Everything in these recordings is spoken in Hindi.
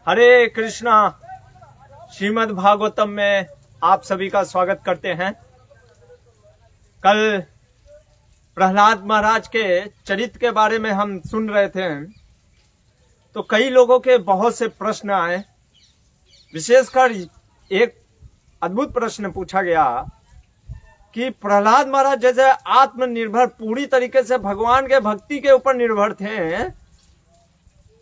हरे कृष्णा। श्रीमद् भागवतम में आप सभी का स्वागत करते हैं। कल प्रहलाद महाराज के चरित्र के बारे में हम सुन रहे थे, तो कई लोगों के बहुत से प्रश्न आए। विशेषकर एक अद्भुत प्रश्न पूछा गया कि प्रहलाद महाराज जैसे आत्मनिर्भर पूरी तरीके से भगवान के भक्ति के ऊपर निर्भर थे,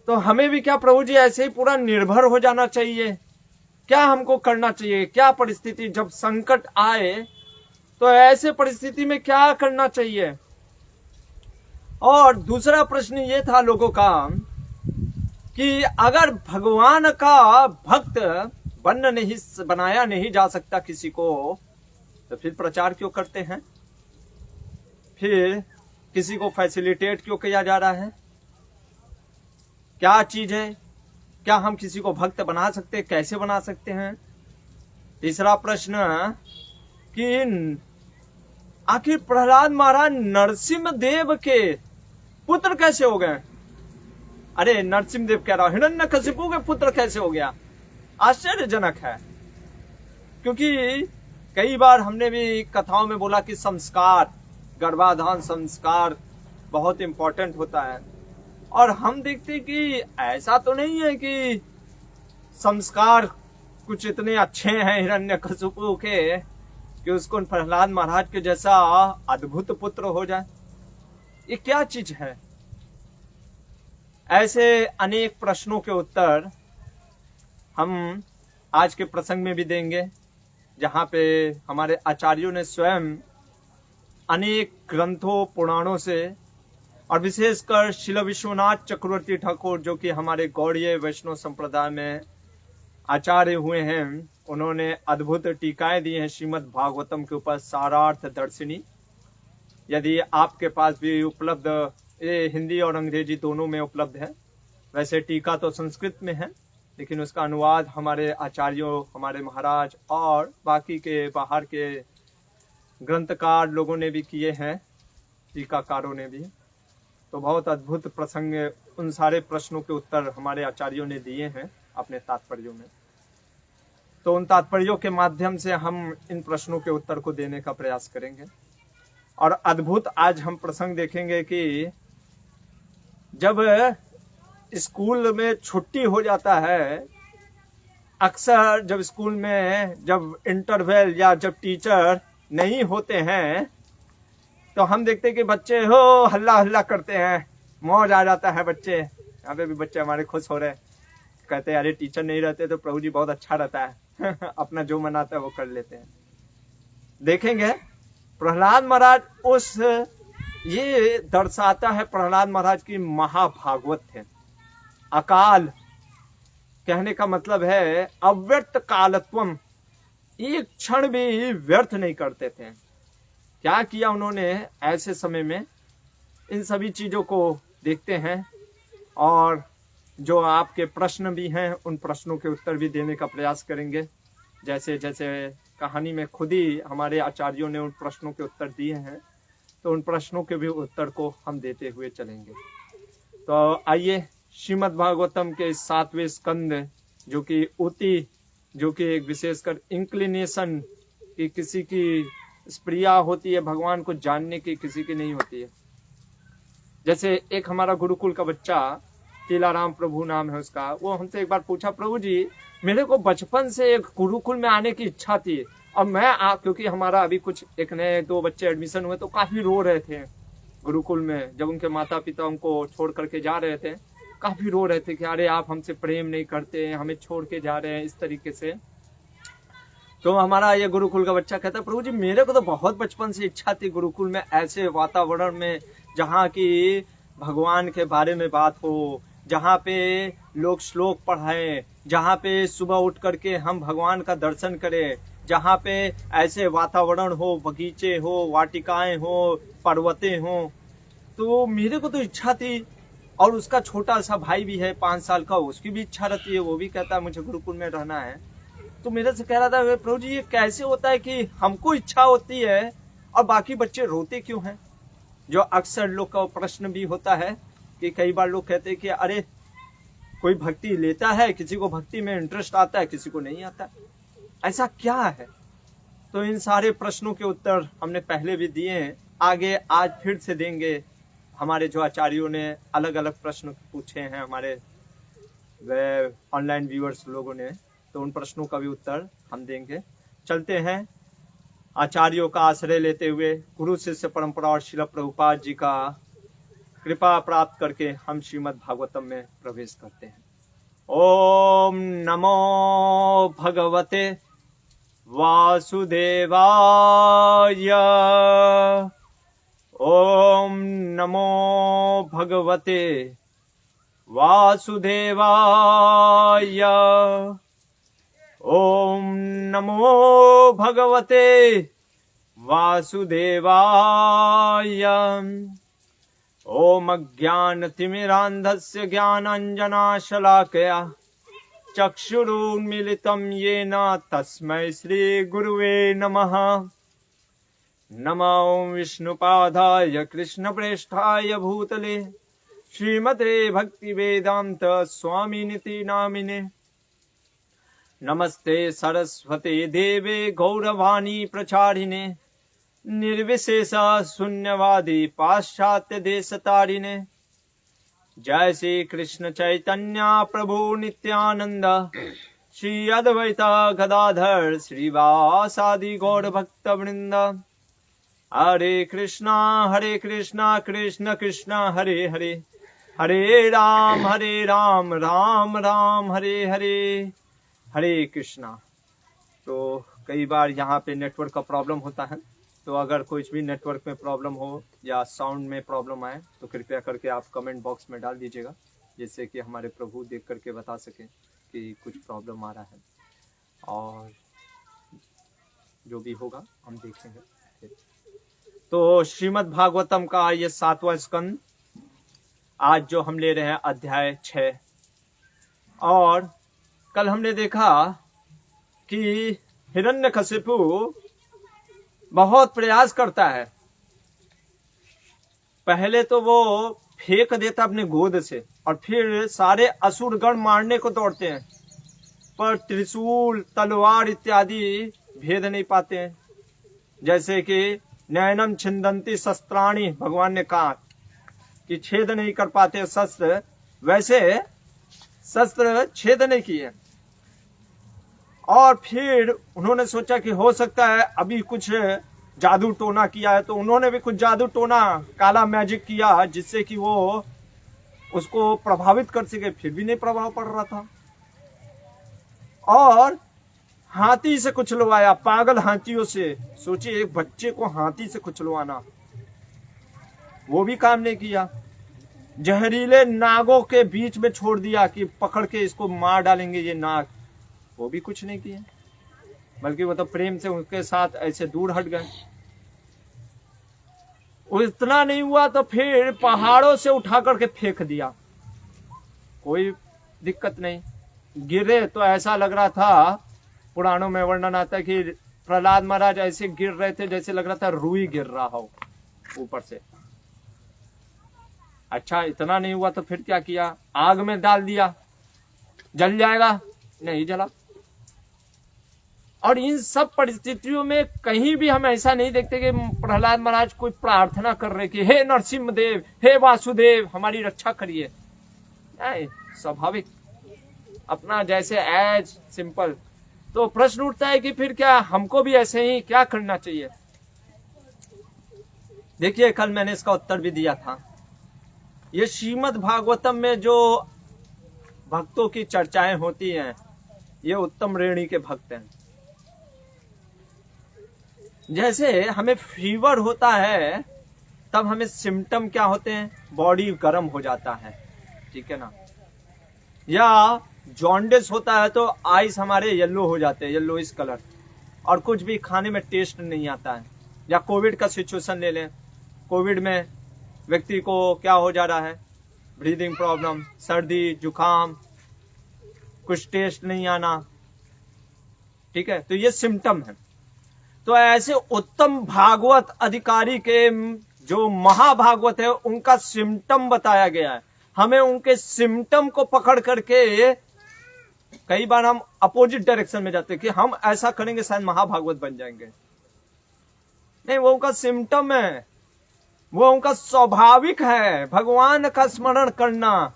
तो हमें भी क्या प्रभु जी ऐसे ही पूरा निर्भर हो जाना चाहिए? क्या हमको करना चाहिए? क्या परिस्थिति जब संकट आए तो ऐसे परिस्थिति में क्या करना चाहिए? और दूसरा प्रश्न ये था लोगों का कि अगर भगवान का भक्त बनाया नहीं जा सकता किसी को, तो फिर प्रचार क्यों करते हैं? फिर किसी को फैसिलिटेट क्यों किया जा रहा है? क्या चीज है? क्या हम किसी को भक्त बना सकते? कैसे बना सकते हैं? तीसरा प्रश्न कि आखिर प्रहलाद महाराज नरसिंह देव के पुत्र कैसे हो गए? अरे नरसिंह देव कह रहा, हिरण्यकशिपु के पुत्र कैसे हो गया? आश्चर्यजनक है, क्योंकि कई बार हमने भी कथाओं में बोला कि संस्कार, गर्भाधान संस्कार बहुत इंपॉर्टेंट होता है। और हम देखते कि ऐसा तो नहीं है कि संस्कार कुछ इतने अच्छे हैं हिरण्यकशिपु के कि उसको प्रहलाद महाराज के जैसा अद्भुत पुत्र हो जाए। ये क्या चीज है? ऐसे अनेक प्रश्नों के उत्तर हम आज के प्रसंग में भी देंगे, जहां पे हमारे आचार्यों ने स्वयं अनेक ग्रंथों, पुराणों से, और विशेषकर श्रील विश्वनाथ चक्रवर्ती ठाकुर जो कि हमारे गौड़ीय वैष्णव संप्रदाय में आचार्य हुए हैं, उन्होंने अद्भुत टीकाएं दी हैं श्रीमद् भागवतम के ऊपर, सारार्थ दर्शिनी। यदि आपके पास भी उपलब्ध, ये हिंदी और अंग्रेजी दोनों में उपलब्ध है। वैसे टीका तो संस्कृत में है, लेकिन उसका अनुवाद हमारे आचार्यों, हमारे महाराज और बाकी के बाहर के ग्रंथकार लोगों ने भी किए हैं, टीकाकारों ने भी। तो बहुत अद्भुत प्रसंग, उन सारे प्रश्नों के उत्तर हमारे आचार्यों ने दिए हैं अपने तात्पर्यों में। तो उन तात्पर्यों के माध्यम से हम इन प्रश्नों के उत्तर को देने का प्रयास करेंगे। और अद्भुत आज हम प्रसंग देखेंगे कि जब स्कूल में छुट्टी हो जाता है, अक्सर जब स्कूल में जब इंटरवल या जब टीचर नहीं होते हैं, तो हम देखते हैं कि बच्चे हो हल्ला हल्ला करते हैं, मौज आ जाता है बच्चे। यहाँ पे भी बच्चे हमारे खुश हो रहे हैं, कहते हैं अरे टीचर नहीं रहते तो प्रभु जी बहुत अच्छा रहता है अपना जो मन आता है वो कर लेते हैं। देखेंगे प्रहलाद महाराज उस, ये दर्शाता है प्रहलाद महाराज की महाभागवत थे। अकाल कहने का मतलब है अव्यर्थ कालत्वम, एक क्षण भी व्यर्थ नहीं करते थे। क्या किया उन्होंने ऐसे समय में, इन सभी चीजों को देखते हैं। और जो आपके प्रश्न भी हैं, उन प्रश्नों के उत्तर भी देने का प्रयास करेंगे। जैसे जैसे कहानी में खुद ही हमारे आचार्यों ने उन प्रश्नों के उत्तर दिए हैं, तो उन प्रश्नों के भी उत्तर को हम देते हुए चलेंगे। तो आइए श्रीमद् भागवतम के 7वें स्कंद, जो कि उति, जो कि एक विशेषकर इंक्लिनेशन की, किसी की स्प्रिया होती है भगवान को जानने की, किसी की नहीं होती है। जैसे एक हमारा गुरुकुल का बच्चा, टीलाराम प्रभु नाम है उसका, वो हमसे एक बार पूछा, प्रभु जी मेरे को बचपन से एक गुरुकुल में आने की इच्छा थी, और मैं क्योंकि हमारा अभी कुछ एक नए 2 बच्चे एडमिशन हुए, तो काफी रो रहे थे गुरुकुल में। जब उनके माता पिता उनको छोड़ करके जा रहे थे, काफी रो रहे थे कि अरे आप हमसे प्रेम नहीं करते, हमें छोड़ के जा रहे हैं, इस तरीके से। तो हमारा ये गुरुकुल का बच्चा कहता, प्रभु जी मेरे को तो बहुत बचपन से इच्छा थी गुरुकुल में, ऐसे वातावरण में जहाँ की भगवान के बारे में बात हो, जहाँ पे लोग श्लोक पढ़ाएं, जहाँ पे सुबह उठ करके हम भगवान का दर्शन करें, जहाँ पे ऐसे वातावरण हो, बगीचे हो, वाटिकाएं हो, पर्वतें हो। तो मेरे को तो इच्छा थी। और उसका छोटा सा भाई भी है 5 साल का, उसकी भी इच्छा रहती है, वो भी कहता है मुझे गुरुकुल में रहना है। तो मेरे से कह रहा था, प्रभु जी ये कैसे होता है कि हमको इच्छा होती है और बाकी बच्चे रोते क्यों हैं? जो अक्सर लोग का प्रश्न भी होता है कि कई बार लोग कहते हैं कि अरे कोई भक्ति लेता है, किसी को भक्ति में इंटरेस्ट आता है, किसी को नहीं आता, ऐसा क्या है? तो इन सारे प्रश्नों के उत्तर हमने पहले भी दिए हैं, आगे आज फिर से देंगे। हमारे जो आचार्यों ने अलग अलग प्रश्न पूछे हैं हमारे ऑनलाइन व्यूअर्स लोगों ने, तो उन प्रश्नों का भी उत्तर हम देंगे। चलते हैं आचार्यों का आश्रय लेते हुए गुरु शिष्य परंपरा और श्रील प्रभुपाद जी का कृपा प्राप्त करके हम श्रीमद् भागवतम में प्रवेश करते हैं। ओम नमो भगवते वासुदेवाय। ओम नमो भगवते वासुदेवाय। ओम नमो भगवते वासुदेवाय। ओम अज्ञानतिमिरान्धस्य ज्ञानाञ्जनाशलाकया चक्षुरुन्मीलितं येन तस्मै श्रीगुरुवे नमः। नमो विष्णुपादाय कृष्णप्रेष्ठाय भूतले श्रीमते भक्तिवेदान्त स्वामिनिति नामिने। नमस्ते सरस्वते देवे गौरवाणी प्रचारिणे निर्विशेष शून्यवादी पाश्चात्य देशतारिणे। जय श्री कृष्ण चैतन्य प्रभु नित्यानंद श्री अद्वैत गदाधर श्रीवासादि गौर भक्त वृंद। हरे कृष्णा कृष्ण कृष्ण हरे हरे, हरे राम राम राम हरे हरे, हरे कृष्णा। तो कई बार यहाँ पे नेटवर्क का प्रॉब्लम होता है, तो अगर कुछ भी नेटवर्क में प्रॉब्लम हो या साउंड में प्रॉब्लम आए तो कृपया करके आप कमेंट बॉक्स में डाल दीजिएगा, जिससे कि हमारे प्रभु देख करके बता सकें कि कुछ प्रॉब्लम आ रहा है, और जो भी होगा हम देखेंगे। तो श्रीमद् भागवतम का ये 7वां स्कंद आज जो हम ले रहे हैं अध्याय 6। और कल हमने देखा कि हिरण्यकशिपु बहुत प्रयास करता है। पहले तो वो फेंक देता अपने गोद से, और फिर सारे असुरगण मारने को दौड़ते हैं, पर त्रिशूल तलवार इत्यादि भेद नहीं पाते हैं। जैसे कि नयनम छिंदंती शस्त्राणी, भगवान ने कहा कि छेद नहीं कर पाते शस्त्र, वैसे शस्त्र छेद नहीं किए। और फिर उन्होंने सोचा कि हो सकता है अभी कुछ जादू टोना किया है, तो उन्होंने भी कुछ जादू टोना काला मैजिक किया, जिससे कि वो उसको प्रभावित कर सके, फिर भी नहीं प्रभाव पड़ रहा था। और हाथी से कुचलवाया, पागल हाथियों से। सोचिए एक बच्चे को हाथी से कुचलवाना, वो भी काम नहीं किया। जहरीले नागों के बीच में छोड़ दिया कि पकड़ के इसको मार डालेंगे ये नाग, वो भी कुछ नहीं किया, बल्कि वो तो प्रेम से उनके साथ ऐसे दूर हट गए। इतना नहीं हुआ तो फिर पहाड़ों से उठा करके फेंक दिया, कोई दिक्कत नहीं। गिरे तो ऐसा लग रहा था, पुराणों में वर्णन आता है कि प्रहलाद महाराज ऐसे गिर रहे थे जैसे लग रहा था रुई गिर रहा हो ऊपर से। अच्छा, इतना नहीं हुआ तो फिर क्या किया, आग में डाल दिया, जल जाएगा, नहीं जला। और इन सब परिस्थितियों में कहीं भी हम ऐसा नहीं देखते कि प्रहलाद महाराज कोई प्रार्थना कर रहे कि हे नरसिंह देव, हे वासुदेव, हमारी रक्षा करिए। स्वाभाविक अपना जैसे एज सिंपल। तो प्रश्न उठता है कि फिर क्या हमको भी ऐसे ही क्या करना चाहिए? देखिए, कल मैंने इसका उत्तर भी दिया था। ये श्रीमद् भागवतम में जो भक्तों की चर्चाएं होती हैं, ये उत्तम श्रेणी के भक्त हैं। जैसे हमें फीवर होता है, तब हमें सिम्टम क्या होते हैं, बॉडी गर्म हो जाता है, ठीक है ना। या जॉन्डिस होता है तो आइस हमारे येलो हो जाते हैं, येलो इस कलर, और कुछ भी खाने में टेस्ट नहीं आता है। या कोविड का सिचुएशन ले लें, कोविड में व्यक्ति को क्या हो जा रहा है, ब्रीदिंग प्रॉब्लम, सर्दी जुकाम, कुछ टेस्ट नहीं आना, ठीक है। तो ये सिम्टम है। तो ऐसे उत्तम भागवत अधिकारी के जो महाभागवत है, उनका सिम्टम बताया गया है। हमें उनके सिम्टम को पकड़ करके कई बार हम अपोजिट डायरेक्शन में जाते हैं कि हम ऐसा करेंगे शायद महाभागवत बन जाएंगे। नहीं, वो उनका सिम्टम है, वो उनका स्वाभाविक है भगवान का स्मरण करना।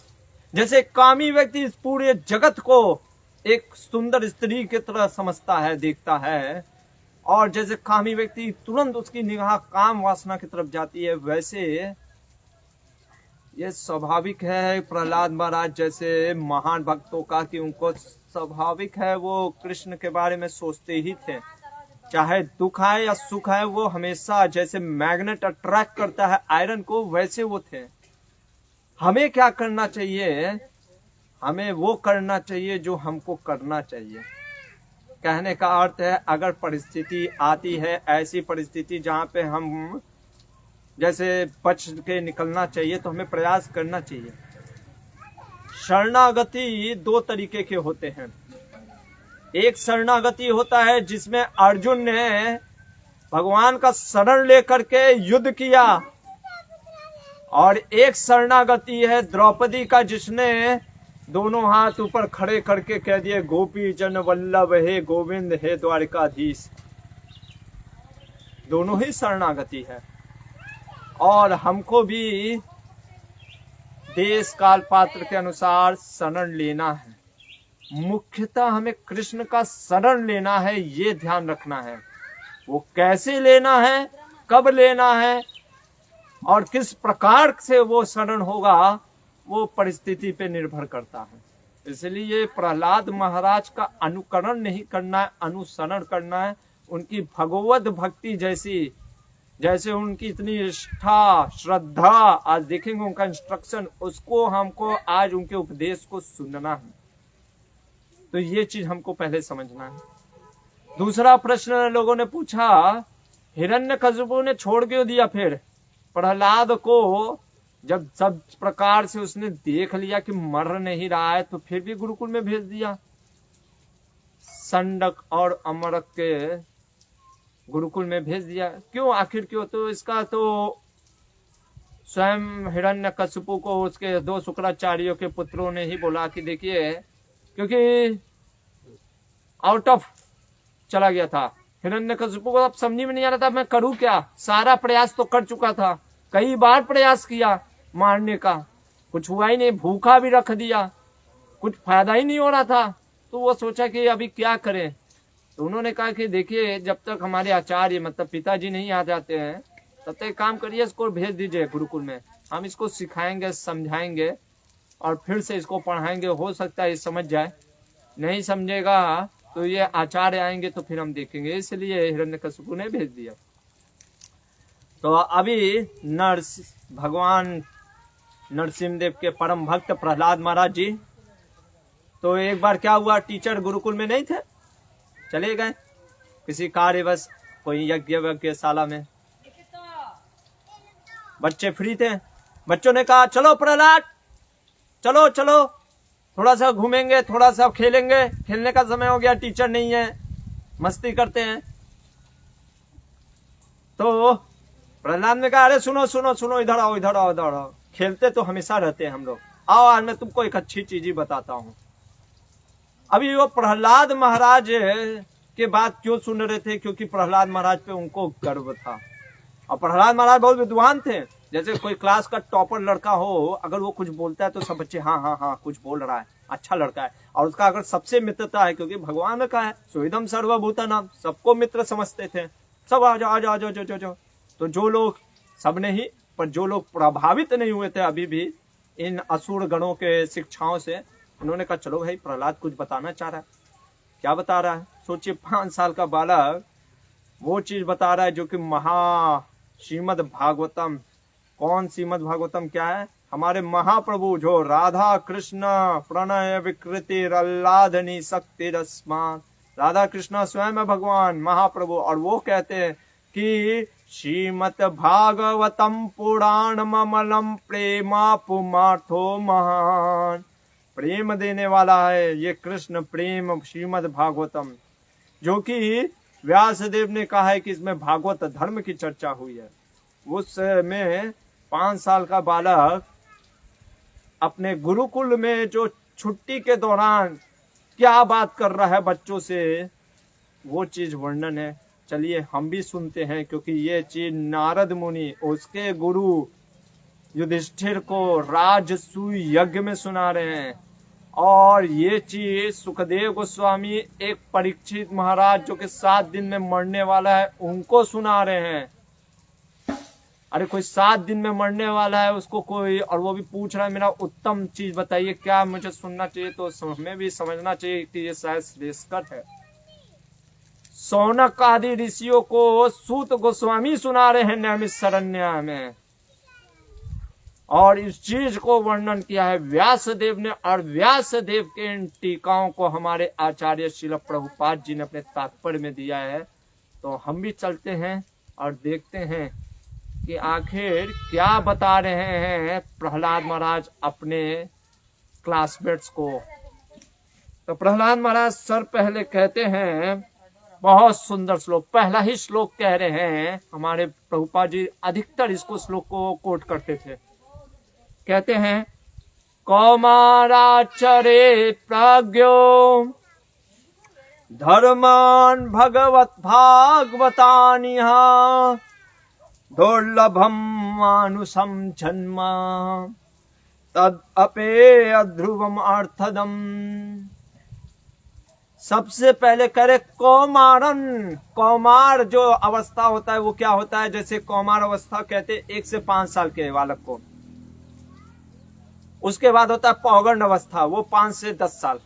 जैसे कामी व्यक्ति इस पूरे जगत को एक सुंदर स्त्री की तरह समझता है, देखता है, और जैसे कामी व्यक्ति तुरंत उसकी निगाह काम वासना की तरफ जाती है, वैसे ये स्वाभाविक है प्रहलाद महाराज जैसे महान भक्तों का कि उनको स्वाभाविक है वो कृष्ण के बारे में सोचते ही थे। चाहे दुख आए या सुख आए, वो हमेशा जैसे मैग्नेट अट्रैक्ट करता है आयरन को, वैसे वो थे। हमें क्या करना चाहिए? हमें वो करना चाहिए जो हमको करना चाहिए। कहने का अर्थ है, अगर परिस्थिति आती है, ऐसी परिस्थिति जहां पे हम जैसे बच के निकलना चाहिए, तो हमें प्रयास करना चाहिए। शरणागति दो तरीके के होते हैं। एक शरणागति होता है जिसमें अर्जुन ने भगवान का शरण लेकर के युद्ध किया, और एक शरणागति है द्रौपदी का, जिसने दोनों हाथ ऊपर खड़े करके कह दिए, गोपी जन वल्लभ हे गोविंद हे द्वारिकाधीश। दोनों ही शरणागति है। और हमको भी देश काल पात्र के अनुसार शरण लेना है। मुख्यतः हमें कृष्ण का शरण लेना है, ये ध्यान रखना है। वो कैसे लेना है, कब लेना है, और किस प्रकार से वो शरण होगा, वो परिस्थिति पे निर्भर करता है। इसलिए प्रहलाद महाराज का अनुकरण नहीं करना है, अनुसरण करना है। उनकी भगवत भक्ति जैसे उनकी इतनी निष्ठा, श्रद्धा, आज देखेंगे उनका इंस्ट्रक्शन, उसको हमको आज उनके उपदेश को सुनना है। तो ये चीज हमको पहले समझना है। दूसरा प्रश्न लोगों ने पूछा, हिरण्यकशिपु ने छोड़ क्यों दिया फिर प्रहलाद को? जब सब प्रकार से उसने देख लिया कि मर नहीं रहा है, तो फिर भी गुरुकुल में भेज दिया। संडक और अमरक के गुरुकुल में भेज दिया। क्यों? आखिर क्यों? तो इसका तो स्वयं हिरण्यकशिपु को उसके दो शुक्राचार्यों के पुत्रों ने ही बोला कि देखिए, क्योंकि आउट ऑफ चला गया था हिरण्यकशिपु को। अब समझ में नहीं आ रहा था मैं करूं क्या। सारा प्रयास तो कर चुका था, कई बार प्रयास किया मारने का, कुछ हुआ ही नहीं। भूखा भी रख दिया, कुछ फायदा ही नहीं हो रहा था। तो वो सोचा कि अभी क्या करें। तो उन्होंने कहा कि देखिए, जब तक हमारे आचार्य मतलब पिताजी नहीं आ जाते हैं, तब तक काम करिए, इसको भेज दीजिए गुरुकुल में। हम इसको सिखाएंगे, समझाएंगे, और फिर से इसको पढ़ाएंगे। हो सकता है ये समझ जाए, नहीं समझेगा तो ये आचार्य आएंगे तो फिर हम देखेंगे। इसलिए हिरण्यकशिपु ने भेज दिया। तो अभी भगवान नरसिंहदेव के परम भक्त प्रहलाद महाराज जी, तो एक बार क्या हुआ, टीचर गुरुकुल में नहीं थे, चले गए किसी कार्यवश, कोई यज्ञशाला में। बच्चे फ्री थे, बच्चों ने कहा चलो प्रहलाद, चलो चलो थोड़ा सा घूमेंगे, थोड़ा सा खेलेंगे, खेलने का समय हो गया, टीचर नहीं है, मस्ती करते हैं। तो प्रहलाद ने कहा, अरे सुनो सुनो सुनो, इधर आओ इधर आओ इधर आओ, खेलते तो हमेशा रहते हैं हम लोग, आओ आज मैं तुमको एक अच्छी चीज ही बताता हूँ। अभी वो प्रहलाद महाराज के बात क्यों सुन रहे थे? क्योंकि प्रहलाद महाराज पे उनको गर्व था। और प्रहलाद महाराज बहुत विद्वान थे। जैसे कोई क्लास का टॉपर लड़का हो, अगर वो कुछ बोलता है तो सब बच्चे हाँ हाँ हाँ कुछ बोल रहा है, अच्छा लड़का है। और उसका अगर सबसे मित्रता है, क्योंकि भगवान का है, सुइदम सर्वभूतानाम, सबको मित्र समझते थे। सब आ जाओ आ जाओ आ जाओ। तो जो लोग, सब नहीं, पर जो लोग प्रभावित नहीं हुए थे अभी भी इन असुर गणों के शिक्षाओं से, उन्होंने कहा चलो भाई प्रहलाद कुछ बताना चाह रहा है। क्या बता रहा है? सोचिए, 5 साल का बालक वो चीज बता रहा है जो कि श्रीमद् भागवतम। कौन श्रीमद् भागवतम क्या है? हमारे महाप्रभु जो राधा कृष्ण प्रणय विकृति रल्लाधनी शक्ति रस्मान, राधा कृष्ण स्वयं है भगवान महाप्रभु, और वो कहते हैं कि श्रीमद् भागवतम पुराण ममलम प्रेमा पुमार्थो महान। प्रेम देने वाला है ये कृष्ण प्रेम श्रीमद् भागवतम, जो कि व्यास देव ने कहा है कि इसमें भागवत धर्म की चर्चा हुई है। उस में 5 साल का बालक अपने गुरुकुल में जो छुट्टी के दौरान क्या बात कर रहा है बच्चों से, वो चीज वर्णन है। चलिए हम भी सुनते हैं, क्योंकि ये चीज नारद मुनि उसके गुरु युधिष्ठिर को राजसूय यज्ञ में सुना रहे हैं, और ये चीज सुखदेव गोस्वामी एक परीक्षित महाराज जो कि 7 दिन में मरने वाला है उनको सुना रहे हैं। अरे कोई 7 दिन में मरने वाला है उसको कोई, और वो भी पूछ रहा है मेरा उत्तम चीज बताइए क्या मुझे सुनना चाहिए, तो हमें भी समझना चाहिए कि ये शायद श्रेष्ठकर है। सौनक आदि ऋषियों को सूत गोस्वामी सुना रहे हैं नैमिषारण्य में, और इस चीज को वर्णन किया है व्यास देव ने, और व्यास देव के इन टीकाओं को हमारे आचार्य श्रील प्रभुपाद जी ने अपने तात्पर्य में दिया है। तो हम भी चलते हैं और देखते हैं कि आखिर क्या बता रहे हैं प्रहलाद महाराज अपने क्लासमेट्स को। तो प्रहलाद महाराज सर पहले कहते हैं, बहुत सुंदर श्लोक, पहला ही श्लोक कह रहे हैं। हमारे प्रभुपाद जी अधिकतर इसको श्लोक को कोट करते थे। कहते हैं कौमाराचरे प्रज्ञो धर्मान भगवत भागवतानिहा दुर्लभम मानुषम जन्म तद अपे अध्रुवम अर्थदम। सबसे पहले करे कौमारन, कौमार जो अवस्था होता है वो क्या होता है, जैसे कौमार अवस्था कहते 1 से 5 साल के बालक को। उसके बाद होता है पौगंड अवस्था, वो 5 से 10 साल।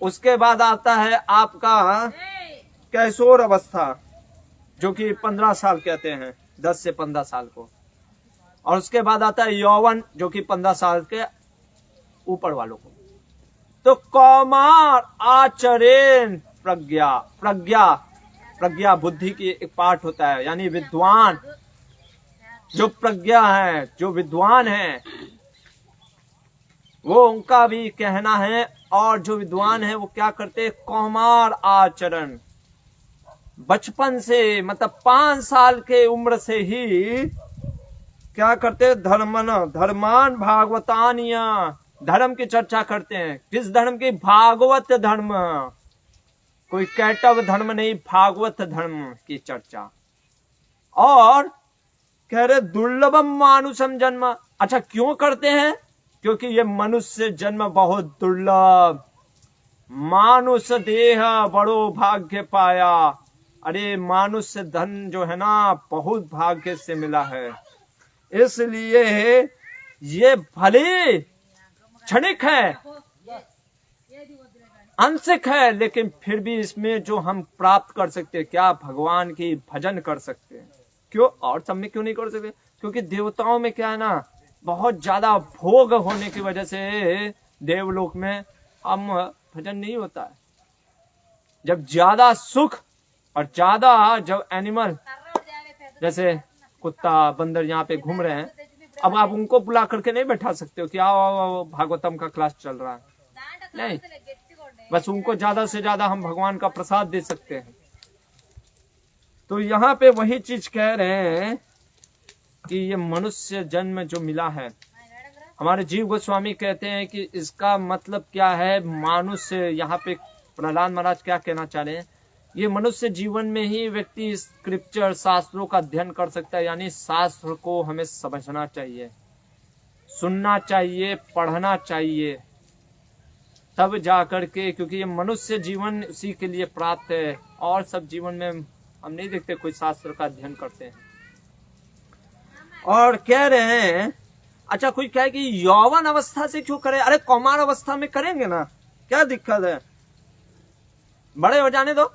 उसके बाद आता है आपका कैशोर अवस्था जो कि 15 साल कहते हैं, 10 से 15 साल को। और उसके बाद आता है यौवन जो कि 15 साल के ऊपर वालों को। तो कौमार आचरेण प्रज्ञा, प्रज्ञा बुद्धि की एक पार्ट होता है, यानी विद्वान जो प्रज्ञा है, जो विद्वान है वो उनका भी कहना है। और जो विद्वान है वो क्या करते, कौमार आचरण, बचपन से मतलब 5 साल के उम्र से ही क्या करते, धर्मान भागवतानिया, धर्म की चर्चा करते हैं। किस धर्म की, भागवत धर्म, कोई कैटव धर्म नहीं, भागवत धर्म की चर्चा। और कह रहे दुर्लभम मानुषम जन्म। अच्छा क्यों करते हैं, क्योंकि ये मनुष्य जन्म बहुत दुर्लभ, मानुष देह बड़ो भाग्य पाया। अरे मानुष्य धन जो है ना बहुत भाग्य से मिला है, इसलिए ये भले क्षणिक है, आंशिक है, लेकिन फिर भी इसमें जो हम प्राप्त कर सकते हैं क्या, भगवान की भजन कर सकते हैं। क्यों, और सब में क्यों नहीं कर सकते, क्योंकि देवताओं में क्या है ना, बहुत ज्यादा भोग होने की वजह से देवलोक में हम भजन नहीं होता है। जब ज्यादा सुख और ज्यादा जब एनिमल जैसे कुत्ता बंदर यहाँ पे घूम रहे हैं, अब आप उनको बुला करके नहीं बैठा सकते हो कि आओ भागवतम का क्लास चल रहा है, नहीं, बस उनको ज्यादा से ज्यादा हम भगवान का प्रसाद दे सकते हैं। तो यहाँ पे वही चीज कह रहे हैं कि ये मनुष्य जन्म जो मिला है, हमारे जीव गोस्वामी कहते हैं कि इसका मतलब क्या है, मनुष्य, यहाँ पे प्रहलाद महाराज क्या कहना चाह रहे हैं, ये मनुष्य जीवन में ही व्यक्ति स्क्रिप्चर शास्त्रों का अध्ययन कर सकता है, यानी शास्त्र को हमें समझना चाहिए, सुनना चाहिए, पढ़ना चाहिए, तब जाकर के, क्योंकि ये मनुष्य जीवन उसी के लिए प्राप्त है। और सब जीवन में हम नहीं देखते कोई शास्त्र का अध्ययन करते हैं। और कह रहे हैं, अच्छा कोई कहे कि यौवन अवस्था से क्यों करे, अरे कौमार अवस्था में करेंगे ना, क्या दिक्कत है, बड़े हो जाने दो।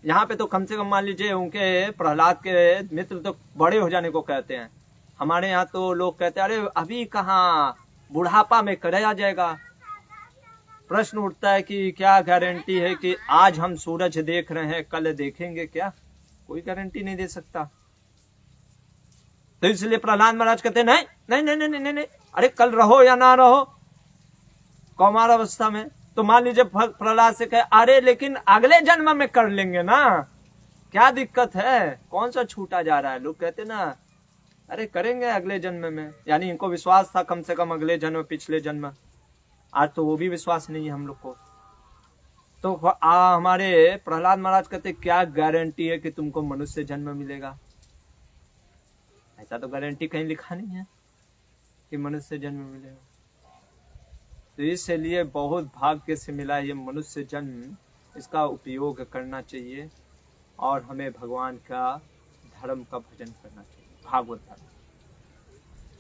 यहाँ पे तो कम से कम मान लीजिए उनके प्रहलाद के मित्र तो बड़े हो जाने को कहते हैं। हमारे यहाँ तो लोग कहते हैं अरे अभी कहाँ, बुढ़ापा में कराया जाएगा। प्रश्न उठता है कि क्या गारंटी है कि आज हम सूरज देख रहे हैं कल देखेंगे क्या, कोई गारंटी नहीं दे सकता। तो इसलिए प्रहलाद महाराज कहते हैं नहीं नहीं नहीं नहीं नहीं नहीं, अरे कल रहो या ना रहो कौमार अवस्था में, तो मान लीजिए प्रहलाद से कहे अरे लेकिन अगले जन्म में कर लेंगे ना, क्या दिक्कत है, कौन सा छूटा जा रहा है। लोग कहते ना अरे करेंगे अगले जन्म में, यानी इनको विश्वास था कम से कम अगले जन्म पिछले जन्म, आज तो वो भी विश्वास नहीं है हम लोग को। तो हमारे प्रहलाद महाराज कहते क्या गारंटी है कि तुमको मनुष्य जन्म मिलेगा? ऐसा तो गारंटी कहीं लिखा नहीं है कि मनुष्य जन्म मिलेगा। तो इसलिए बहुत भाग्य से मिला ये मनुष्य जन्म, इसका उपयोग करना चाहिए और हमें भगवान का धर्म का भजन करना चाहिए, भागवत धर्म।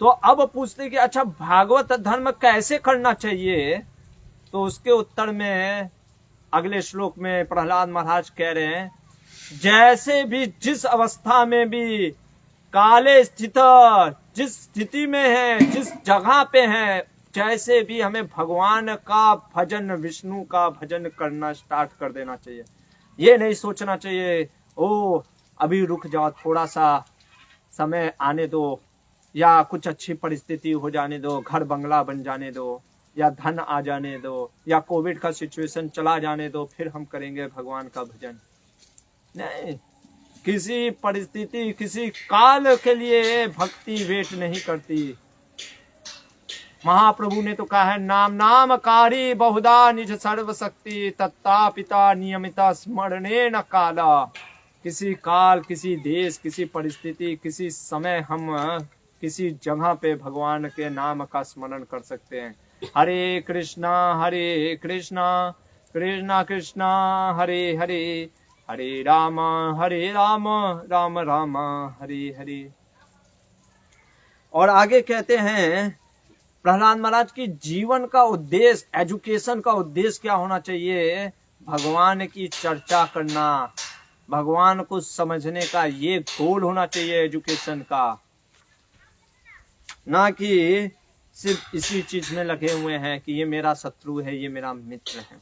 तो अब पूछते कि अच्छा भागवत धर्म कैसे करना चाहिए? तो उसके उत्तर में अगले श्लोक में प्रहलाद महाराज कह रहे हैं, जैसे भी जिस अवस्था में भी काले स्थित, जिस स्थिति में है, जिस जगह पे है, जैसे भी हमें भगवान का भजन, विष्णु का भजन करना स्टार्ट कर देना चाहिए। ये नहीं सोचना चाहिए ओ अभी रुक जाओ, थोड़ा सा समय आने दो, या कुछ अच्छी परिस्थिति हो जाने दो, घर बंगला बन जाने दो, या धन आ जाने दो, या कोविड का सिचुएशन चला जाने दो, फिर हम करेंगे भगवान का भजन। नहीं, किसी परिस्थिति, किसी काल के लिए भक्ति वेट नहीं करती। महाप्रभु ने तो कहा है, नाम नामकारी बहुधा निज सर्वशक्ति, तत्ता पिता नियमिता स्मरणे न काला। किसी काल, किसी देश, किसी परिस्थिति, किसी समय हम किसी जगह पे भगवान के नाम का स्मरण कर सकते हैं। हरे कृष्णा कृष्णा कृष्णा हरे हरे, हरे राम राम राम हरे हरे। और आगे कहते हैं प्रहलाद महाराज की जीवन का उद्देश्य, एजुकेशन का उद्देश्य क्या होना चाहिए? भगवान की चर्चा करना, भगवान को समझने का ये गोल होना चाहिए एजुकेशन का, ना कि सिर्फ इसी चीज में लगे हुए हैं कि ये मेरा शत्रु है, ये मेरा मित्र है।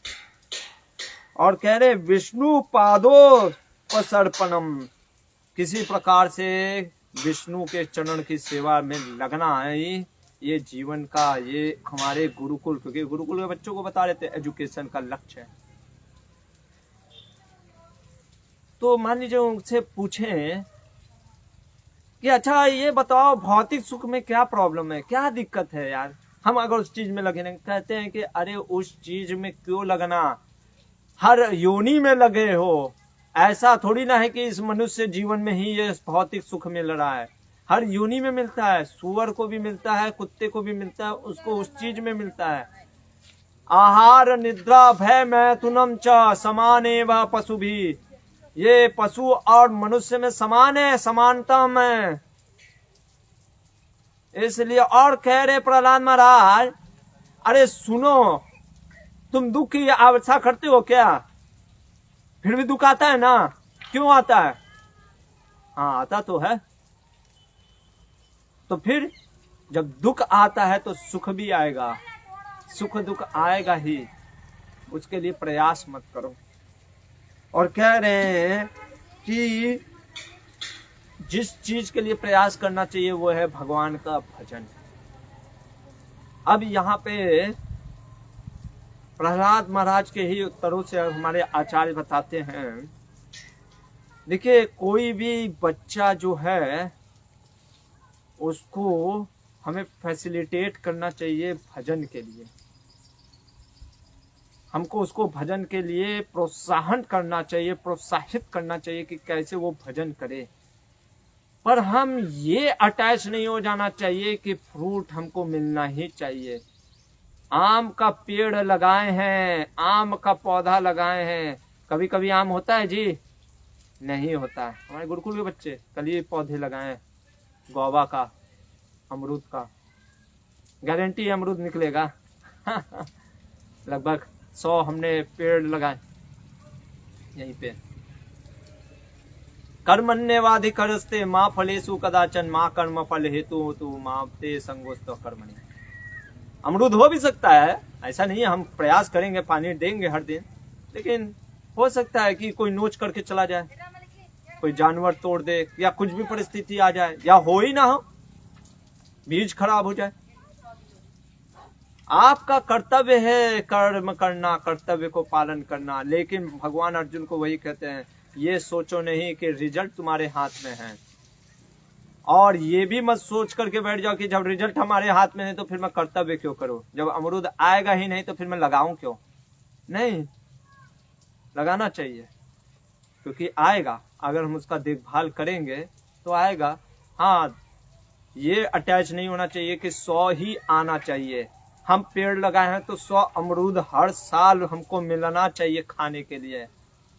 और कह रहे विष्णु पादो सर्पणम, किसी प्रकार से विष्णु के चरण की सेवा में लगना है, ये जीवन का, ये हमारे गुरुकुल, क्योंकि गुरुकुल के बच्चों को बता रहे थे एजुकेशन का लक्ष्य है। तो मान लीजिए उनसे पूछें कि अच्छा ये बताओ भौतिक सुख में क्या प्रॉब्लम है, क्या दिक्कत है यार, हम अगर उस चीज में लगे नहीं, कहते हैं कि अरे उस चीज में क्यों लगना, हर योनि में लगे हो। ऐसा थोड़ी ना है कि इस मनुष्य जीवन में ही ये भौतिक सुख मिल रहा है, हर योनि में मिलता है, सुअर को भी मिलता है, कुत्ते को भी मिलता है, उसको उस चीज में मिलता है। आहार निद्रा भय मैथुनम च समानेव पशु भी, ये पशु और मनुष्य में समान है, समानता में। इसलिए और कह रहे प्रहलाद महाराज, अरे सुनो, तुम दुख की आशा करते हो क्या? फिर भी दुख आता है ना, क्यों आता है? हाँ आता तो है। तो फिर जब दुख आता है तो सुख भी आएगा, सुख दुख आएगा ही, उसके लिए प्रयास मत करो। और कह रहे हैं कि जिस चीज के लिए प्रयास करना चाहिए वो है भगवान का भजन। अब यहाँ पे प्रहलाद महाराज के ही उत्तरों से हमारे आचार्य बताते हैं, देखिए कोई भी बच्चा जो है उसको हमें फैसिलिटेट करना चाहिए भजन के लिए, हमको उसको भजन के लिए प्रोत्साहन करना चाहिए, प्रोत्साहित करना चाहिए कि कैसे वो भजन करे। पर हम ये अटैच नहीं हो जाना चाहिए कि फ्रूट हमको मिलना ही चाहिए। आम का पेड़ लगाए हैं, आम का पौधा लगाए हैं, कभी कभी आम होता है जी? नहीं होता है। हमारे गुरुकुल के बच्चे कल ये पौधे लगाए, गुआवा का, अमरूद का, गारंटी अमरूद निकलेगा लगभग 100 हमने पेड़ लगाए यहीं पे। कर्मण्यवाधिकारस्ते माँ फलेषु कदाचन माँ कर्म फल हेतु तु माँ ते संगोस्त कर्मणि। अमरूद हो भी सकता है, ऐसा नहीं है, हम प्रयास करेंगे, पानी देंगे हर दिन, लेकिन हो सकता है कि कोई नोच करके चला जाए, कोई जानवर तोड़ दे, या कुछ भी परिस्थिति आ जाए, या हो ही ना हो, बीज खराब हो जाए। आपका कर्तव्य है कर्म करना, कर्तव्य को पालन करना, लेकिन भगवान अर्जुन को वही कहते हैं, ये सोचो नहीं कि रिजल्ट तुम्हारे हाथ में है। और ये भी मत सोच करके बैठ जाओ कि जब रिजल्ट हमारे हाथ में है तो फिर मैं कर्तव्य क्यों करूं, जब अमरूद आएगा ही नहीं तो फिर मैं लगाऊं क्यों। नहीं, लगाना चाहिए, क्योंकि आएगा, अगर हम उसका देखभाल करेंगे तो आएगा। हाँ, ये अटैच नहीं होना चाहिए कि 100 ही आना चाहिए। हम पेड़ लगाए हैं तो 100 अमरूद हर साल हमको मिलना चाहिए खाने के लिए,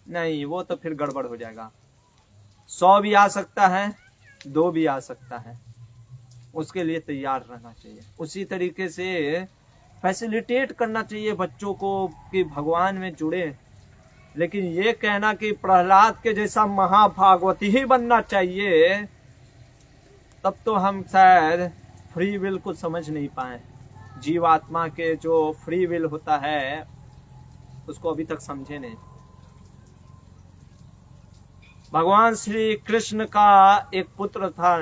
नहीं, वो तो फिर गड़बड़ हो जाएगा। 100 भी आ सकता है, 2 भी आ सकता है, उसके लिए तैयार रहना चाहिए। उसी तरीके से फैसिलिटेट करना चाहिए बच्चों को कि भगवान में जुड़े। लेकिन ये कहना कि प्रहलाद के जैसा महाभागवती ही बनना चाहिए, तब तो हम शायद फ्री विल को समझ नहीं पाए। जीवात्मा के जो फ्री विल होता है उसको अभी तक समझे नहीं। भगवान श्री कृष्ण का एक पुत्र था,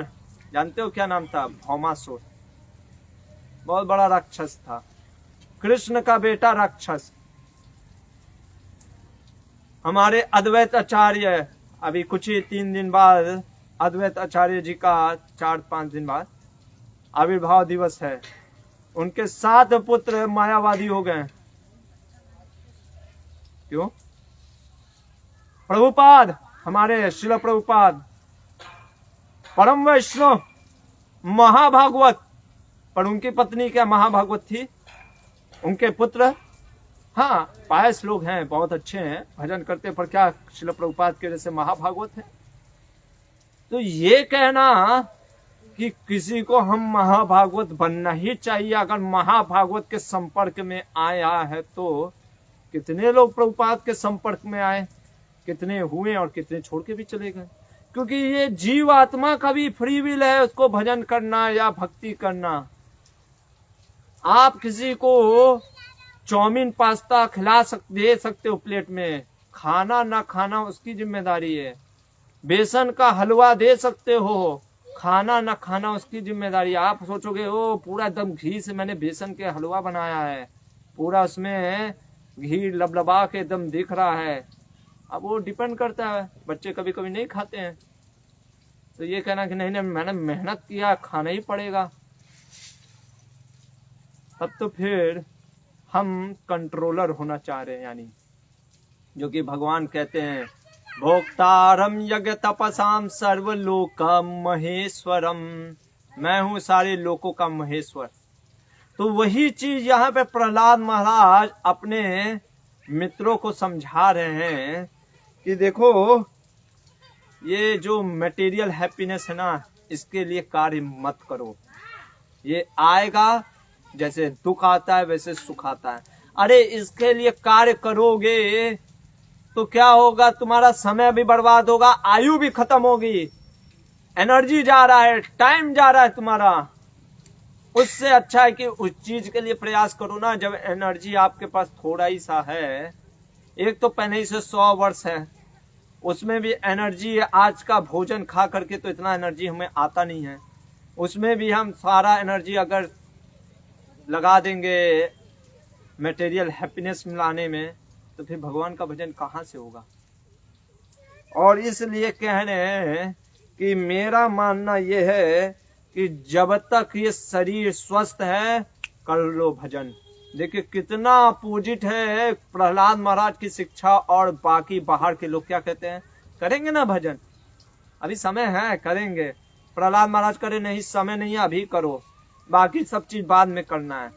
जानते हो क्या नाम था? भौमासुर, बहुत बड़ा राक्षस था, कृष्ण का बेटा राक्षस। हमारे अद्वैत आचार्य, अभी कुछ ही 3 दिन बाद अद्वैत आचार्य जी का 4-5 दिन बाद आविर्भाव दिवस है। उनके 7 पुत्र मायावादी हो गए। क्यों? प्रभुपाद, हमारे श्रील प्रभुपाद परम वैष्णव, महाभागवत, पर उनकी पत्नी क्या महाभागवत थी? उनके पुत्र हाँ पायस लोग हैं, बहुत अच्छे हैं, भजन करते, पर क्या श्रील प्रभुपाद के जैसे महाभागवत है? तो ये कहना कि किसी को हम महाभागवत बनना ही चाहिए, अगर महाभागवत के संपर्क में आया है तो कितने लोग प्रभुपाद के संपर्क में आए, कितने हुए और कितने छोड़ के भी चले गए। क्योंकि ये जीव आत्मा का भी फ्री विल है उसको भजन करना या भक्ति करना। आप किसी को चाउमीन पास्ता दे सकते हो प्लेट में, खाना ना खाना उसकी जिम्मेदारी है। बेसन का हलवा दे सकते हो, खाना ना खाना उसकी जिम्मेदारी। आप सोचोगे ओ पूरा एकदम घी से मैंने बेसन के हलवा बनाया है, पूरा उसमें घी लबलबा के एकदम दिख रहा है। अब वो डिपेंड करता है, बच्चे कभी कभी नहीं खाते हैं, तो ये कहना कि नहीं नहीं मैंने मेहनत किया, खाना ही पड़ेगा, तब तो फिर हम कंट्रोलर होना चाह रहे हैं। यानी जो कि भगवान कहते हैं भोक्तारम यज्ञ तपसाम सर्वलोक महेश्वरम, मैं हूं सारे लोकों का महेश्वर। तो वही चीज यहाँ पे प्रहलाद महाराज अपने मित्रों को समझा रहे हैं कि देखो ये जो मटेरियल हैप्पीनेस है ना, इसके लिए कार्य मत करो। ये आएगा, जैसे दुख आता है वैसे सुख आता है। अरे इसके लिए कार्य करोगे तो क्या होगा, तुम्हारा समय भी बर्बाद होगा, आयु भी खत्म होगी, एनर्जी जा रहा है, टाइम जा रहा है तुम्हारा। उससे अच्छा है कि उस चीज के लिए प्रयास करो ना जब एनर्जी आपके पास थोड़ा ही सा है। एक तो पहले ही से 100 वर्ष है, उसमें भी एनर्जी है। आज का भोजन खा करके तो इतना एनर्जी हमें आता नहीं है, उसमें भी हम सारा एनर्जी अगर लगा देंगे मटेरियल हैप्पीनेस मिलाने में, तो फिर भगवान का भजन कहाँ से होगा। और इसलिए कह रहे हैं कि मेरा मानना यह है कि जब तक ये शरीर स्वस्थ है कर लो भजन। देखिए कितना अपोजिट है प्रहलाद महाराज की शिक्षा और बाकी बाहर के लोग क्या कहते हैं, करेंगे ना भजन, अभी समय है करेंगे। प्रहलाद महाराज करे नहीं, समय नहीं है अभी करो, बाकी सब चीज बाद में करना है।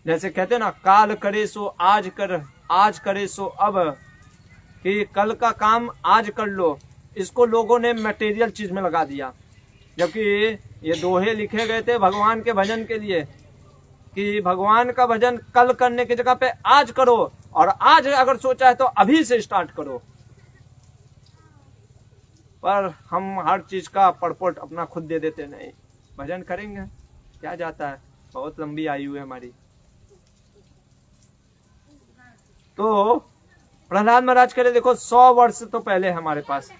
जैसे कहते हैं ना काल करे सो आज कर, आज करे सो अब, कि कल का काम आज कर लो। इसको लोगों ने मटेरियल चीज में लगा दिया, जबकि ये दोहे लिखे गए थे भगवान के भजन के लिए कि भगवान का भजन कल करने की जगह पे आज करो, और आज अगर सोचा है तो अभी से स्टार्ट करो। पर हम हर चीज का परपोर्ट अपना खुद दे देते, नहीं भजन करेंगे क्या जाता है, बहुत लंबी आयु है हमारी। तो प्रहलाद महाराज कह रहे देखो 100 वर्ष तो पहले हमारे पास,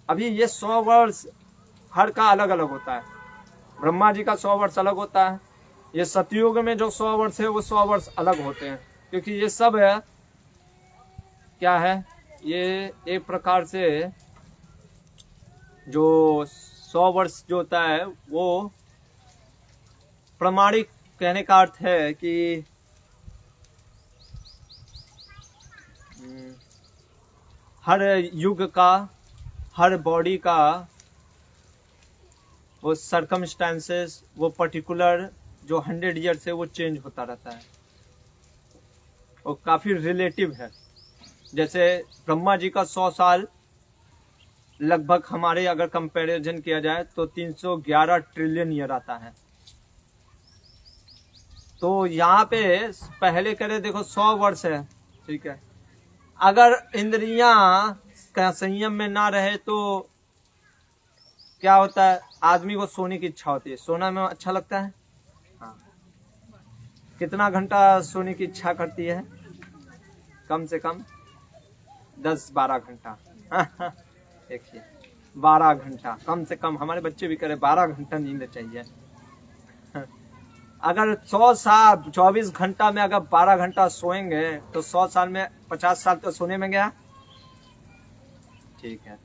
अभी ये 100 वर्ष हर का अलग अलग होता है। ब्रह्मा जी का 100 वर्ष अलग होता है, ये सतयुग में जो 100 वर्ष है वो 100 वर्ष अलग होते हैं, क्योंकि ये सब है क्या है, ये एक प्रकार से जो 100 वर्ष जो होता है वो प्रमाणिक कहने का अर्थ है कि हर युग का, हर बॉडी का वो सरकमस्टेंसेस, वो पर्टिकुलर जो 100 ईयर से वो चेंज होता रहता है। वो काफी रिलेटिव है। जैसे ब्रह्मा जी का 100 साल लगभग हमारे अगर कंपैरिजन किया जाए तो 311 ट्रिलियन ईयर आता है। तो यहाँ पे पहले करे देखो 100 वर्ष है, ठीक है। अगर इंद्रियां का संयम में ना रहे तो क्या होता है, आदमी को सोने की इच्छा होती है। सोना में अच्छा लगता है, हाँ। कितना घंटा सोने की इच्छा करती है? कम से कम 10-12 घंटा। देखिए 12 घंटा कम से कम, हमारे बच्चे भी करे 12 घंटा नींद चाहिए। अगर 100 साल 24 घंटा में अगर 12 घंटा सोएंगे तो 100 साल में 50 साल तो सोने में गया, ठीक है।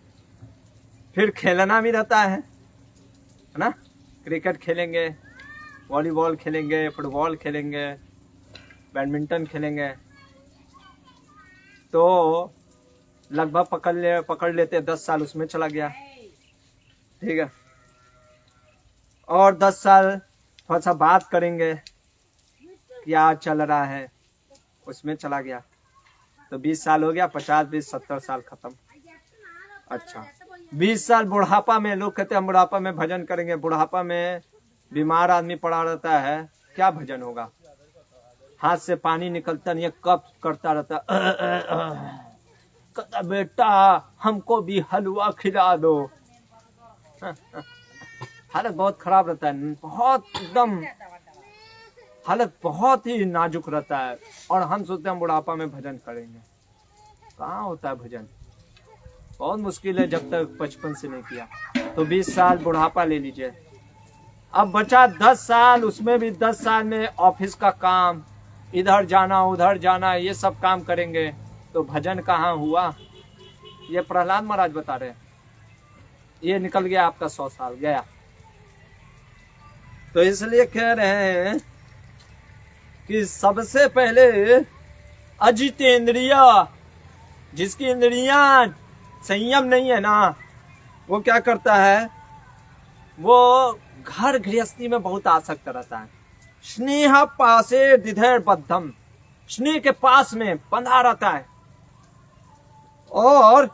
फिर खेलना भी रहता है ना, क्रिकेट खेलेंगे, वॉलीबॉल खेलेंगे, फुटबॉल खेलेंगे, बैडमिंटन खेलेंगे, तो लगभग पकड़ लेते 10 साल उसमें चला गया, ठीक है। और 10 साल थोड़ा सा बात करेंगे, क्या चल रहा है, उसमें चला गया, तो 20 साल हो गया, 50, 20, 70 साल खत्म। अच्छा 20 साल बुढ़ापा में, लोग कहते हैं हम बुढ़ापा में भजन करेंगे। बुढ़ापा में बीमार आदमी पड़ा रहता है, क्या भजन होगा? हाथ से पानी निकलता नहीं है, कब करता रहता। कहता बेटा हमको भी हलवा खिला दो। हालत बहुत खराब रहता है, बहुत एकदम हालत बहुत ही नाजुक रहता है। और हम सोचते हैं हम बुढ़ापा में भजन करेंगे, कहाँ होता है भजन? बहुत मुश्किल है जब तक बचपन से नहीं किया। तो 20 साल बुढ़ापा ले लीजिए, अब बचा 10 साल, उसमें भी 10 साल में ऑफिस का काम, इधर जाना उधर जाना, ये सब काम करेंगे, तो भजन कहाँ हुआ? ये प्रहलाद महाराज बता रहे हैं। ये निकल गया आपका 100 साल गया। तो इसलिए कह रहे हैं कि सबसे पहले अजितेंद्रिय, जिसकी इंद्रियां संयम नहीं है ना, वो क्या करता है, वो घर गृहस्थी में बहुत आसक्त रहता है। स्नेह पासे दिधर बद्धम, स्नेह के पास में बंधा रहता है और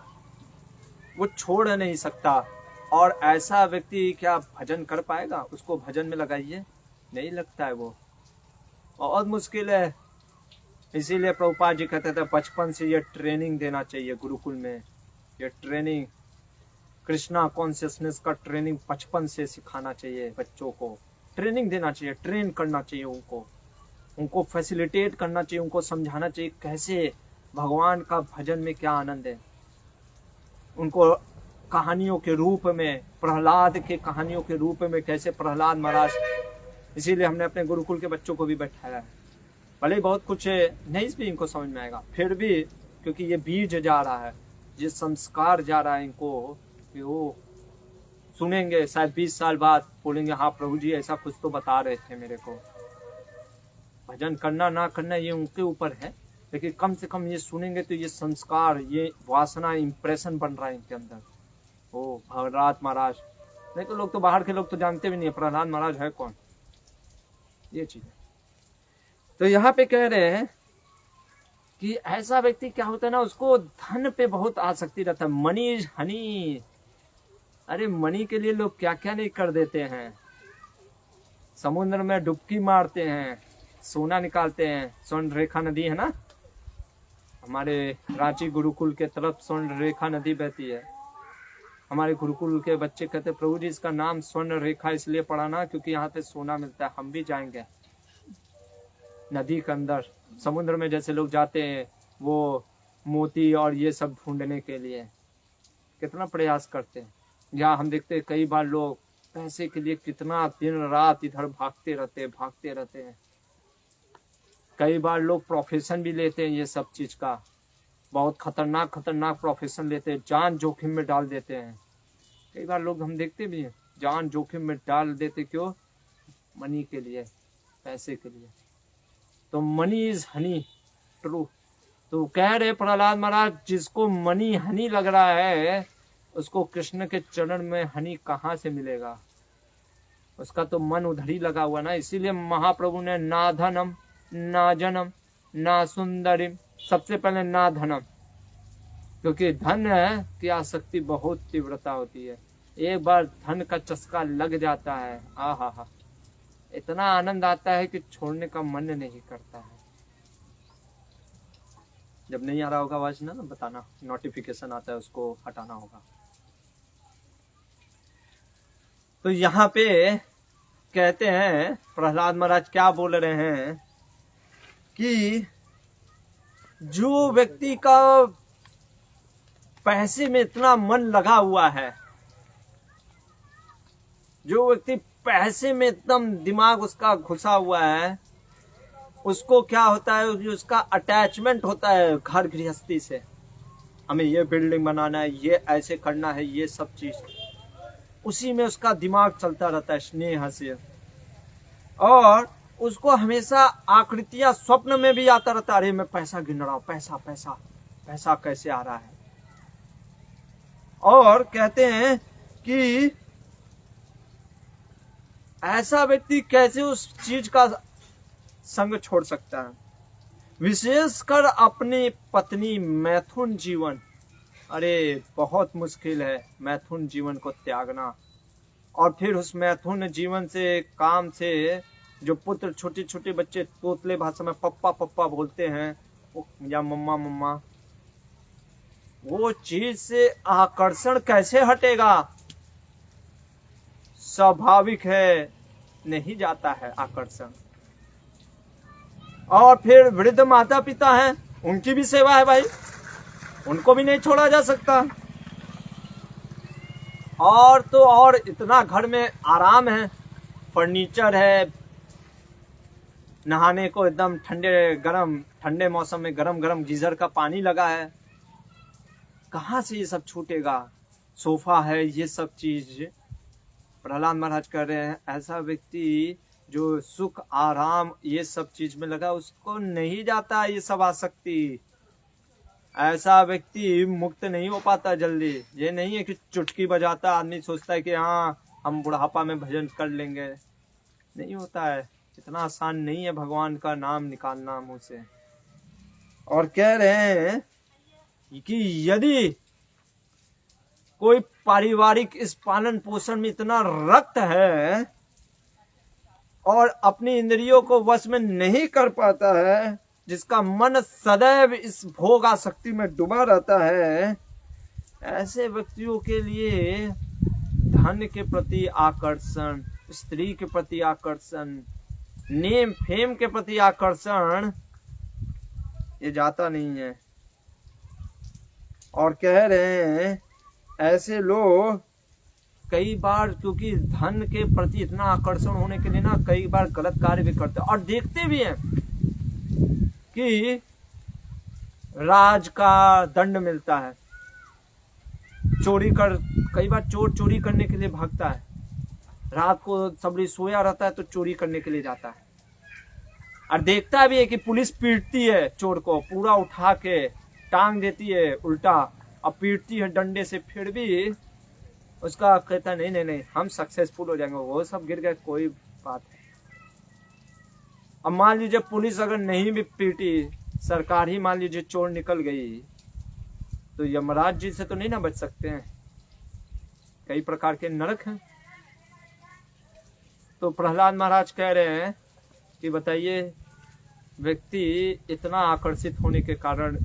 वो छोड़ नहीं सकता। और ऐसा व्यक्ति क्या भजन कर पाएगा? उसको भजन में लगाइए, नहीं लगता है, वो बहुत मुश्किल है। इसीलिए प्रभुपाद जी कहते थे बचपन से ये ट्रेनिंग देना चाहिए गुरुकुल में। ये ट्रेनिंग, कृष्णा कॉन्शियसनेस का ट्रेनिंग बचपन से सिखाना चाहिए बच्चों को, ट्रेनिंग देना चाहिए, ट्रेन करना चाहिए उनको फैसिलिटेट करना चाहिए, उनको समझाना चाहिए कैसे भगवान का भजन में क्या आनंद है। उनको कहानियों के रूप में, प्रहलाद के कहानियों के रूप में कैसे प्रहलाद महाराज, इसीलिए हमने अपने गुरुकुल के बच्चों को भी बैठाया है। भले बहुत कुछ नहीं भी इनको समझ में आएगा, फिर भी क्योंकि ये बीज जा रहा है, ये संस्कार जा रहा है इनको, कि वो सुनेंगे, शायद 20 साल बाद बोलेंगे हाँ प्रभु जी ऐसा कुछ तो बता रहे थे मेरे को। भजन करना ना करना ये उनके ऊपर है, लेकिन कम से कम ये सुनेंगे तो ये संस्कार, ये वासना, इंप्रेशन बन रहा है इनके अंदर। ओ प्रहलाद महाराज, नहीं तो लोग तो बाहर के लोग तो जानते भी नहीं है प्रहलाद महाराज है कौन, ये चीज है। तो यहाँ पे कह रहे हैं कि ऐसा व्यक्ति क्या होता है ना, उसको धन पे बहुत आसक्ति रहता है। मनी इज हनी, अरे मनी के लिए लोग क्या क्या नहीं कर देते हैं। समुद्र में डुबकी मारते हैं, सोना निकालते हैं। स्वर्ण रेखा नदी है ना, हमारे रांची गुरुकुल के तरफ स्वर्ण रेखा नदी बहती है। हमारे गुरुकुल के बच्चे कहते प्रभु जी इसका नाम स्वर्ण रेखा इसलिए पड़ा ना क्योंकि यहाँ पे सोना मिलता है, हम भी जाएंगे नदी के अंदर। समुद्र में जैसे लोग जाते हैं वो मोती और ये सब ढूंढने के लिए कितना प्रयास करते हैं। यहाँ हम देखते हैं कई बार लोग पैसे के लिए कितना दिन रात इधर भागते रहते हैं। कई बार लोग प्रोफेशन भी लेते हैं ये सब चीज का, बहुत खतरनाक प्रोफेशन लेते हैं, जान जोखिम में डाल देते हैं। कई बार लोग हम देखते भी हैं जान जोखिम में डाल देते, क्यों? मनी के लिए, पैसे के लिए। तो मनी इज हनी, ट्रू। तो कह रहे प्रहलाद महाराज, जिसको मनी हनी लग रहा है उसको कृष्ण के चरण में हनी कहाँ से मिलेगा? उसका तो मन उधर ही लगा हुआ ना। इसीलिए महाप्रभु ने ना धनम ना जनम ना सुंदरिम, सबसे पहले ना धनम, क्योंकि धन की आसक्ति बहुत तीव्रता होती है। एक बार धन का चस्का लग जाता है, आहा, इतना आनंद आता है कि छोड़ने का मन नहीं करता है। जब नहीं आ रहा होगा आवाज ना बताना, नोटिफिकेशन आता है उसको हटाना होगा। तो यहाँ पे कहते हैं प्रहलाद महाराज क्या बोल रहे हैं कि जो व्यक्ति का पैसे में इतना मन लगा हुआ है, जो व्यक्ति पैसे में एकदम दिमाग उसका घुसा हुआ है, उसको क्या होता है, उसका अटैचमेंट होता है घर गृहस्थी से। हमें ये बिल्डिंग बनाना है, ये ऐसे करना है, ये सब चीज उसी में उसका दिमाग चलता रहता है स्नेह से। और उसको हमेशा आकृतियां स्वप्न में भी आता रहता है, अरे मैं पैसा गिन रहा हूं, पैसा पैसा पैसा कैसे आ रहा है। और कहते हैं कि ऐसा व्यक्ति कैसे उस चीज का संग छोड़ सकता है, विशेषकर अपनी पत्नी मैथुन जीवन। अरे बहुत मुश्किल है मैथुन जीवन को त्यागना। और फिर उस मैथुन जीवन से, काम से जो पुत्र, छोटे छोटे बच्चे तोतले भाषा में पप्पा पप्पा बोलते हैं या मम्मा मम्मा, वो चीज से आकर्षण कैसे हटेगा? स्वाभाविक है, नहीं जाता है आकर्षण। और फिर वृद्ध माता पिता हैं, उनकी भी सेवा है भाई, उनको भी नहीं छोड़ा जा सकता। और तो और इतना घर में आराम है, फर्नीचर है, नहाने को एकदम ठंडे मौसम में गरम गरम गीजर का पानी लगा है, कहां से ये सब छूटेगा? सोफा है, ये सब चीज। प्रहलाद महाराज कह रहे हैं ऐसा व्यक्ति जो सुख आराम ये सब चीज में लगा, उसको नहीं जाता ये सब आसक्ति। ऐसा व्यक्ति मुक्त नहीं हो पाता जल्दी। ये नहीं है कि चुटकी बजाता आदमी सोचता है कि हाँ हम बुढ़ापा में भजन कर लेंगे, नहीं होता है। इतना आसान नहीं है भगवान का नाम निकालना मुंह से। और कह रहे हैं कि यदि कोई पारिवारिक इस पालन पोषण में इतना रक्त है और अपनी इंद्रियों को वश में नहीं कर पाता है, जिसका मन सदैव इस भोग आसक्ति में डूबा रहता है, ऐसे व्यक्तियों के लिए धन के प्रति आकर्षण, स्त्री के प्रति आकर्षण, नेम फेम के प्रति आकर्षण, ये जाता नहीं है। और कह रहे हैं ऐसे लोग कई बार, क्योंकि धन के प्रति इतना आकर्षण होने के लिए ना, कई बार गलत कार्य भी करते हैं। और देखते भी हैं कि राज का दंड मिलता है, चोरी कर, कई बार चोर चोरी करने के लिए भागता है, रात को सबरी सोया रहता है तो चोरी करने के लिए जाता है। और देखता भी है कि पुलिस पीटती है चोर को, पूरा उठा के टांग देती है उल्टा और पीटती है डंडे से, फिर भी उसका कहता नहीं नहीं नहीं हम सक्सेसफुल हो जाएंगे, वो सब गिर गए, कोई बात है। अब मान लीजिए पुलिस अगर नहीं भी पीटी, सरकार ही मान लीजिए चोर निकल गई, तो यमराज जी से तो नहीं ना बच सकते हैं, कई प्रकार के नरक हैं। तो प्रहलाद महाराज कह रहे हैं कि बताइए व्यक्ति इतना आकर्षित होने के कारण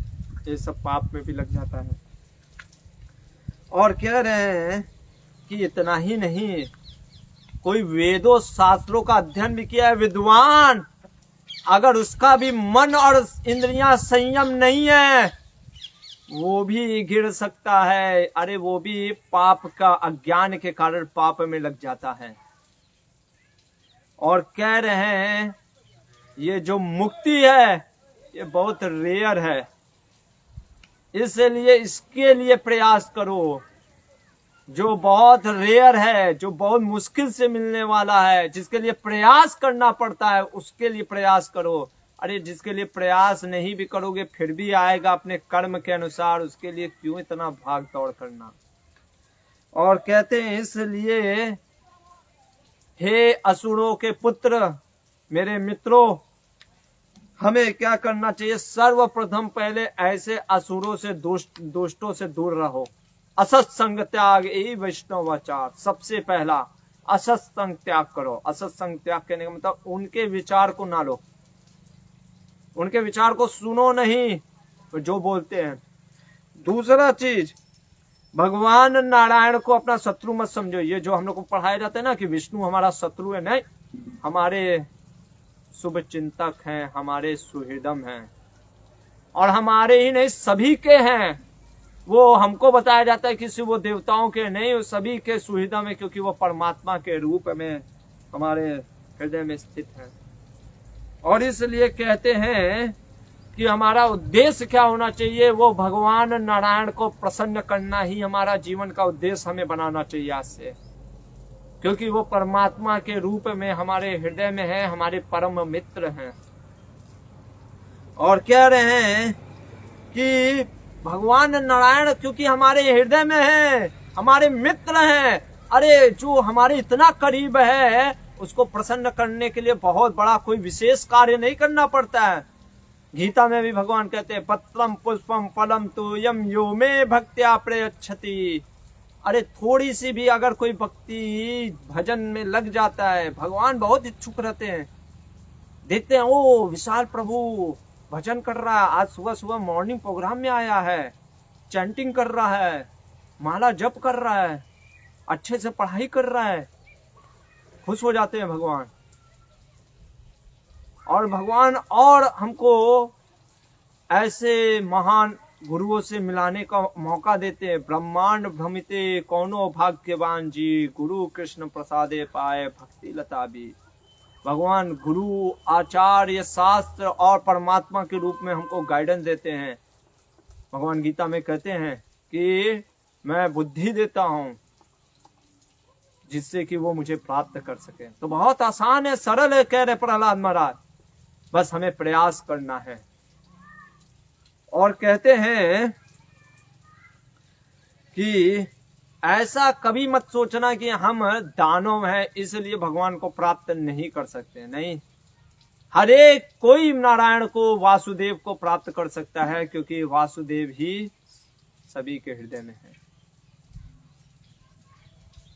ये सब पाप में भी लग जाता है। और कह रहे हैं कि इतना ही नहीं, कोई वेदों शास्त्रों का अध्ययन भी किया है विद्वान, अगर उसका भी मन और इंद्रियां संयम नहीं है, वो भी गिर सकता है। अरे वो भी पाप का, अज्ञान के कारण पाप में लग जाता है। और कह रहे हैं ये जो मुक्ति है ये बहुत रेयर है, इसलिए इसके लिए प्रयास करो। जो बहुत रेयर है, जो बहुत मुश्किल से मिलने वाला है, जिसके लिए प्रयास करना पड़ता है, उसके लिए प्रयास करो। अरे जिसके लिए प्रयास नहीं भी करोगे फिर भी आएगा अपने कर्म के अनुसार, उसके लिए क्यों इतना भाग दौड़ करना। और कहते हैं इसलिए हे असुरों के पुत्र, मेरे मित्रों, हमें क्या करना चाहिए? सर्वप्रथम पहले ऐसे असुरों से, दुष्टों से दूर रहो। असत्संग त्याग यही वैष्णवाचार। सबसे पहला असत्संग त्याग करो। असत्संग त्याग करने का मतलब उनके विचार को ना लो, उनके विचार को सुनो नहीं जो बोलते हैं। दूसरा चीज, भगवान नारायण को अपना शत्रु मत समझो। ये जो हम लोग को पढ़ाया जाता है ना कि विष्णु हमारा शत्रु है, नहीं, हमारे शुभ चिंतक हैं, हमारे सुहृदम हैं, और हमारे ही नहीं सभी के हैं। वो हमको बताया जाता है किसी वो देवताओं के नहीं, वो सभी के सुहृदम है, क्योंकि वो परमात्मा के रूप में हमारे हृदय में स्थित है। और इसलिए कहते हैं कि हमारा उद्देश्य क्या होना चाहिए? वो भगवान नारायण को प्रसन्न करना ही हमारा जीवन का उद्देश्य हमें बनाना चाहिए आज से, क्योंकि वो परमात्मा के रूप में हमारे हृदय में है, हमारे परम मित्र हैं। और कह रहे हैं कि भगवान नारायण क्योंकि हमारे हृदय में है, हमारे मित्र हैं। अरे जो हमारे इतना करीब है उसको प्रसन्न करने के लिए बहुत बड़ा कोई विशेष कार्य नहीं करना पड़ता है। गीता में भी भगवान कहते हैं पत्रम पुष्पम फलम तु यम यो में भक्त्या प्रयच्छति। अरे थोड़ी सी भी अगर कोई भक्ति भजन में लग जाता है, भगवान बहुत इच्छुक रहते हैं। देखते हैं ओ विशाल प्रभु भजन कर रहा है, आज सुबह सुबह मॉर्निंग प्रोग्राम में आया है, चैंटिंग कर रहा है, माला जप कर रहा है, अच्छे से पढ़ाई कर रहा है। खुश हो जाते हैं भगवान। और भगवान और हमको ऐसे महान गुरुओं से मिलाने का मौका देते हैं। ब्रह्मांड भ्रमिते कौनो भाग्यवान जी, गुरु कृष्ण प्रसादे पाए भक्ति लता भी। भगवान गुरु, आचार्य, शास्त्र और परमात्मा के रूप में हमको गाइडेंस देते हैं। भगवान गीता में कहते हैं कि मैं बुद्धि देता हूं जिससे कि वो मुझे प्राप्त कर सके। तो बहुत आसान है, सरल है, कह रहे प्रहलाद महाराज, बस हमें प्रयास करना है। और कहते हैं कि ऐसा कभी मत सोचना कि हम दानव हैं इसलिए भगवान को प्राप्त नहीं कर सकते। नहीं, हर एक कोई नारायण को, वासुदेव को प्राप्त कर सकता है, क्योंकि वासुदेव ही सभी के हृदय में है।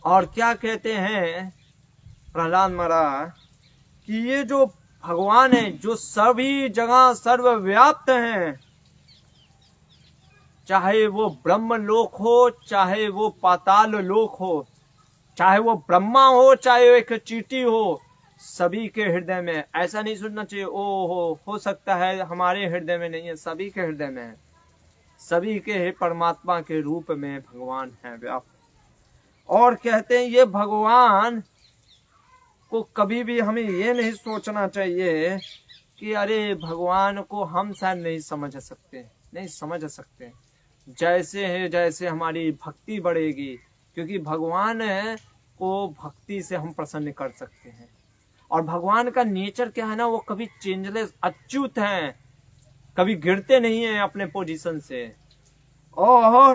और क्या कहते हैं प्रहलाद महाराज कि ये जो भगवान है जो सभी जगह सर्वव्याप्त हैं, चाहे वो ब्रह्म लोक हो, चाहे वो पाताल लोक हो, चाहे वो ब्रह्मा हो, चाहे वो एक चींटी हो, सभी के हृदय में। ऐसा नहीं सोचना चाहिए ओ हो सकता है हमारे हृदय में नहीं है, सभी के हृदय में है। सभी के परमात्मा के रूप में भगवान है व्याप्त। और कहते हैं ये भगवान को कभी भी हमें ये नहीं सोचना चाहिए कि अरे भगवान को हम शायद नहीं समझ सकते, नहीं समझ सकते। जैसे है जैसे हमारी भक्ति बढ़ेगी, क्योंकि भगवान को भक्ति से हम प्रसन्न कर सकते हैं। और भगवान का नेचर क्या है ना, वो कभी चेंजलेस, अच्युत हैं, कभी गिरते नहीं हैं अपने पोजीशन से। और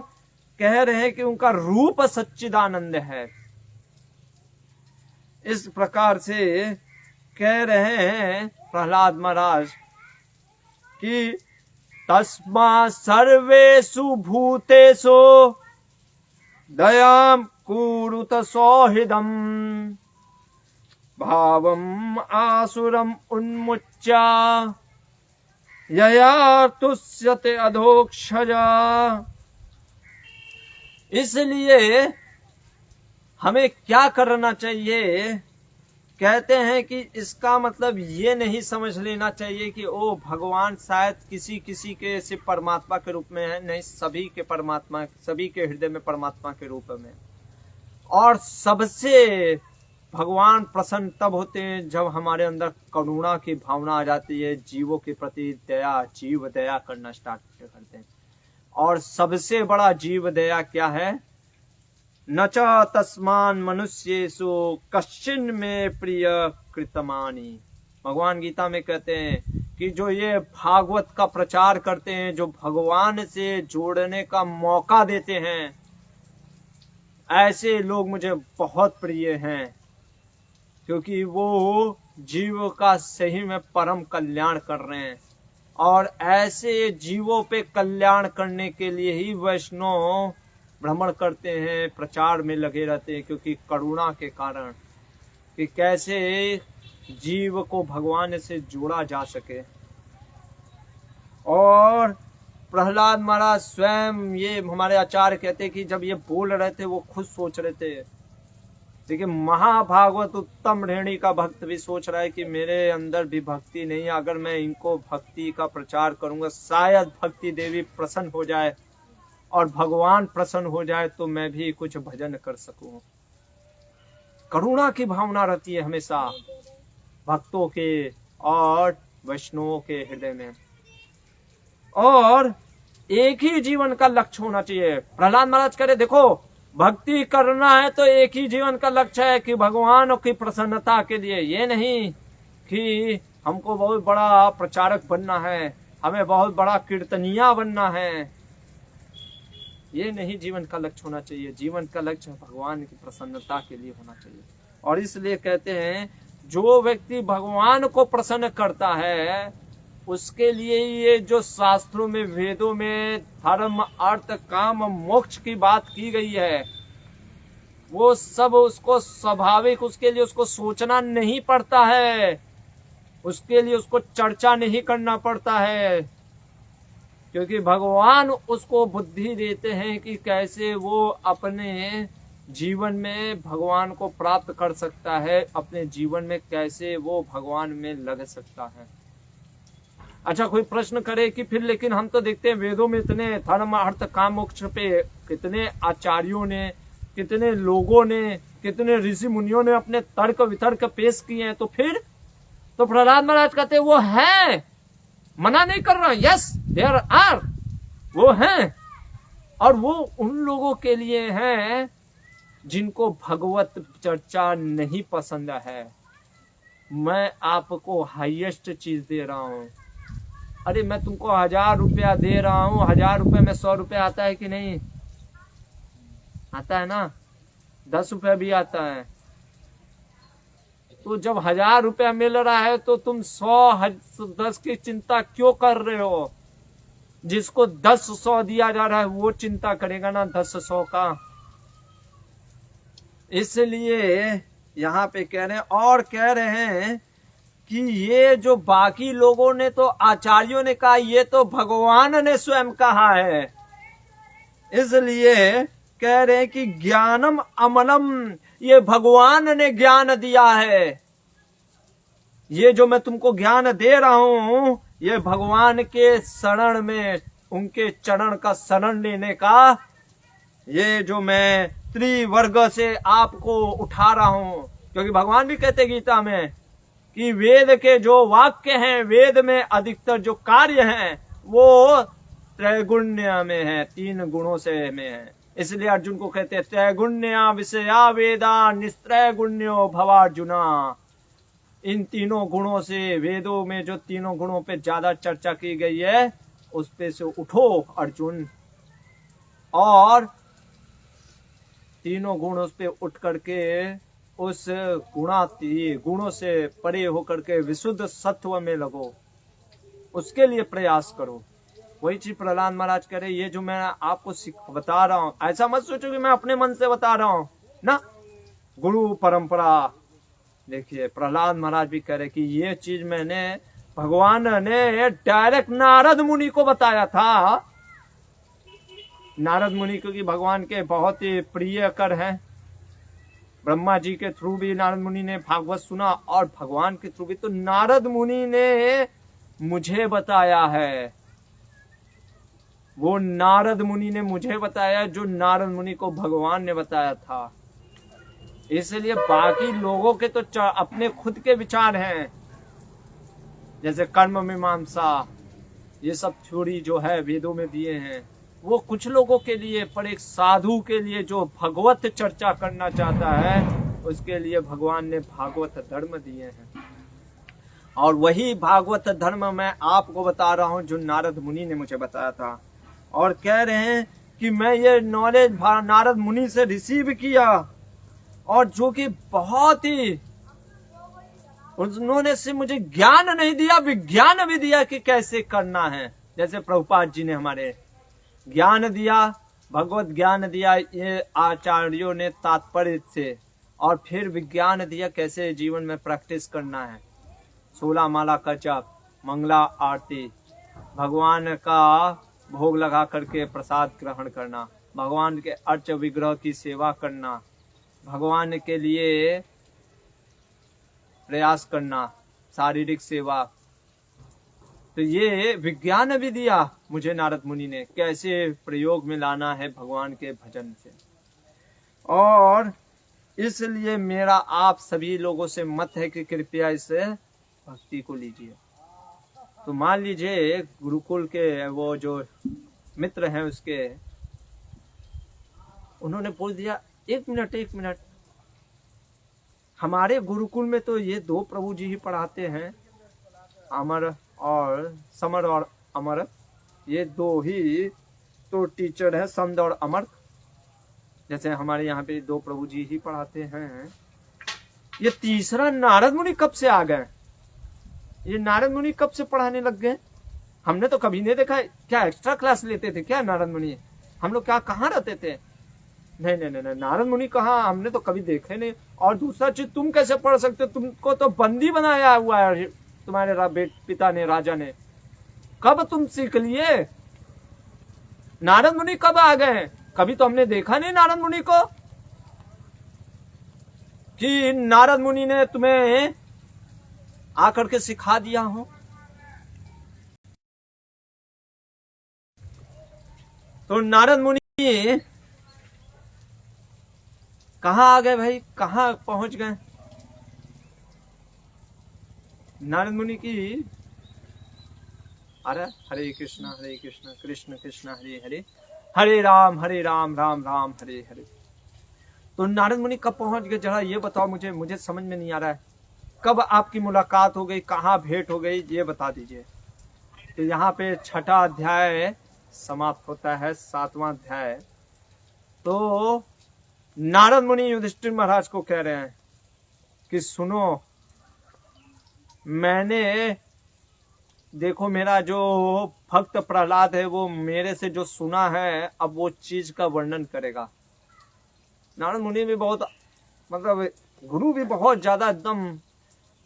कह रहे हैं कि उनका रूप सच्चिदानंद है। इस प्रकार से कह रहे हैं प्रहलाद महाराज कि तस्मा सर्वेषु भूतेषु दयां कुरुत सौहृदं भावम् आसुरम् उन्मुच्या यया तुष्यते अधोक्षजा। इसलिए हमें क्या करना चाहिए? कहते हैं कि इसका मतलब ये नहीं समझ लेना चाहिए कि ओ भगवान शायद किसी किसी के सिर्फ परमात्मा के रूप में है। नहीं, सभी के परमात्मा, सभी के हृदय में परमात्मा के रूप में। और सबसे भगवान प्रसन्न तब होते हैं जब हमारे अंदर करुणा की भावना आ जाती है, जीवों के प्रति दया, जीव दया करना स्टार्ट करते हैं। और सबसे बड़ा जीव दया क्या है? न च तस्मान मनुष्येषु कश्चिन में प्रिय कृतमानी। भगवान गीता में कहते हैं कि जो ये भागवत का प्रचार करते हैं, जो भगवान से जोड़ने का मौका देते हैं, ऐसे लोग मुझे बहुत प्रिय हैं, क्योंकि वो जीव का सही में परम कल्याण कर रहे हैं। और ऐसे जीवों पे कल्याण करने के लिए ही वैष्णव भ्रमण करते हैं, प्रचार में लगे रहते हैं, क्योंकि करुणा के कारण कि कैसे जीव को भगवान से जोड़ा जा सके। और प्रहलाद महाराज स्वयं, ये हमारे आचार्य कहते कि जब ये बोल रहे थे वो खुद सोच रहे थे। देखिए, महाभागवत उत्तम रेणी का भक्त भी सोच रहा है कि मेरे अंदर भी भक्ति नहीं है, अगर मैं इनको भक्ति का प्रचार करूंगा शायद भक्ति देवी प्रसन्न हो जाए और भगवान प्रसन्न हो जाए तो मैं भी कुछ भजन कर सकूं। करुणा की भावना रहती है हमेशा भक्तों के और वैष्णवों के हृदय में। और एक ही जीवन का लक्ष्य होना चाहिए। प्रहलाद महाराज कह रहे देखो, भक्ति करना है तो एक ही जीवन का लक्ष्य है कि भगवान की प्रसन्नता के लिए। ये नहीं कि हमको बहुत बड़ा प्रचारक बनना है, हमें बहुत बड़ा कीर्तनिया बनना है। ये नहीं जीवन का लक्ष्य होना चाहिए। जीवन का लक्ष्य भगवान की प्रसन्नता के लिए होना चाहिए। और इसलिए कहते हैं जो व्यक्ति भगवान को प्रसन्न करता है उसके लिए ये जो शास्त्रों में, वेदों में धर्म, अर्थ, काम, मोक्ष की बात की गई है, वो सब उसको स्वाभाविक, उसके लिए उसको सोचना नहीं पड़ता है, उसके लिए उसको चर्चा नहीं करना पड़ता है, क्योंकि भगवान उसको बुद्धि देते हैं कि कैसे वो अपने जीवन में भगवान को प्राप्त कर सकता है, अपने जीवन में कैसे वो भगवान में लग सकता है। अच्छा, कोई प्रश्न करे कि फिर लेकिन हम तो देखते हैं वेदों में इतने धर्म, अर्थ, काम, मोक्ष पे कितने आचार्यों ने, कितने लोगों ने, कितने ऋषि मुनियों ने अपने तर्क वितर्क पेश किए हैं, तो फिर तो प्रहलाद महाराज कहते वो है, मना नहीं कर रहा, यस देयर आर, वो हैं। और वो उन लोगों के लिए हैं जिनको भगवत चर्चा नहीं पसंद है। मैं आपको हाईएस्ट चीज दे रहा हूं। अरे मैं तुमको 1000 रुपया दे रहा हूं, 1000 रुपये में 100 रुपया आता है कि नहीं? आता है ना? 10 रुपया भी आता है। तो जब 1000 रुपया मिल रहा है तो तुम 100-10 की चिंता क्यों कर रहे हो? जिसको 10-100 दिया जा रहा है वो चिंता करेगा ना 10-100 का। इसलिए यहाँ पे कह रहे हैं, और कह रहे हैं कि ये जो बाकी लोगों ने तो, आचार्यों ने कहा, ये तो भगवान ने स्वयं कहा है। इसलिए कह रहे हैं कि ज्ञानम अमलम, ये भगवान ने ज्ञान दिया है। ये जो मैं तुमको ज्ञान दे रहा हूं ये भगवान के शरण में, उनके चरण का शरण लेने का, ये जो मैं त्रिवर्ग से आपको उठा रहा हूं। क्योंकि भगवान भी कहते गीता में कि वेद के जो वाक्य हैं, वेद में अधिकतर जो कार्य हैं वो त्रैगुण्य में है, 3 गुणों से में है। इसलिए अर्जुन को कहते हैं त्रैगुण्या विषया वेदा निस्त्रैगुण्यो भवार्जुना। इन 3 गुणों से, वेदों में जो 3 गुणों पे ज्यादा चर्चा की गई है उस पे से उठो अर्जुन, और 3 गुण उस पे उठ करके उस गुणों से परे होकर के विशुद्ध सत्व में लगो, उसके लिए प्रयास करो। वही चीज प्रहलाद महाराज कह रहे, ये जो मैं आपको बता रहा हूं, ऐसा मत सोचो कि मैं अपने मन से बता रहा हूं ना, गुरु परंपरा। देखिए प्रहलाद महाराज भी कह रहे कि ये चीज मैंने, भगवान ने डायरेक्ट नारद मुनि को बताया था। नारद मुनि क्योंकि भगवान के बहुत ही प्रिय कर हैं, ब्रह्मा जी के थ्रू भी नारद मुनि ने भागवत सुना और भगवान के थ्रू भी। तो नारद मुनि ने मुझे बताया है, वो नारद मुनि ने मुझे बताया जो नारद मुनि को भगवान ने बताया था। इसलिए बाकी लोगों के तो अपने खुद के विचार हैं, जैसे कर्म मीमांसा, ये सब थ्योरी जो है वेदों में दिए हैं, वो कुछ लोगों के लिए, पर एक साधु के लिए जो भगवत चर्चा करना चाहता है, उसके लिए भगवान ने भागवत धर्म दिए हैं। और वही भागवत धर्म मैं आपको बता रहा हूं जो नारद मुनि ने मुझे बताया था। और कह रहे हैं कि मैं ये नॉलेज नारद मुनि से रिसीव किया, और जो कि बहुत ही, उन्होंने से मुझे ज्ञान नहीं दिया, विज्ञान भी दिया कि कैसे करना है। जैसे प्रभुपाद जी ने हमारे ज्ञान दिया, भगवत ज्ञान दिया ये आचार्यों ने तात्पर्य से, और फिर विज्ञान दिया कैसे जीवन में प्रैक्टिस करना है। 16 माला का जप, मंगला आरती, भगवान का भोग लगा करके प्रसाद ग्रहण करना, भगवान के अर्च विग्रह की सेवा करना, भगवान के लिए प्रयास करना, शारीरिक सेवा। तो ये विज्ञान भी दिया मुझे नारद मुनि ने, कैसे प्रयोग में लाना है भगवान के भजन से। और इसलिए मेरा आप सभी लोगों से मत है कि कृपया इस भक्ति को लीजिए। तो मान लीजिए गुरुकुल के वो जो मित्र हैं उसके, उन्होंने बोल दिया 1 मिनट, हमारे गुरुकुल में तो ये 2 प्रभु जी ही पढ़ाते हैं, अमर और समर और अमर, ये 2 ही तो टीचर है, समद और अमर। जैसे हमारे यहाँ पे 2 प्रभु जी ही पढ़ाते हैं, ये तीसरा नारद मुनि कब से आ गए? ये नारद मुनि कब से पढ़ाने लग गए? हमने तो कभी नहीं देखा। क्या एक्स्ट्रा क्लास लेते थे क्या नारद मुनि? हम लोग क्या कहाँ रहते थे? नहीं, नारद मुनि कहाँ, हमने तो कभी देखे नहीं। और दूसरा चीज, तुम कैसे पढ़ सकते? तुमको तो बंदी बनाया हुआ है तुम्हारे पिता ने, राजा ने। कब तुम सीख लिए? नारद मुनि कब आ गए? कभी तो हमने देखा नहीं नारद मुनि को कि नारद मुनि ने तुम्हें आकर के सिखा दिया हो। तो नारद मुनि कहाँ आ गए भाई, कहाँ पहुंच गए? नारद मुनि की, अरे हरे कृष्णा कृष्ण कृष्ण हरे हरे, हरे राम राम राम हरे हरे। तो नारद मुनि कब पहुंच गए, जरा ये बताओ मुझे समझ में नहीं आ रहा है। कब आपकी मुलाकात हो गई, कहाँ भेंट हो गई, ये बता दीजिए। तो यहाँ पे 6ठा अध्याय समाप्त होता है, 7वां अध्याय। तो नारद मुनि युधिष्ठिर महाराज को कह रहे हैं कि सुनो, मैंने देखो मेरा जो भक्त प्रहलाद है वो मेरे से जो सुना है, अब वो चीज का वर्णन करेगा। नारद मुनि भी बहुत, मतलब गुरु भी बहुत ज्यादा एकदम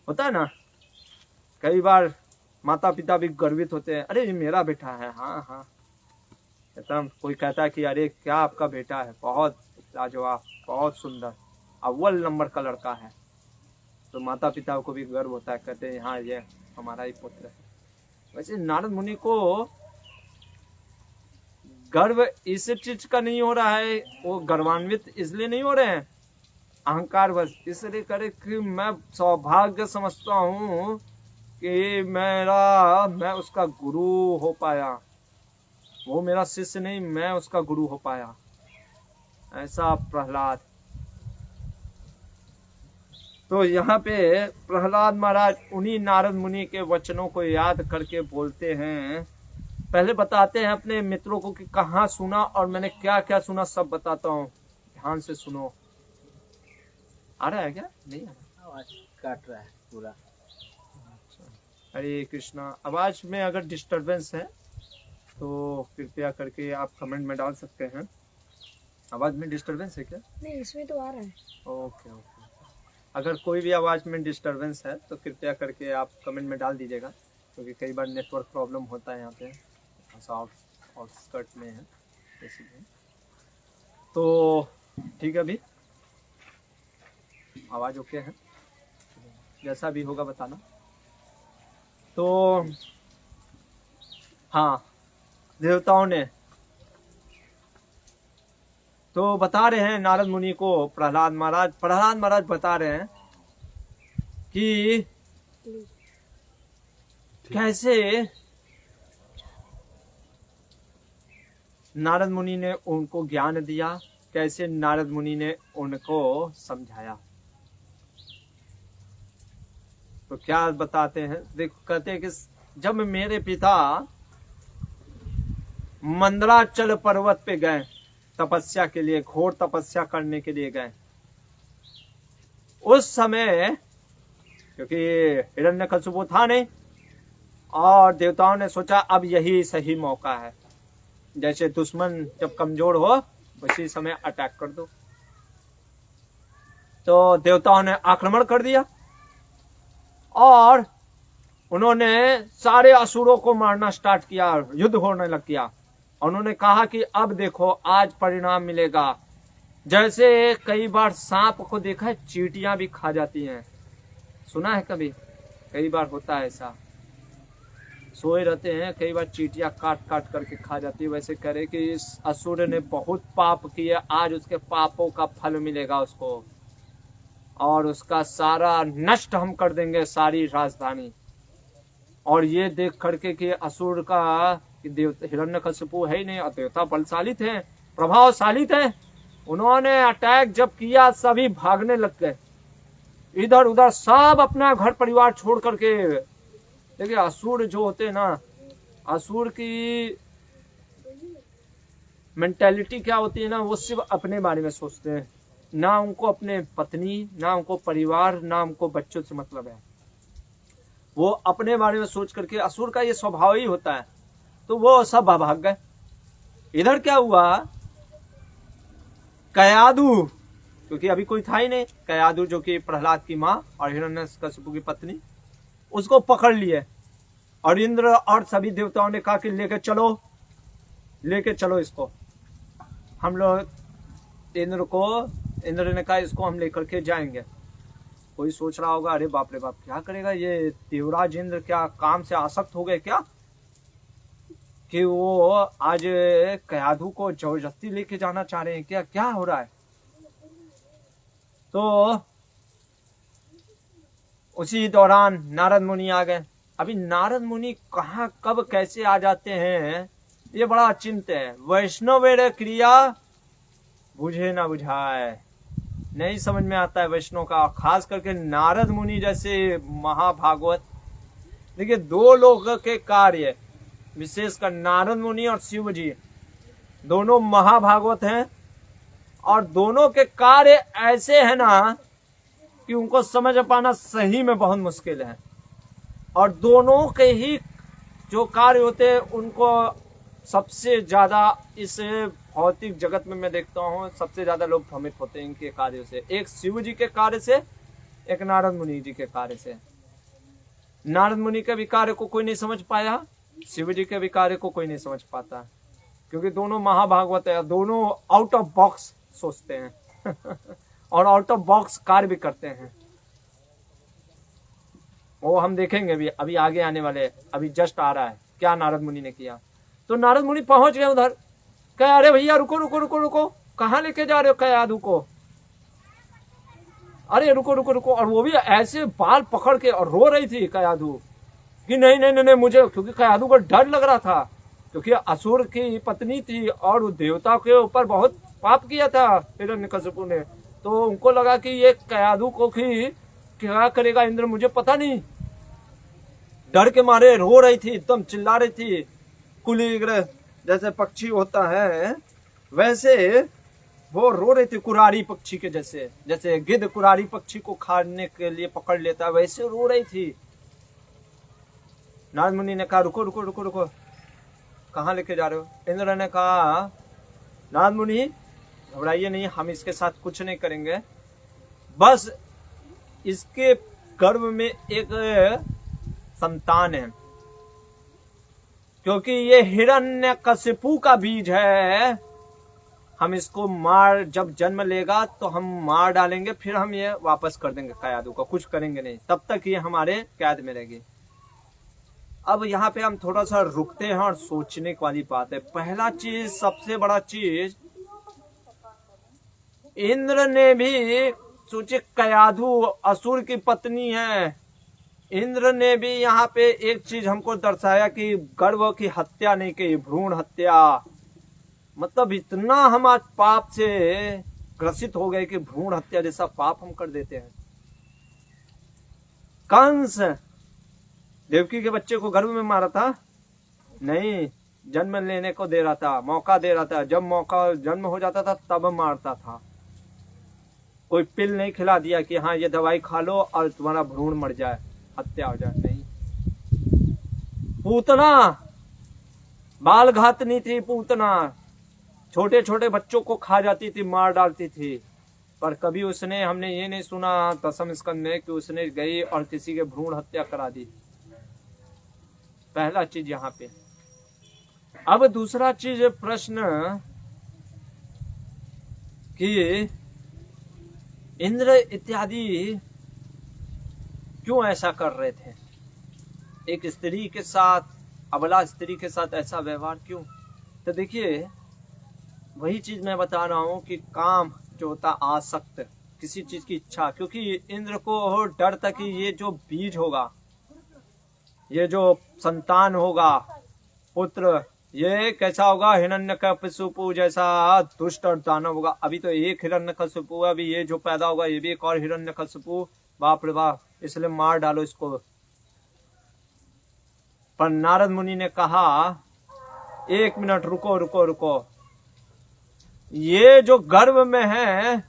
होता है ना, कई बार माता पिता भी गर्वित होते हैं, अरे ये मेरा बेटा है। हाँ एकदम। कोई कहता है कि अरे क्या आपका बेटा है, बहुत लाजवाब, बहुत सुंदर, अव्वल नंबर का लड़का है। तो माता पिता को भी गर्व होता है, कहते हैं हाँ ये हमारा ही पुत्र है। वैसे नारद मुनि को गर्व इस चीज का नहीं हो रहा है, वो गर्वान्वित इसलिए नहीं हो रहे हैं, अहंकार बस इसलिए करे कि मैं सौभाग्य समझता हूँ कि मैं उसका गुरु हो पाया। वो मेरा शिष्य नहीं, मैं उसका गुरु हो पाया। ऐसा प्रहलाद। तो यहाँ पे प्रहलाद महाराज उन्हीं नारद मुनि के वचनों को याद करके बोलते हैं। पहले बताते हैं अपने मित्रों को कि कहाँ सुना और मैंने क्या क्या सुना, सब बताता हूँ, ध्यान से सुनो। आ रहा है क्या? नहीं आ रहा, आवाज काट रहा है पूरा। हरे कृष्णा। आवाज में अगर डिस्टरबेंस है तो कृपया करके आप कमेंट में डाल सकते हैं। आवाज में डिस्टरबेंस है क्या? नहीं, इसमें तो आ रहा है। ओके। अगर कोई भी आवाज में डिस्टरबेंस है तो कृपया करके आप कमेंट में डाल दीजिएगा, क्योंकि कई बार नेटवर्क प्रॉब्लम होता है यहाँ पे, आउटस्कर्ट में है इसलिए। तो ठीक है, अभी आवाज ओके है, जैसा भी होगा बताना। तो हाँ, देवताओं ने तो बता रहे हैं नारद मुनि को, प्रहलाद महाराज बता रहे हैं कि कैसे नारद मुनि ने उनको ज्ञान दिया। कैसे नारद मुनि ने उनको समझाया, तो क्या बताते हैं, देखो कहते हैं कि जब मेरे पिता मंदराचल पर्वत पे गए तपस्या के लिए, घोर तपस्या करने के लिए गए, उस समय क्योंकि हिरण्यकशिपु था नहीं, और देवताओं ने सोचा अब यही सही मौका है, जैसे दुश्मन जब कमजोर हो उसी समय अटैक कर दो। तो देवताओं ने आक्रमण कर दिया और उन्होंने सारे असुरों को मारना स्टार्ट किया, युद्ध होने लग गया। उन्होंने कहा कि अब देखो आज परिणाम मिलेगा। जैसे कई बार सांप को देखा है, चींटियां भी खा जाती हैं, सुना है कभी? कई बार होता है ऐसा, सोए रहते हैं, कई बार चींटियां काट काट करके खा जाती है। वैसे करे कि इस असुर ने बहुत पाप किए, आज उसके पापों का फल मिलेगा उसको, और उसका सारा नष्ट हम कर देंगे, सारी राजधानी। और ये देख करके कि असुर का हिरण्यकशिपु है ही नहीं, और देवता बलशाली थे, प्रभावशाली थे, उन्होंने अटैक जब किया सभी भागने लग गए इधर उधर, सब अपना घर परिवार छोड़ करके। देखिए असुर जो होते हैं ना, असुर की मेंटेलिटी क्या होती है ना, वो सिर्फ अपने बारे में सोचते हैं, ना उनको अपने पत्नी, ना उनको परिवार, ना उनको बच्चों से मतलब है, वो अपने बारे में सोच करके, असुर का ये स्वभाव ही होता है। तो वो सब भाग गए। इधर क्या हुआ, कयादु, क्योंकि अभी कोई था ही नहीं, कयादु जो कि प्रहलाद की माँ और हिरण्यकशिपु की पत्नी, उसको पकड़ लिए। और इंद्र और सभी देवताओं ने कहा कि लेके चलो इसको, हम लोग इंद्र ने कहा इसको हम लेकर के जाएंगे। कोई सोच रहा होगा अरे बाप रे बाप, क्या करेगा ये देवराज इंद्र, क्या काम से आसक्त हो गए क्या, कि वो आज कयाधु को जबरदस्ती लेके जाना चाह रहे हैं क्या, क्या हो रहा है। तो उसी दौरान नारद मुनि आ गए। अभी नारद मुनि कहाँ कब कैसे आ जाते हैं ये बड़ा चिंता है। वैष्णव क्रिया बुझे ना बुझाए, नहीं समझ में आता है वैष्णव का, खास करके नारद मुनि जैसे महाभागवत। देखिए दो लोगों के कार्य, विशेषकर नारद मुनि और शिव जी, दोनों महाभागवत हैं, और दोनों के कार्य ऐसे हैं ना कि उनको समझ पाना सही में बहुत मुश्किल है। और दोनों के ही जो कार्य होते हैं उनको सबसे ज्यादा इस भौतिक जगत में मैं देखता हूँ सबसे ज्यादा लोग भ्रमित होते हैं इनके कार्यों से, एक शिव जी के कार्य से, एक नारद मुनि जी के कार्य से। नारद मुनि के भी कार्य को कोई नहीं समझ पाया, शिव जी के भी कार्य को कोई नहीं समझ पाता, क्योंकि दोनों महाभागवत है, दोनों आउट ऑफ बॉक्स सोचते हैं और आउट ऑफ बॉक्स कार्य भी करते हैं। वो हम देखेंगे भी अभी आगे आने वाले, अभी जस्ट आ रहा है क्या नारद मुनि ने किया। तो नारद मुनि पहुंच गए उधर, कहा अरे भैया रुको रुको रुको रुको, कहाँ लेके जा रहे हो कयाधु को, अरे रुको रुको रुको। और वो भी ऐसे बाल पकड़ के, और रो रही थी कयाधु कि नहीं नहीं नहीं मुझे, क्योंकि कयाधु को डर लग रहा था, क्योंकि असुर की पत्नी थी और वो देवता के ऊपर बहुत पाप किया था हिरण्यकशिपु ने। तो उनको लगा कि ये कयाधु को भी क्या करेगा इंद्र, मुझे पता नहीं। डर के मारे रो रही थी, एकदम चिल्ला रही थी, कुलीग्र जैसे पक्षी होता है वैसे वो रो रही थी, कुरारी पक्षी के जैसे, जैसे गिद्ध कुरारी पक्षी को खाने के लिए पकड़ लेता है वैसे रो रही थी। नारद मुनि ने कहा रुको रुको रुको रुको, कहाँ लेके जा रहे हो। इंद्र ने कहा नारद मुनि घबराइए नहीं, हम इसके साथ कुछ नहीं करेंगे, बस इसके गर्भ में एक संतान है, क्योंकि ये हिरण्यकशिपु का बीज है, हम इसको मार, जब जन्म लेगा तो हम मार डालेंगे, फिर हम ये वापस कर देंगे कयाधु को, कुछ करेंगे नहीं, तब तक ये हमारे कैद में रहेगी। अब यहाँ पे हम थोड़ा सा रुकते हैं और सोचने वाली बात है। पहला चीज, सबसे बड़ा चीज, इंद्र ने भी सोचे कयाधु असुर की पत्नी है, इंद्र ने भी यहाँ पे एक चीज हमको दर्शाया कि गर्भ की हत्या नहीं की, भ्रूण हत्या, मतलब इतना हम आज पाप से ग्रसित हो गए कि भ्रूण हत्या जैसा पाप हम कर देते हैं। कंस देवकी के बच्चे को गर्भ में मारा था? नहीं, जन्म लेने को दे रहा था, मौका दे रहा था। जब मौका जन्म हो जाता था तब मारता था। कोई पिल नहीं खिला दिया कि हाँ ये दवाई खा लो और तुम्हारा भ्रूण मर जाए, हत्या हो जाए, नहीं। पूतना बाल घातनी थी, पूतना छोटे छोटे बच्चों को खा जाती थी, मार डालती थी। पर कभी उसने, हमने ये नहीं सुना दसम स्कंद में कि उसने गई और किसी के भ्रूण हत्या करा दी। पहला चीज यहाँ पे। अब दूसरा चीज प्रश्न कि इंद्र इत्यादि क्यों ऐसा कर रहे थे? एक स्त्री के साथ, अबला स्त्री के साथ ऐसा व्यवहार क्यों? तो देखिए, वही चीज मैं बता रहा हूं कि काम जो होता आसक्त, किसी चीज की इच्छा, क्योंकि इंद्र को डर था कि ये जो बीज होगा, ये जो संतान होगा, पुत्र, ये कैसा होगा? हिरण्यकशिपु जैसा दुष्ट और दानव होगा। अभी तो एक हिरण्यकशिपु है, अभी ये जो पैदा होगा ये भी एक और हिरण्यकशिपु। बाप रे बाप, इसलिए मार डालो इसको। पर नारद मुनि ने कहा, एक मिनट रुको रुको रुको, ये जो गर्भ में है,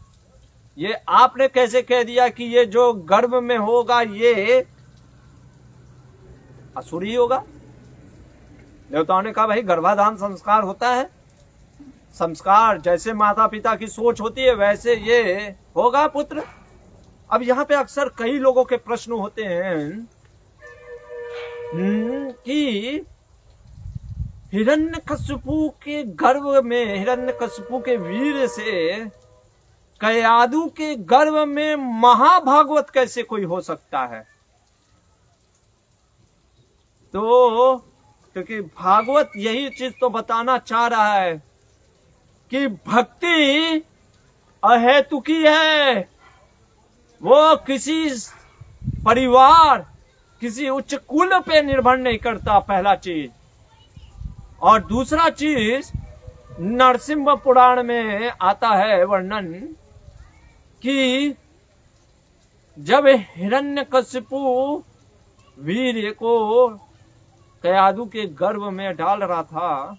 ये आपने कैसे कह दिया कि ये जो गर्भ में होगा ये असुरी होगा? देवताओं ने कहा भाई गर्भाधान संस्कार होता है, संस्कार जैसे माता पिता की सोच होती है वैसे ये होगा पुत्र। अब यहाँ पे अक्सर कई लोगों के प्रश्न होते हैं कि हिरण्यकशिपु के गर्भ में, हिरण्यकशिपु के वीर से कयादु के गर्भ में महाभागवत कैसे कोई हो सकता है? तो क्योंकि भागवत यही चीज तो बताना चाह रहा है कि भक्ति अहेतुकी है, वो किसी परिवार, किसी उच्च कुल पे निर्भर नहीं करता, पहला चीज। और दूसरा चीज, नरसिंह पुराण में आता है वर्णन कि जब हिरण्यकशिपु वीर को कयादु के गर्भ में डाल रहा था,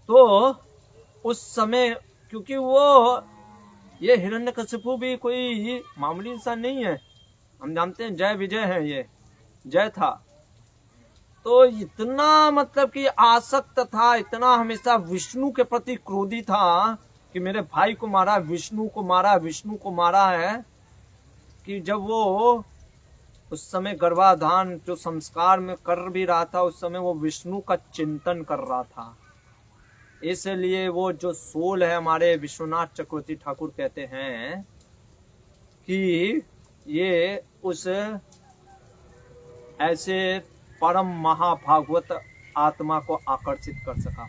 तो उस समय, क्योंकि वो ये हिरण्यकशिपु भी कोई मामूली इंसान नहीं है, हम जानते हैं जय विजय है, ये जय था। तो इतना मतलब कि आसक्त था, इतना हमेशा विष्णु के प्रति क्रोधी था कि मेरे भाई को मारा, विष्णु को मारा, विष्णु को मारा है, कि जब वो उस समय गर्भाधान जो संस्कार में कर भी रहा था, उस समय वो विष्णु का चिंतन कर रहा था। इसलिए वो जो सोल है, हमारे विश्वनाथ चक्रवर्ती ठाकुर कहते हैं कि ये उस ऐसे परम महाभागवत आत्मा को आकर्षित कर सका।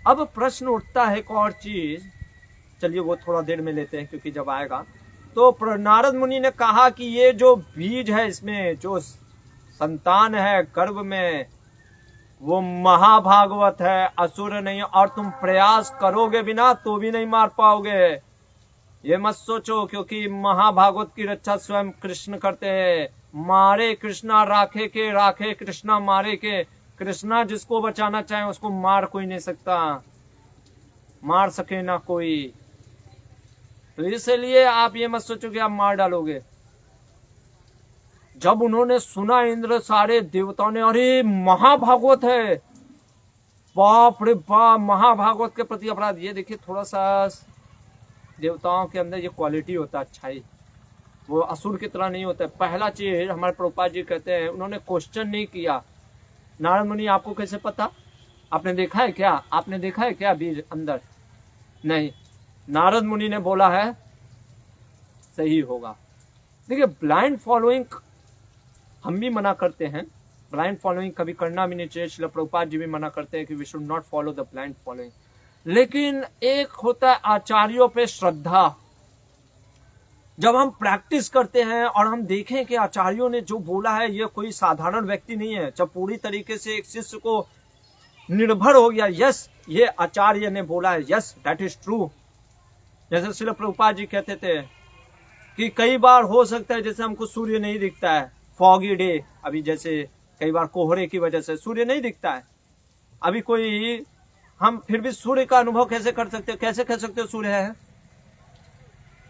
अब प्रश्न उठता है एक और चीज, चलिए वो थोड़ा देर में लेते हैं क्योंकि जब आएगा। तो नारद मुनि ने कहा कि ये जो बीज है, इसमें जो संतान है गर्भ में, वो महाभागवत है, असुर नहीं, और तुम प्रयास करोगे बिना तो भी नहीं मार पाओगे। ये मत सोचो, क्योंकि महाभागवत की रक्षा स्वयं कृष्ण करते हैं। मारे कृष्णा राखे के, राखे कृष्णा मारे के। कृष्णा जिसको बचाना चाहे उसको मार कोई नहीं सकता, मार सके ना कोई। तो इसलिए आप ये मत सोचो कि आप मार डालोगे। जब उन्होंने सुना इंद्र, सारे देवताओं ने, अरे महाभागवत है, बाप रे बाप, महाभागवत के प्रति अपराध। ये देखिए, थोड़ा सा देवताओं के अंदर ये क्वालिटी होता है, अच्छाई, वो असुर की तरह नहीं होता है। पहला चीज हमारे प्रभुपाद जी कहते हैं, उन्होंने क्वेश्चन नहीं किया। नारद मुनि आपको कैसे पता? आपने देखा है क्या? आपने देखा है क्या बीज अंदर? नहीं, नारद मुनि ने बोला है सही होगा। देखिए, ब्लाइंड फॉलोइंग हम भी मना करते हैं, ब्लाइंड फॉलोइंग कभी करना भी नहीं चाहिए। श्रील प्रभुपाद जी भी मना करते हैं कि we should not follow the blind following. लेकिन एक होता है आचार्यों पे श्रद्धा। जब हम प्रैक्टिस करते हैं और हम देखें कि आचार्यों ने जो बोला है ये कोई साधारण व्यक्ति नहीं है, जब पूरी तरीके से एक शिष्य को निर्भर हो गया, यस ये आचार्य ने बोला है, यस दैट इज ट्रू। जैसे श्रील प्रभुपाद जी कहते थे कि कई बार हो सकता है जैसे हमको सूर्य नहीं दिखता है, फॉगी डे, अभी जैसे कई बार कोहरे की वजह से सूर्य नहीं दिखता है, अभी कोई हम फिर भी सूर्य का अनुभव कैसे कर सकते हो, कैसे कह सकते हो सूर्य है?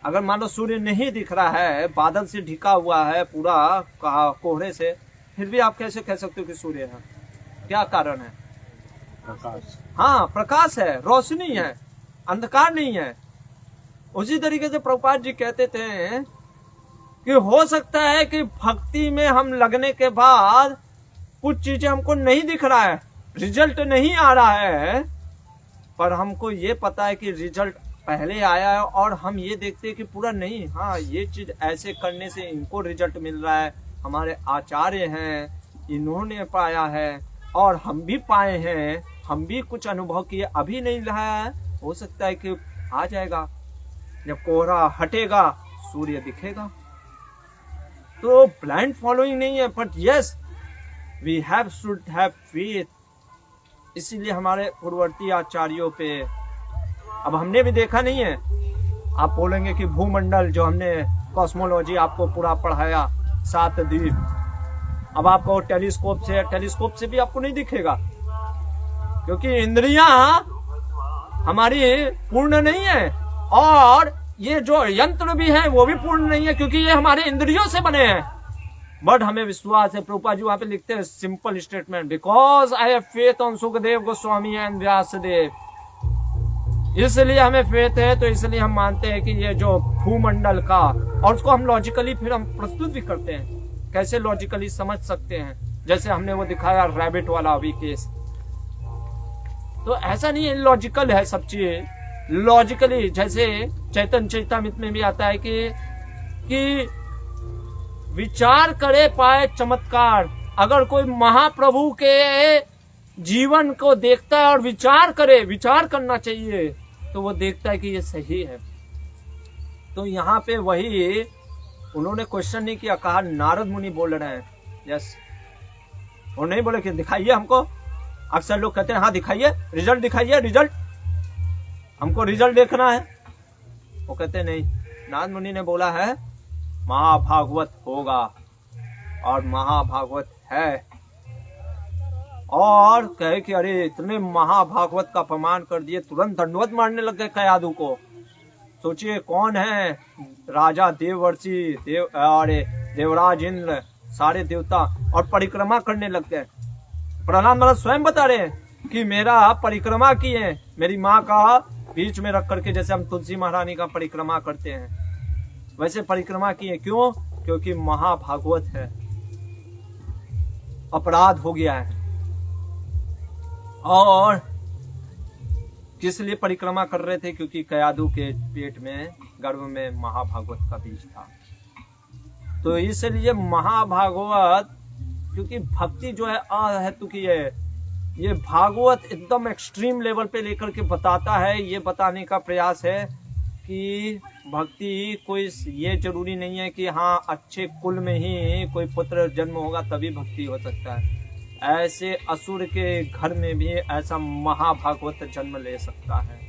अगर मान लो सूर्य नहीं दिख रहा है, बादल से ढका हुआ है पूरा कोहरे से, फिर भी आप कैसे कह सकते हो कि सूर्य है? क्या कारण है? प्रकाश। हाँ, प्रकाश है, रोशनी है, अंधकार नहीं है। उसी तरीके से प्रभुपाद जी कहते थे कि हो सकता है कि भक्ति में हम लगने के बाद कुछ चीजें हमको नहीं दिख रहा है, रिजल्ट नहीं आ रहा है, पर हमको ये पता है कि रिजल्ट पहले आया है और हम ये देखते हैं कि पूरा नहीं, हाँ ये चीज ऐसे करने से इनको रिजल्ट मिल रहा है, हमारे आचार्य हैं इन्होंने पाया है और हम भी पाए हैं, हम भी कुछ अनुभव किए, अभी नहीं रहा है, हो सकता है कि आ जाएगा, जब कोहरा हटेगा सूर्य दिखेगा। तो ब्लाइंड फॉलोइंग नहीं है, but yes we have should have faith. इसीलिए हमारे पूर्ववर्ती आचार्यों पे, अब हमने भी देखा नहीं है, आप बोलेंगे कि भूमंडल जो हमने कॉस्मोलॉजी आपको पूरा पढ़ाया, 7 द्वीप, अब आपको टेलीस्कोप से भी आपको नहीं दिखेगा, क्योंकि इंद्रियां हमारी पूर्ण नहीं है और ये जो यंत्र भी है वो भी पूर्ण नहीं है, क्योंकि ये हमारे इंद्रियों से बने हैं। बट हमें विश्वास है, प्रभुपाद जी वहां पे लिखते हैं simple statement, because I have faith on Sukhdev Goswami and Vyasdev, इसलिए हमें फेथ है, तो इसलिए हम मानते हैं कि ये जो भूमंडल का, और उसको हम लॉजिकली फिर हम प्रस्तुत भी करते हैं, कैसे लॉजिकली समझ सकते हैं, जैसे हमने वो दिखाया रैबिट वाला अभी केस। तो ऐसा नहीं है, लॉजिकल है सब चीज, लॉजिकली, जैसे चैतन्य चैतामृत में भी आता है कि विचार करे पाए चमत्कार। अगर कोई महाप्रभु के जीवन को देखता है और विचार करे, विचार करना चाहिए, तो वो देखता है कि ये सही है। तो यहाँ पे वही उन्होंने क्वेश्चन नहीं किया, कहा नारद मुनि बोल रहे हैं, यस, वो नहीं बोले कि दिखाइए हमको। अक्सर लोग कहते हैं हाँ दिखाइए, रिजल्ट दिखाइए, रिजल्ट, हमको रिजल्ट देखना है। वो कहते नहीं, नारद मुनि ने बोला है महाभागवत होगा, और महाभागवत है, और कहे कि अरे इतने महाभागवत का अपमान कर दिए, तुरंत दंडवत मारने लग गए कयादू को। सोचिए कौन है, राजा देववर्षि देवराज इंद्र, सारे देवता, और परिक्रमा करने लग गए। प्रहलाद महाराज स्वयं बता रहे हैं कि मेरा परिक्रमा किए, मेरी माँ का बीच में रख करके, जैसे हम तुलसी महारानी का परिक्रमा करते हैं वैसे परिक्रमा किए। क्यों? क्योंकि महाभागवत है, अपराध हो गया है। और किस लिए परिक्रमा कर रहे थे? क्योंकि कयादू के पेट में, गर्भ में महाभागवत का बीज था। तो इसलिए महाभागवत, क्योंकि भक्ति जो है अहेतुकी है, ये भागवत एकदम एक्सट्रीम लेवल पे लेकर के बताता है। ये बताने का प्रयास है कि भक्ति कोई ये जरूरी नहीं है कि हाँ अच्छे कुल में ही कोई पुत्र जन्म होगा तभी भक्ति हो सकता है। ऐसे असुर के घर में भी ऐसा महाभागवत जन्म ले सकता है,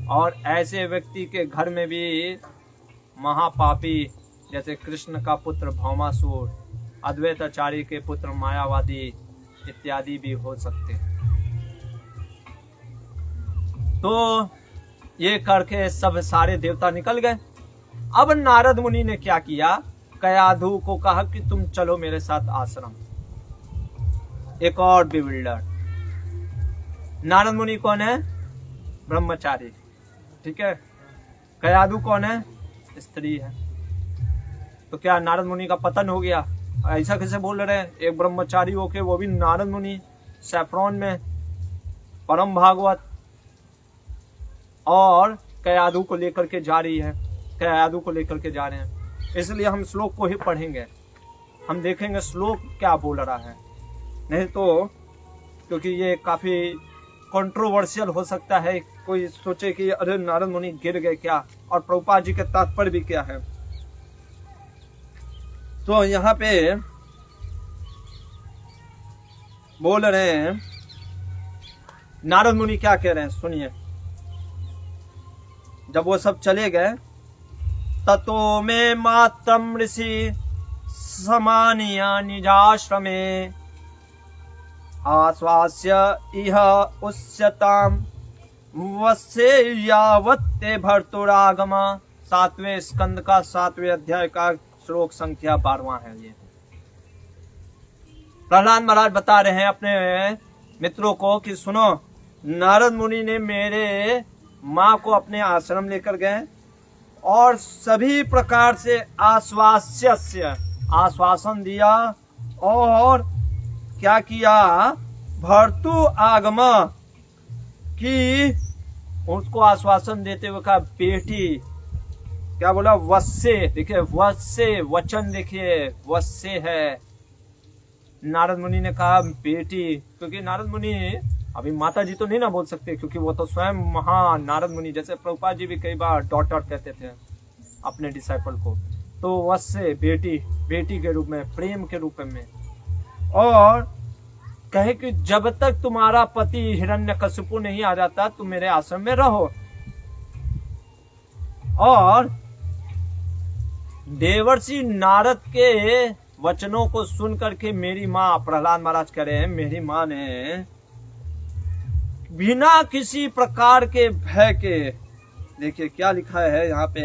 और ऐसे व्यक्ति के घर में भी महापापी, जैसे कृष्ण का पुत्र भौमासुर, अद्वैताचार्य के पुत्र मायावादी इत्यादि भी हो सकते हैं। तो ये करके सब सारे देवता निकल गए। अब नारद मुनि ने क्या किया, कयाधु को कहा कि तुम चलो मेरे साथ आश्रम। एक और बिल्डर, नारद मुनि कौन है? ब्रह्मचारी, ठीक है। कयाधु कौन है? स्त्री है। तो क्या नारद मुनि का पतन हो गया? ऐसा कैसे बोल रहे हैं? एक ब्रह्मचारी होके, वो भी नारद मुनि, सैफ्रॉन में, परम भागवत, और कयाधु को लेकर के जा रही है, कयाधु को लेकर के जा रहे हैं। इसलिए हम श्लोक को ही पढ़ेंगे, हम देखेंगे श्लोक क्या बोल रहा है, नहीं तो क्योंकि ये काफी कंट्रोवर्शियल हो सकता है, कोई सोचे कि अरे नारद मुनि गिर गए क्या, और प्रभुपाद जी के तात्पर्य भी क्या है। तो यहाँ पे बोल रहे हैं नारद मुनि क्या कह रहे हैं सुनिए। जब वो सब चले गए, ततो में मातम ऋषि समानिया निजाश्रमे आश्वास्य इह उच्यताम वस्य यावत्ते भर्तुरागमा। 7वें स्कंद का 7वें अध्याय का श्लोक संख्या 12वां है। ये प्रहलाद महाराज बता रहे हैं अपने मित्रों को कि सुनो, नारद मुनि ने मेरे माँ को अपने आश्रम लेकर गए और सभी प्रकार से आश्वासन दिया और क्या किया, भर्तु आगमा कि उसको आश्वासन देते हुए कहा बेटी, क्या बोला, वत्से। देखिए वत्से, वचन देखिए वत्से है। नारद मुनि ने कहा बेटी, क्योंकि नारद मुनि अभी माता जी तो नहीं ना बोल सकते, क्योंकि वो तो स्वयं महान नारद मुनि, जैसे प्रभुपाद जी भी कई बार डॉटर कहते थे अपने डिसाइपल को। तो वत्से बेटी, बेटी के रूप में, प्रेम के रूप में। और कहे कि जब तक तुम्हारा पति हिरण्यकशिपु नहीं आ जाता तुम मेरे आश्रम में रहो। और देवर्षि नारद के वचनों को सुन करके मेरी माँ, प्रहलाद महाराज कह रहे हैं, मेरी माँ ने बिना किसी प्रकार के भय के, देखिए क्या लिखा है यहाँ पे,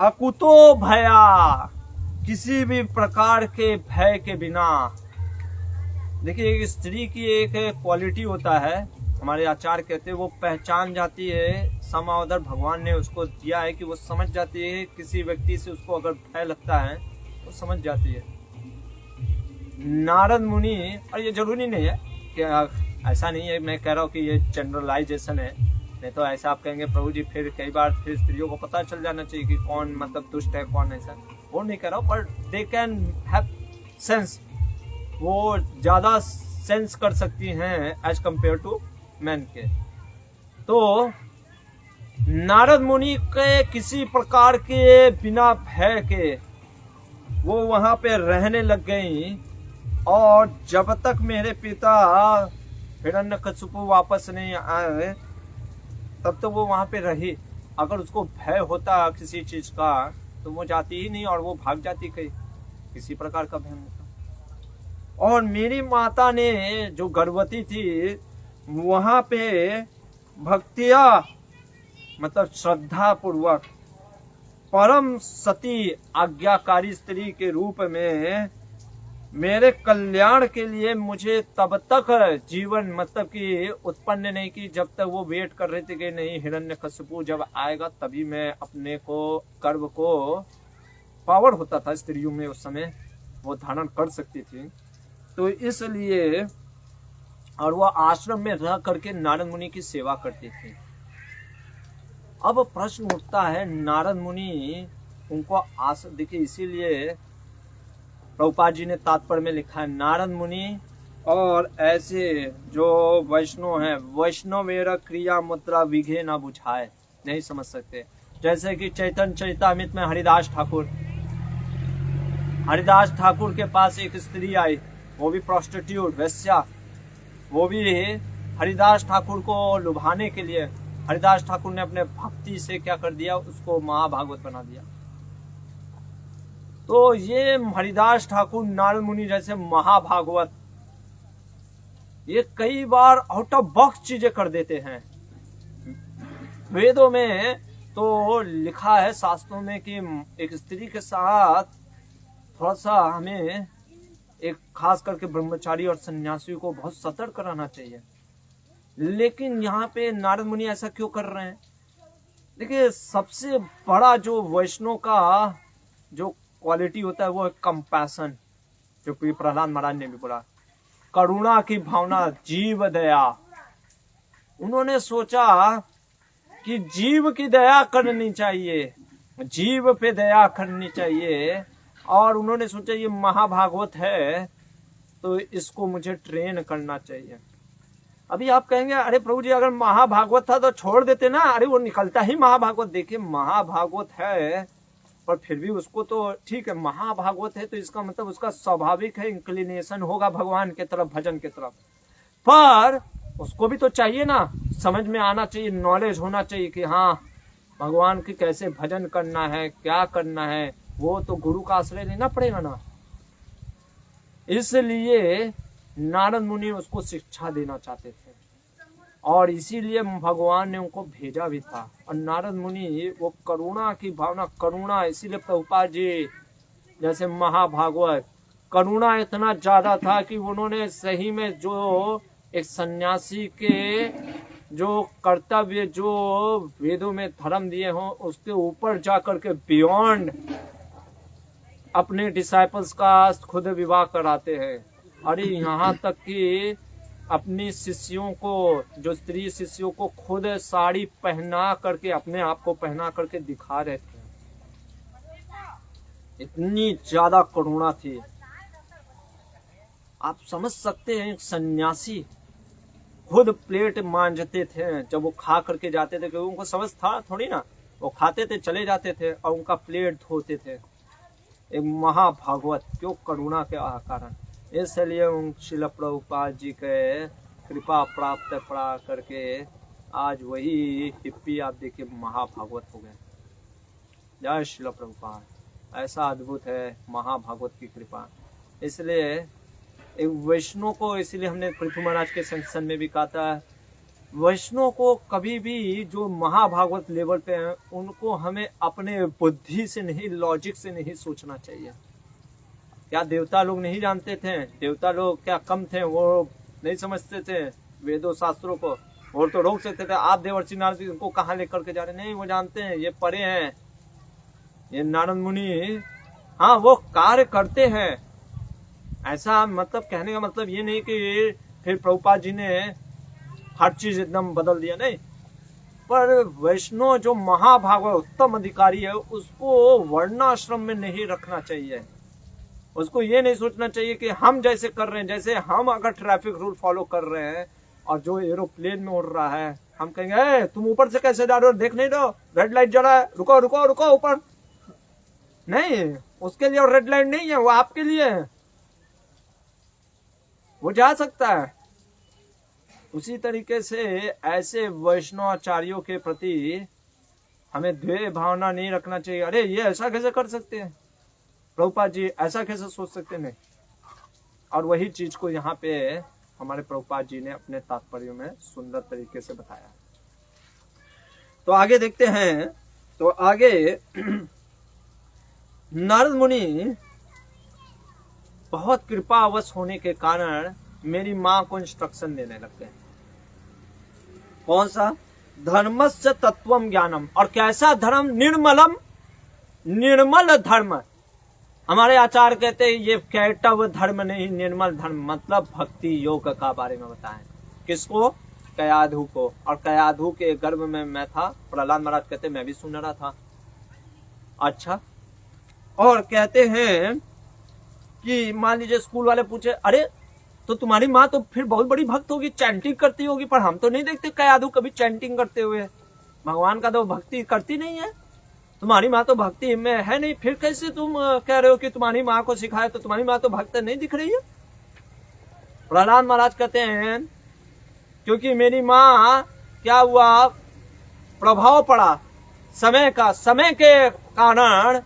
अकुतो भया, किसी भी प्रकार के भय के बिना। देखिए एक स्त्री की एक क्वालिटी होता है, हमारे आचार्य कहते हैं, वो पहचान जाती है, समावदर भगवान ने उसको दिया है कि वो समझ जाती है किसी व्यक्ति से उसको अगर भय लगता है वो समझ जाती है। नारद मुनि, और ये जरूरी नहीं है कि ऐसा नहीं है, मैं कह रहा हूँ कि ये जनरलाइजेशन है, नहीं तो ऐसा आप कहेंगे प्रभु जी फिर कई बार फिर स्त्रियों को पता चल जाना चाहिए कि कौन मतलब दुष्ट है कौन ऐसा, वो नहीं कह रहा हूँ, पर दे कैन हैव सेंस, वो ज्यादा सेंस कर सकती हैं एज कंपेयर टू मैन के। तो नारद मुनि के किसी प्रकार के बिना भय के वो वहां पे रहने लग गई, और जब तक मेरे पिता हिरण्यकशिपु वापस नहीं आए तब तो वो वहां पे रही। अगर उसको भय होता किसी चीज का तो वो जाती ही नहीं, और वो भाग जाती कहीं, किसी प्रकार का भय होता। और मेरी माता ने जो गर्भवती थी वहां पे भक्तिया मतलब श्रद्धा पूर्वक परम सती आज्ञाकारी स्त्री के रूप में मेरे कल्याण के लिए मुझे तब तक जीवन मतलब कि उत्पन्न नहीं की जब तक वो वेट कर रहे थे कि नहीं हिरण्यकशिपु जब आएगा तभी मैं अपने को गर्भ को, पावर होता था स्त्रियों में उस समय, वो धारण कर सकती थी। तो इसलिए, और वो आश्रम में रह करके नारद मुनि की सेवा करती थी। अब प्रश्न उठता है, नारद मुनि उनको देखिए इसीलिए प्रभुपाद जी ने तात्पर्य में लिखा है, नारद मुनि और ऐसे जो वैष्णव हैं, वैष्णवेर क्रिया मुद्रा विघे ना बुझाए, नहीं समझ सकते। जैसे कि चैतन्य चरितामृत में हरिदास ठाकुर के पास एक स्त्री आई, वो भी प्रोस्टिट्यूट वेश्या, वो भी हरिदास ठाकुर को लुभाने के लिए हरिदास ठाकुर ने अपने भक्ति से क्या कर दिया, उसको महाभागवत बना दिया। तो ये हरिदास ठाकुर नारद मुनि जैसे महाभागवत ये कई बार आउट ऑफ बॉक्स चीजें कर देते हैं। वेदों में तो लिखा है, शास्त्रों में, कि एक स्त्री के साथ थोड़ा सा हमें एक खास करके ब्रह्मचारी और सन्यासी को बहुत सतर्क रहना चाहिए। लेकिन यहाँ पे नारद मुनि ऐसा क्यों कर रहे हैं? देखिए सबसे बड़ा जो वैष्णव का जो क्वालिटी होता है वो है कंपैशन, जो कि प्रहलाद महाराज ने भी बोला, करुणा की भावना, जीव दया। उन्होंने सोचा कि जीव की दया करनी चाहिए, जीव पे दया करनी चाहिए, और उन्होंने सोचा ये महाभागवत है तो इसको मुझे ट्रेन करना चाहिए। अभी आप कहेंगे अरे प्रभु जी अगर महाभागवत था तो छोड़ देते ना, अरे वो निकलता ही महाभागवत। देखिए महाभागवत है पर फिर भी उसको तो ठीक है, महाभागवत है तो इसका मतलब उसका स्वाभाविक है इंक्लिनेशन होगा भगवान के तरफ, भजन के तरफ। पर उसको भी तो चाहिए ना, समझ में आना चाहिए, नॉलेज होना चाहिए कि हाँ भगवान की कैसे भजन करना है, क्या करना है, वो तो गुरु का आश्रय लेना पड़ेगा ना। इसलिए नारद मुनि उसको शिक्षा देना चाहते थे और इसीलिए भगवान ने उनको भेजा भी था। और नारद मुनि वो करुणा की भावना, करुणा, इसीलिए प्रभुपाद जी जैसे महाभागवत, करुणा इतना ज्यादा था कि उन्होंने सही में जो एक सन्यासी के जो कर्तव्य जो वेदों में धर्म दिए हों उसके ऊपर जाकर के बियॉन्ड अपने डिसाइपल्स का खुद विवाह कराते हैं। अरे यहाँ तक कि अपनी शिष्यों को, जो स्त्री शिष्यों को खुद साड़ी पहना करके, अपने आप को पहना करके दिखा रहे थे। इतनी ज्यादा करुणा थी। आप समझ सकते हैं, एक सन्यासी खुद प्लेट मांजते थे जब वो खा करके जाते थे, क्योंकि उनको समझ था थोड़ी ना, वो खाते थे चले जाते थे और उनका प्लेट धोते थे। एक महाभागवत, क्यों? करुणा के कारण। इसलिए उन श्रील प्रभुपाद जी के कृपा प्राप्त पड़ा करके आज वही हिप्पी आप देखिए महाभागवत हो गए। जय श्रील प्रभुपाद। ऐसा अद्भुत है महाभागवत की कृपा। इसलिए एक वैष्णव को, इसलिए हमने पृथ्वी महाराज के संसन में भी कहा था, वैष्णव को कभी भी जो महाभागवत लेवल पे हैं उनको हमें अपने बुद्धि से नहीं, लॉजिक से नहीं सोचना चाहिए। क्या देवता लोग नहीं जानते थे? देवता लोग क्या कम थे? वो नहीं समझते थे वेदों शास्त्रों को, और तो रोक सकते थे। आप देवर्षि नारद उनको कहाँ लेकर के जा रहे? नहीं, वो जानते हैं ये परे हैं, ये नारद मुनि हाँ वो कार्य करते हैं। ऐसा मतलब कहने का मतलब ये नहीं कि फिर प्रभुपाद जी ने हर चीज एकदम बदल दिया, नहीं। पर वैष्णव जो महाभागवत उत्तम अधिकारी है उसको वर्णाश्रम में नहीं रखना चाहिए। उसको ये नहीं सोचना चाहिए कि हम जैसे कर रहे हैं, जैसे हम अगर ट्रैफिक रूल फॉलो कर रहे हैं और जो एरोप्लेन में उड़ रहा है हम कहेंगे तुम ऊपर से कैसे जा रहे हो, देख नहीं रहे हो रेड लाइट जला है, रुको रुको रुको ऊपर। नहीं, उसके लिए रेड लाइट नहीं है, वो आपके लिए है, वो जा सकता है। उसी तरीके से ऐसे वैष्णवाचार्यों के प्रति हमें द्वेष भावना नहीं रखना चाहिए। अरे ये ऐसा कैसे कर सकते हैं, प्रभुपाद जी ऐसा कैसे सोच सकते हैं। और वही चीज को यहाँ पे हमारे प्रभुपाद जी ने अपने तात्पर्य में सुंदर तरीके से बताया। तो आगे देखते हैं। तो आगे नारद मुनि बहुत कृपावश होने के कारण मेरी माँ को इंस्ट्रक्शन देने लग गए। कौन सा? धर्मस्य तत्वम ज्ञानम। और कैसा धर्म? निर्मलम, निर्मल धर्म। हमारे आचार्य कहते हैं ये कैटव धर्म नहीं, निर्मल धर्म, मतलब भक्ति योग का बारे में बताएं। किसको? कयाधु को। और कयाधु के गर्भ में मैं था। प्रहलाद महाराज कहते मैं भी सुन रहा था। अच्छा, और कहते हैं कि मान लीजिए स्कूल वाले पूछे अरे तो तुम्हारी माँ तो फिर बहुत बड़ी भक्त होगी, चैंटिंग करती होगी, पर हम तो नहीं देखते कयाधु कभी चैंटिंग करते हुए। भगवान का तो भक्ति करती नहीं है, तुम्हारी माँ तो भक्ति में है नहीं, फिर कैसे तुम कह रहे हो कि तुम्हारी माँ को सिखाए? तो तुम्हारी माँ तो भक्त नहीं दिख रही है। प्रहलाद महाराज कहते हैं क्योंकि मेरी माँ क्या हुआ, प्रभाव पड़ा समय का, समय के कारण,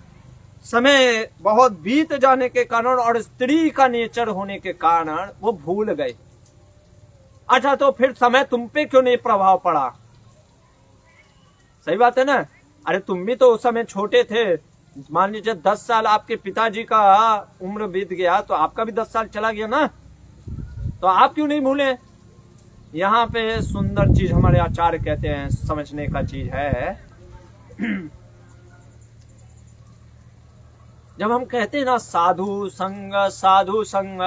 समय बहुत बीत जाने के कारण और स्त्री का नेचर होने के कारण वो भूल गए। अच्छा, तो फिर समय तुम पे क्यों नहीं प्रभाव पड़ा? सही बात है ना। अरे तुम भी तो उस समय छोटे थे। मान लीजिए 10 साल आपके पिताजी का उम्र बीत गया तो आपका भी 10 साल चला गया ना, तो आप क्यों नहीं भूले? यहाँ पे सुंदर चीज हमारे आचार्य कहते हैं, समझने का चीज है। जब हम कहते हैं ना साधु संग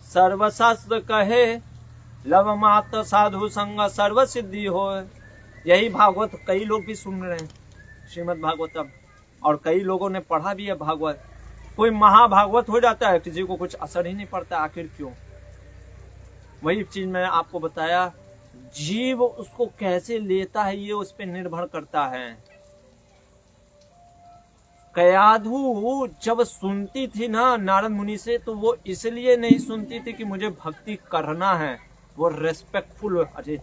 सर्वशास्त्र कहे, लव मात्र साधु संग सर्व सिद्धि हो। यही भागवत कई लोग भी सुन रहे हैं, श्रीमद् भागवतम, और कई लोगों ने पढ़ा भी है भागवत। कोई महाभागवत हो जाता है, किसी को कुछ असर ही नहीं पड़ता। आखिर क्यों? वही चीज मैंने आपको बताया, जीव उसको कैसे लेता है ये उस पर निर्भर करता है। कयाधु जब सुनती थी ना नारद मुनि से, तो वो इसलिए नहीं सुनती थी कि मुझे भक्ति करना है, वो रेस्पेक्टफुल, अरे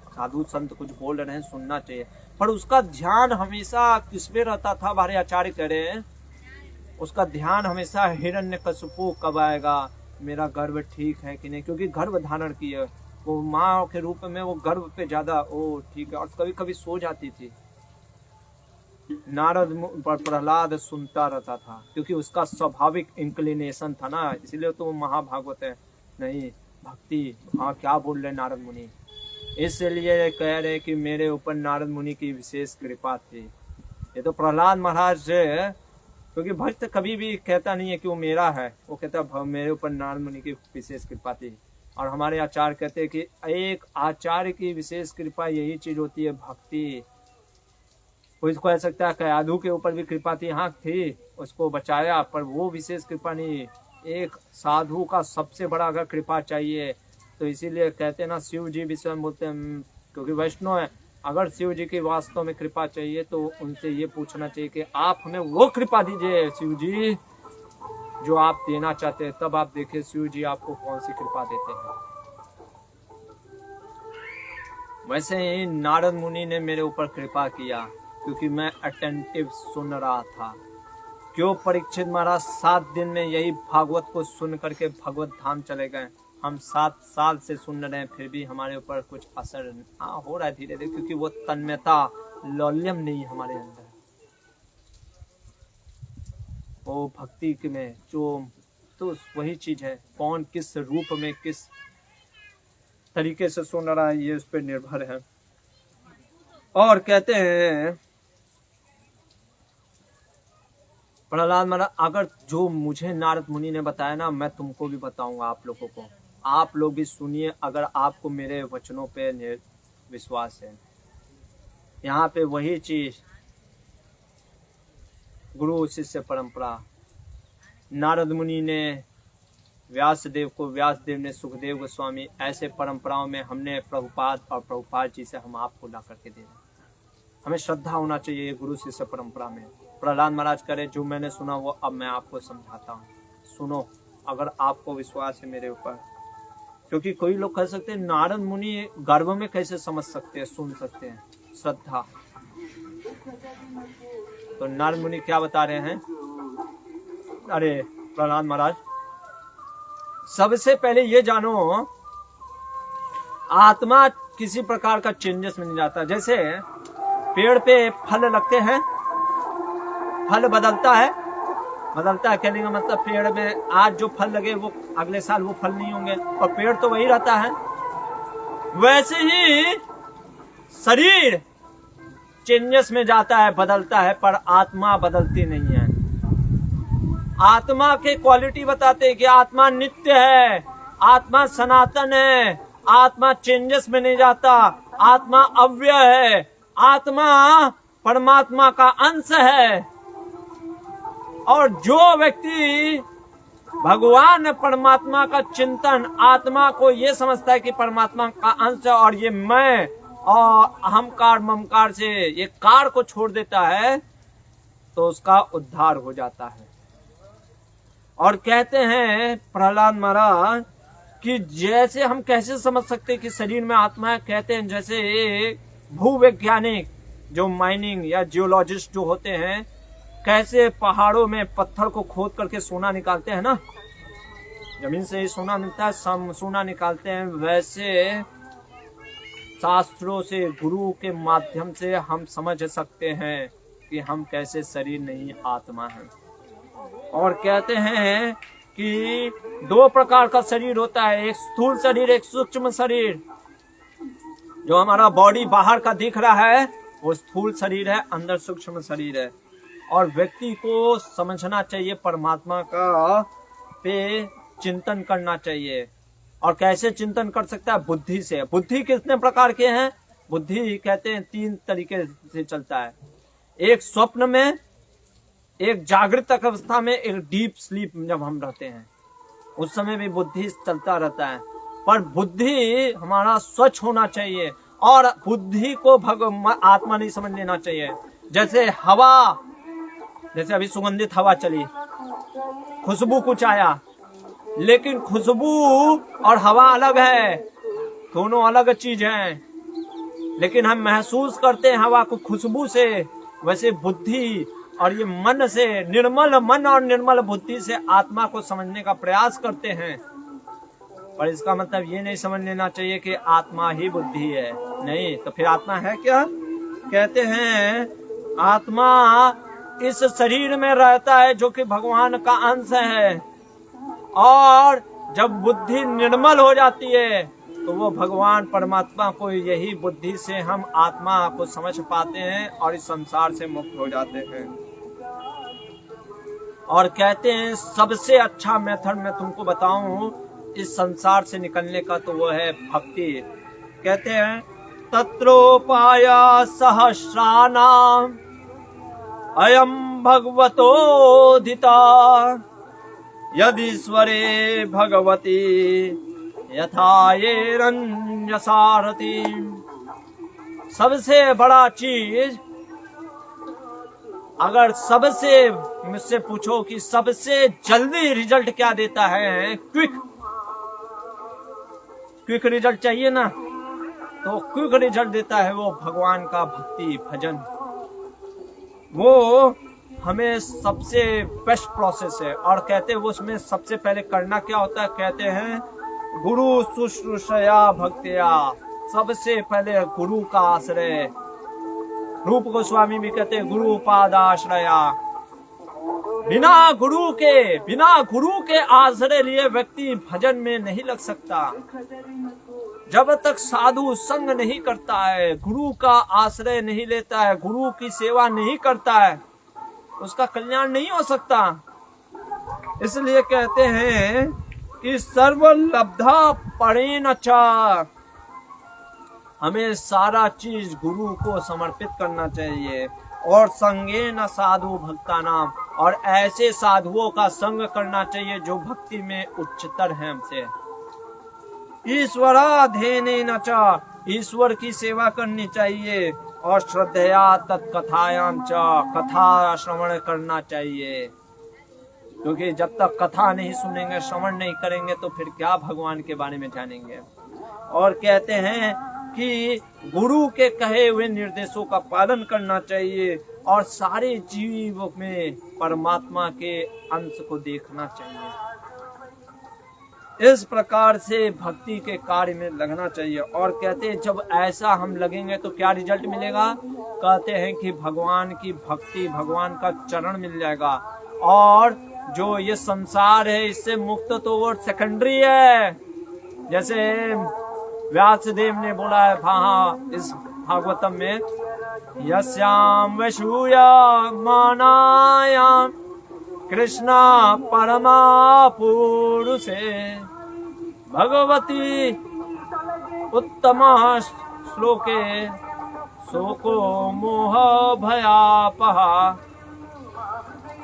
साधु संत कुछ बोल रहे हैं सुनना चाहिए, पर उसका ध्यान हमेशा किसमें रहता था? हमारे आचार्य कह रहे हैं उसका ध्यान हमेशा हिरण्यकशिपु कब आएगा, मेरा गर्भ ठीक है कि नहीं, क्योंकि गर्भ धारण की है वो माँ के रूप में, वो गर्भ पे ज्यादा ओ ठीक है। और कभी कभी सो जाती थी। नारद प्रहलाद सुनता रहता था क्योंकि उसका स्वाभाविक इंक्लिनेशन था ना, इसलिए तो महाभागवत है। नहीं भक्ति, हाँ क्या बोल रहे नारद मुनि, इसलिए कह रहे कि मेरे ऊपर नारद मुनि की विशेष कृपा थी। ये तो प्रहलाद महाराज, क्योंकि भक्त कभी भी कहता नहीं है कि वो मेरा है, वो कहता मेरे ऊपर नारद मुनि की विशेष कृपा थी। और हमारे आचार्य कहते हैं कि एक आचार्य की विशेष कृपा यही चीज होती है भक्ति। कोई कह सकता है कयाधु के ऊपर भी कृपा थी, हाँ थी, उसको बचाया, पर वो विशेष कृपा नहीं। एक साधु का सबसे बड़ा अगर कृपा चाहिए तो इसीलिए कहते हैं ना शिव जी भी स्वयं बोलते हैं, क्योंकि वैष्णव है, अगर शिव जी की वास्तव में कृपा चाहिए तो उनसे ये पूछना चाहिए कि आप हमें वो कृपा दीजिए शिव जी जो आप देना चाहते हैं, तब आप देखिए शिव जी आपको कौन सी कृपा देते हैं। वैसे ही नारद मुनि ने मेरे ऊपर कृपा किया क्योंकि मैं अटेंटिव सुन रहा था। क्यों परीक्षित महाराज 7 दिन में यही भागवत को सुन करके भगवत धाम चले गए। हम 7 साल से सुन रहे हैं, फिर भी हमारे ऊपर कुछ असर हो रहा है धीरे धीरे, क्योंकि वो तन्मयता लौल्यम नहीं है हमारे अंदर। वो भक्ति में जो तो वही चीज है, कौन किस रूप में किस तरीके से सुन रहा है ये उस पर निर्भर है। और कहते हैं प्रहलाद महाराज, अगर जो मुझे नारद मुनि ने बताया ना, मैं तुमको भी बताऊंगा, आप लोगों को, आप लोग भी सुनिए अगर आपको मेरे वचनों पे विश्वास है। यहाँ पे वही चीज गुरु शिष्य परंपरा, नारद मुनि ने व्यासदेव को, व्यासदेव ने सुखदेव गोस्वामी, ऐसे परंपराओं में हमने प्रभुपाद और प्रभुपाद जी से हम आपको ला करके दे रहे। हमें श्रद्धा होना चाहिए गुरु शिष्य परंपरा में। प्रहलाद महाराज करे जो मैंने सुना वो अब मैं आपको समझाता हूँ, सुनो अगर आपको विश्वास है मेरे ऊपर। क्योंकि कोई लोग कह सकते हैं नारद मुनि गर्भ में कैसे समझ सकते हैं, सुन सकते हैं, श्रद्धा। तो नारद मुनि क्या बता रहे हैं? अरे प्रहलाद महाराज, सबसे पहले ये जानो आत्मा किसी प्रकार का चेंजेस में नहीं जाता। जैसे पेड़ पे फल लगते हैं, फल बदलता है, बदलता है कहने का मतलब पेड़ में आज जो फल लगे वो अगले साल वो फल नहीं होंगे, और पेड़ तो वही रहता है। वैसे ही शरीर चेंजेस में जाता है, बदलता है, पर आत्मा बदलती नहीं है। आत्मा के क्वालिटी बताते हैं कि आत्मा नित्य है, आत्मा सनातन है, आत्मा चेंजेस में नहीं जाता, आत्मा अव्यय है, आत्मा परमात्मा का अंश है। और जो व्यक्ति भगवान परमात्मा का चिंतन, आत्मा को ये समझता है कि परमात्मा का अंश है और ये मैं और अहंकार ममकार से ये कार को छोड़ देता है, तो उसका उद्धार हो जाता है। और कहते हैं प्रहलाद महाराज कि जैसे हम कैसे समझ सकते हैं कि शरीर में आत्मा है, कहते हैं जैसे भूवैज्ञानिक जो माइनिंग या जियोलॉजिस्ट जो होते हैं, कैसे पहाड़ों में पत्थर को खोद करके सोना निकालते हैं ना, जमीन से ही सोना मिलता है, सोना निकालते हैं, वैसे शास्त्रों से गुरु के माध्यम से हम समझ सकते हैं कि हम कैसे शरीर नहीं आत्मा है। और कहते हैं कि 2 प्रकार का शरीर होता है, एक स्थूल शरीर, एक सूक्ष्म शरीर। जो हमारा बॉडी बाहर का दिख रहा है वो स्थूल शरीर है, अंदर सूक्ष्म शरीर है। और व्यक्ति को समझना चाहिए परमात्मा का पे चिंतन करना चाहिए। और कैसे चिंतन कर सकता है? बुद्धि से। बुद्धि कितने प्रकार के हैं? बुद्धि कहते हैं 3 तरीके से चलता है, एक स्वप्न में, एक जागृत अवस्था में, एक डीप स्लीप जब हम रहते हैं उस समय भी बुद्धि चलता रहता है। पर बुद्धि हमारा स्वच्छ होना चाहिए और बुद्धि को आत्मा नहीं समझ लेना चाहिए। जैसे हवा, जैसे अभी सुगंधित हवा चली, खुशबू कुछ आया, लेकिन खुशबू और हवा अलग है। दोनों अलग चीज हैं, लेकिन हम महसूस करते हैं हवा को खुशबू से, वैसे बुद्धि और ये मन से, निर्मल मन और निर्मल बुद्धि से आत्मा को समझने का प्रयास करते हैं। पर इसका मतलब ये नहीं समझ लेना चाहिए कि आत्मा ही बुद्धि है, नहीं। तो फिर आत्मा है क्या? कहते हैं आत्मा इस शरीर में रहता है जो कि भगवान का अंश है, और जब बुद्धि निर्मल हो जाती है तो वो भगवान परमात्मा को, यही बुद्धि से हम आत्मा को समझ पाते हैं और इस संसार से मुक्त हो जाते हैं। और कहते हैं सबसे अच्छा मेथड मैं तुमको बताऊं इस संसार से निकलने का, तो वो है भक्ति। कहते हैं तत्रोपाय सहस्राणाम अयम भगवतोदिता यदीश्वरे भगवती यथा ये रंजसारथी। सबसे बड़ा चीज, अगर सबसे मुझसे पूछो कि सबसे जल्दी रिजल्ट क्या देता है, क्विक रिजल्ट चाहिए ना, तो क्विक रिजल्ट देता है वो भगवान का भक्ति भजन। वो हमें सबसे बेस्ट प्रोसेस है। और कहते हैं वो उसमें सबसे पहले करना क्या होता है, कहते हैं गुरु शुश्रूषया भक्तिया, सबसे पहले गुरु का आश्रय। रूप गोस्वामी भी कहते हैं गुरु पादाश्रया। बिना गुरु के आश्रय लिए व्यक्ति भजन में नहीं लग सकता। जब तक साधु संग नहीं करता है, गुरु का आश्रय नहीं लेता है, गुरु की सेवा नहीं करता है, उसका कल्याण नहीं हो सकता। इसलिए कहते हैं कि सर्वलब्धा परेण च, हमें सारा चीज गुरु को समर्पित करना चाहिए। और संगे न साधु भक्ता नाम, और ऐसे साधुओं का संग करना चाहिए जो भक्ति में उच्चतर हैं हमसे। ईश्वराधीने न च, ईश्वर की सेवा करनी चाहिए। और श्रद्धया तत्कथायाम च, कथा श्रवण करना चाहिए, क्योंकि जब तक कथा नहीं सुनेंगे, श्रवण नहीं करेंगे, तो फिर क्या भगवान के बारे में जानेंगे। और कहते हैं कि गुरु के कहे हुए निर्देशों का पालन करना चाहिए और सारे जीव में परमात्मा के अंश को देखना चाहिए। इस प्रकार से भक्ति के कार्य में लगना चाहिए। और कहते हैं जब ऐसा हम लगेंगे तो क्या रिजल्ट मिलेगा, कहते हैं कि भगवान की भक्ति, भगवान का चरण मिल जाएगा। और जो ये संसार है इससे मुक्त तो वो सेकेंडरी है। जैसे व्यासदेव ने बोला है इस भागवतम में, यस्याम वैशूया मानायाम कृष्णा परमा पुरुषे भगवती उत्तम श्लोके शोको मोह भयापहा।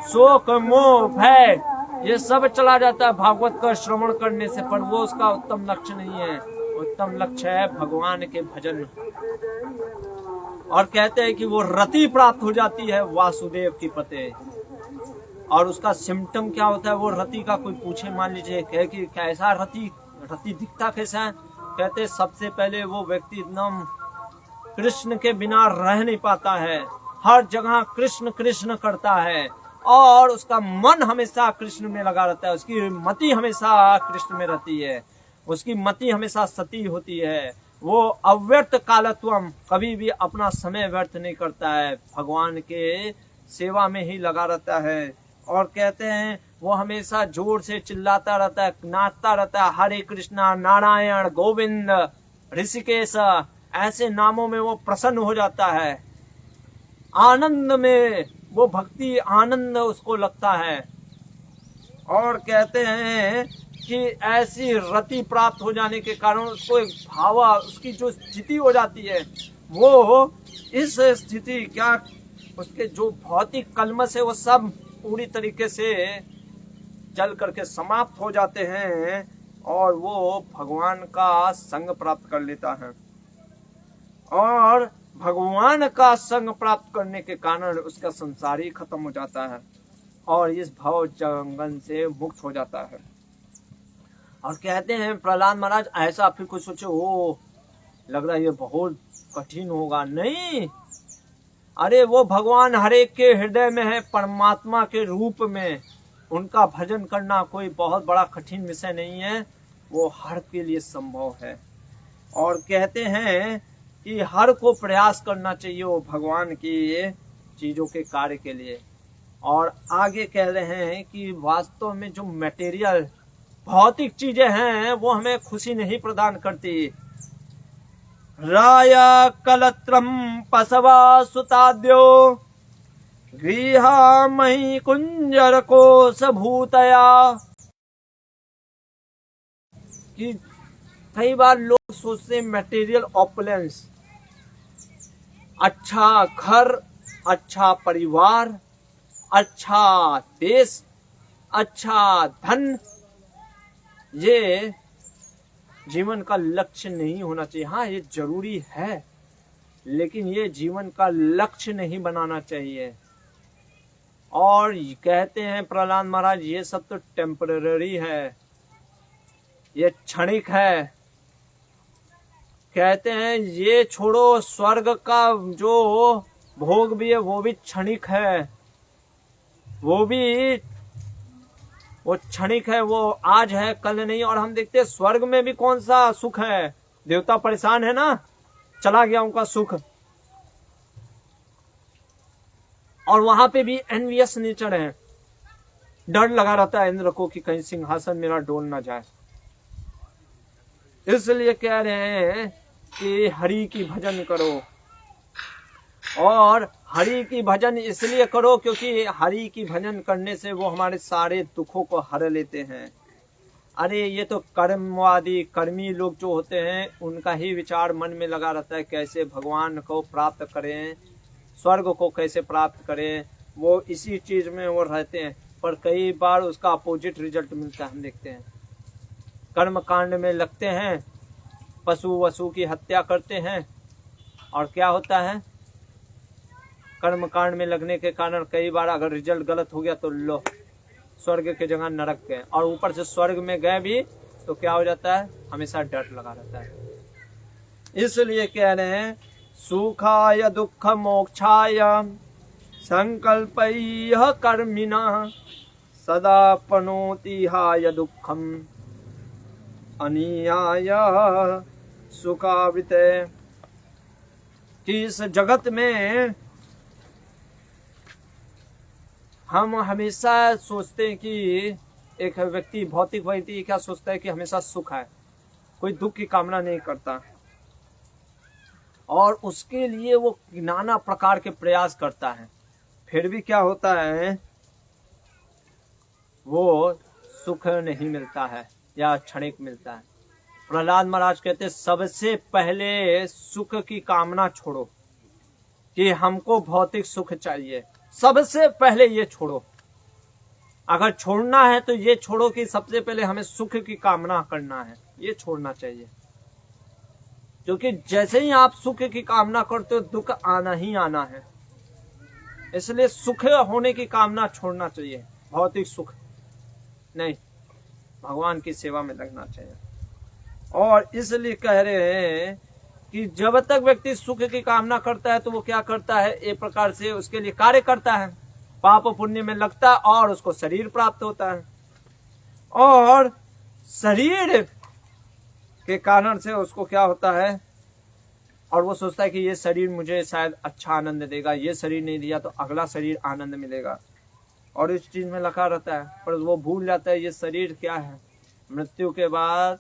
शोक मोह भय ये सब चला जाता है भागवत का श्रवण करने से, पर वो उसका उत्तम लक्ष्य नहीं है। उत्तम लक्ष्य है भगवान के भजन। और कहते हैं कि वो रति प्राप्त हो जाती है वासुदेव की पते। और उसका सिम्टम क्या होता है, वो रति का कोई पूछे, मान लीजिए कहे कि कैसा रति दिखता कैसा है, कहते सबसे पहले वो व्यक्ति एकदम कृष्ण के बिना रह नहीं पाता है, हर जगह कृष्ण कृष्ण करता है और उसका मन हमेशा कृष्ण में लगा रहता है, उसकी मति हमेशा कृष्ण में रहती है, उसकी मति हमेशा सती होती है। वो अव्यर्थ कालत्वम, कभी भी अपना समय व्यर्थ नहीं करता है, भगवान के सेवा में ही लगा रहता है। और कहते हैं वो हमेशा जोर से चिल्लाता रहता है, नाचता रहता है, हरे कृष्णा नारायण गोविंद ऋषिकेश ऐसे नामों में वो प्रसन्न हो जाता है। आनंद में वो भक्ति आनंद उसको लगता है। और कहते हैं कि ऐसी रति प्राप्त हो जाने के कारण उसको एक भावा, उसकी जो स्थिति हो जाती है, वो इस स्थिति क्या, उसके जो भौतिक कलमश है वो सब पूरी तरीके से जल करके समाप्त हो जाते हैं और वो भगवान का संग प्राप्त कर लेता है। और भगवान का संग प्राप्त करने के कारण उसका संसार ही खत्म हो जाता है और इस भव जंगल से मुक्त हो जाता है। और कहते हैं प्रहलाद महाराज ऐसा, फिर कुछ सोचे ओ लग रहा है ये बहुत कठिन होगा। नहीं, अरे वो भगवान हर एक के हृदय में है, परमात्मा के रूप में। उनका भजन करना कोई बहुत बड़ा कठिन विषय नहीं है, वो हर के लिए संभव है। और कहते हैं कि हर को प्रयास करना चाहिए वो भगवान की चीजों के कार्य के लिए। और आगे कह रहे हैं कि वास्तव में जो मटेरियल भौतिक चीजें हैं वो हमें खुशी नहीं प्रदान करती। राया कलत्रम पसवा सुताद्यो गृहा मही कुंजर को सबूतया। कि कई बार लोग सोचते हैं मटेरियल ऑपुलेंस, अच्छा घर, अच्छा परिवार, अच्छा देश, अच्छा धन, ये जीवन का लक्ष्य नहीं होना चाहिए। हाँ, ये जरूरी है, लेकिन ये जीवन का लक्ष्य नहीं बनाना चाहिए। और कहते हैं प्रहलाद महाराज ये सब तो टेम्पररी है, ये क्षणिक है। कहते हैं ये छोड़ो, स्वर्ग का जो भोग भी है वो भी क्षणिक है, वो क्षणिक है, वो आज है कल नहीं। और हम देखते हैं स्वर्ग में भी कौन सा सुख है, देवता परेशान है ना, चला गया उनका सुख। और वहां पे भी एनवियस नेचर है, डर लगा रहता है इंद्र को कि कहीं सिंहासन मेरा डोल ना जाए। इसलिए कह रहे हैं कि हरि की भजन करो। और हरि की भजन इसलिए करो क्योंकि हरि की भजन करने से वो हमारे सारे दुखों को हर लेते हैं। अरे ये तो कर्मवादी कर्मी लोग जो होते हैं उनका ही विचार मन में लगा रहता है, कैसे भगवान को प्राप्त करें, स्वर्ग को कैसे प्राप्त करें, वो इसी चीज में वो रहते हैं। पर कई बार उसका अपोजिट रिजल्ट मिलता है। हम देखते हैं कर्म कांड में लगते हैं, पशु वसु की हत्या करते हैं, और क्या होता है, कर्म कांड में लगने के कारण कई बार अगर रिजल्ट गलत हो गया तो लो स्वर्ग के जगह नरक गए। और ऊपर से स्वर्ग में गए भी तो क्या हो जाता है, हमेशा डर लगा रहता है। इसलिए कह रहे हैं सुखाय दुख मोक्षाय संकल्पयः कर्मिणः सदा पनोति हाय दुखम अनियाय सुखावृते। कि इस जगत में हम हमेशा सोचते हैं कि एक व्यक्ति, भौतिक व्यक्ति क्या सोचता है कि हमेशा सुख है, कोई दुख की कामना नहीं करता, और उसके लिए वो नाना प्रकार के प्रयास करता है। फिर भी क्या होता है, वो सुख नहीं मिलता है या क्षणिक मिलता है। प्रहलाद महाराज कहते सबसे पहले सुख की कामना छोड़ो, कि हमको भौतिक सुख चाहिए, सबसे पहले ये छोड़ो। अगर छोड़ना है तो ये छोड़ो कि सबसे पहले हमें सुख की कामना करना है, ये छोड़ना चाहिए। क्योंकि जैसे ही आप सुख की कामना करते हो दुख आना ही आना है। इसलिए सुख होने की कामना छोड़ना चाहिए, भौतिक सुख नहीं, भगवान की सेवा में लगना चाहिए। और इसलिए कह रहे हैं कि जब तक व्यक्ति सुख की कामना करता है तो वो क्या करता है, एक प्रकार से उसके लिए कार्य करता है, पाप पुण्य में लगता है और उसको शरीर प्राप्त होता है। और शरीर के कारण से उसको क्या होता है, और वो सोचता है कि ये शरीर मुझे शायद अच्छा आनंद देगा, ये शरीर नहीं दिया तो अगला शरीर आनंद मिलेगा, और इस चीज में लगा रहता है। पर वो भूल जाता है ये शरीर क्या है, मृत्यु के बाद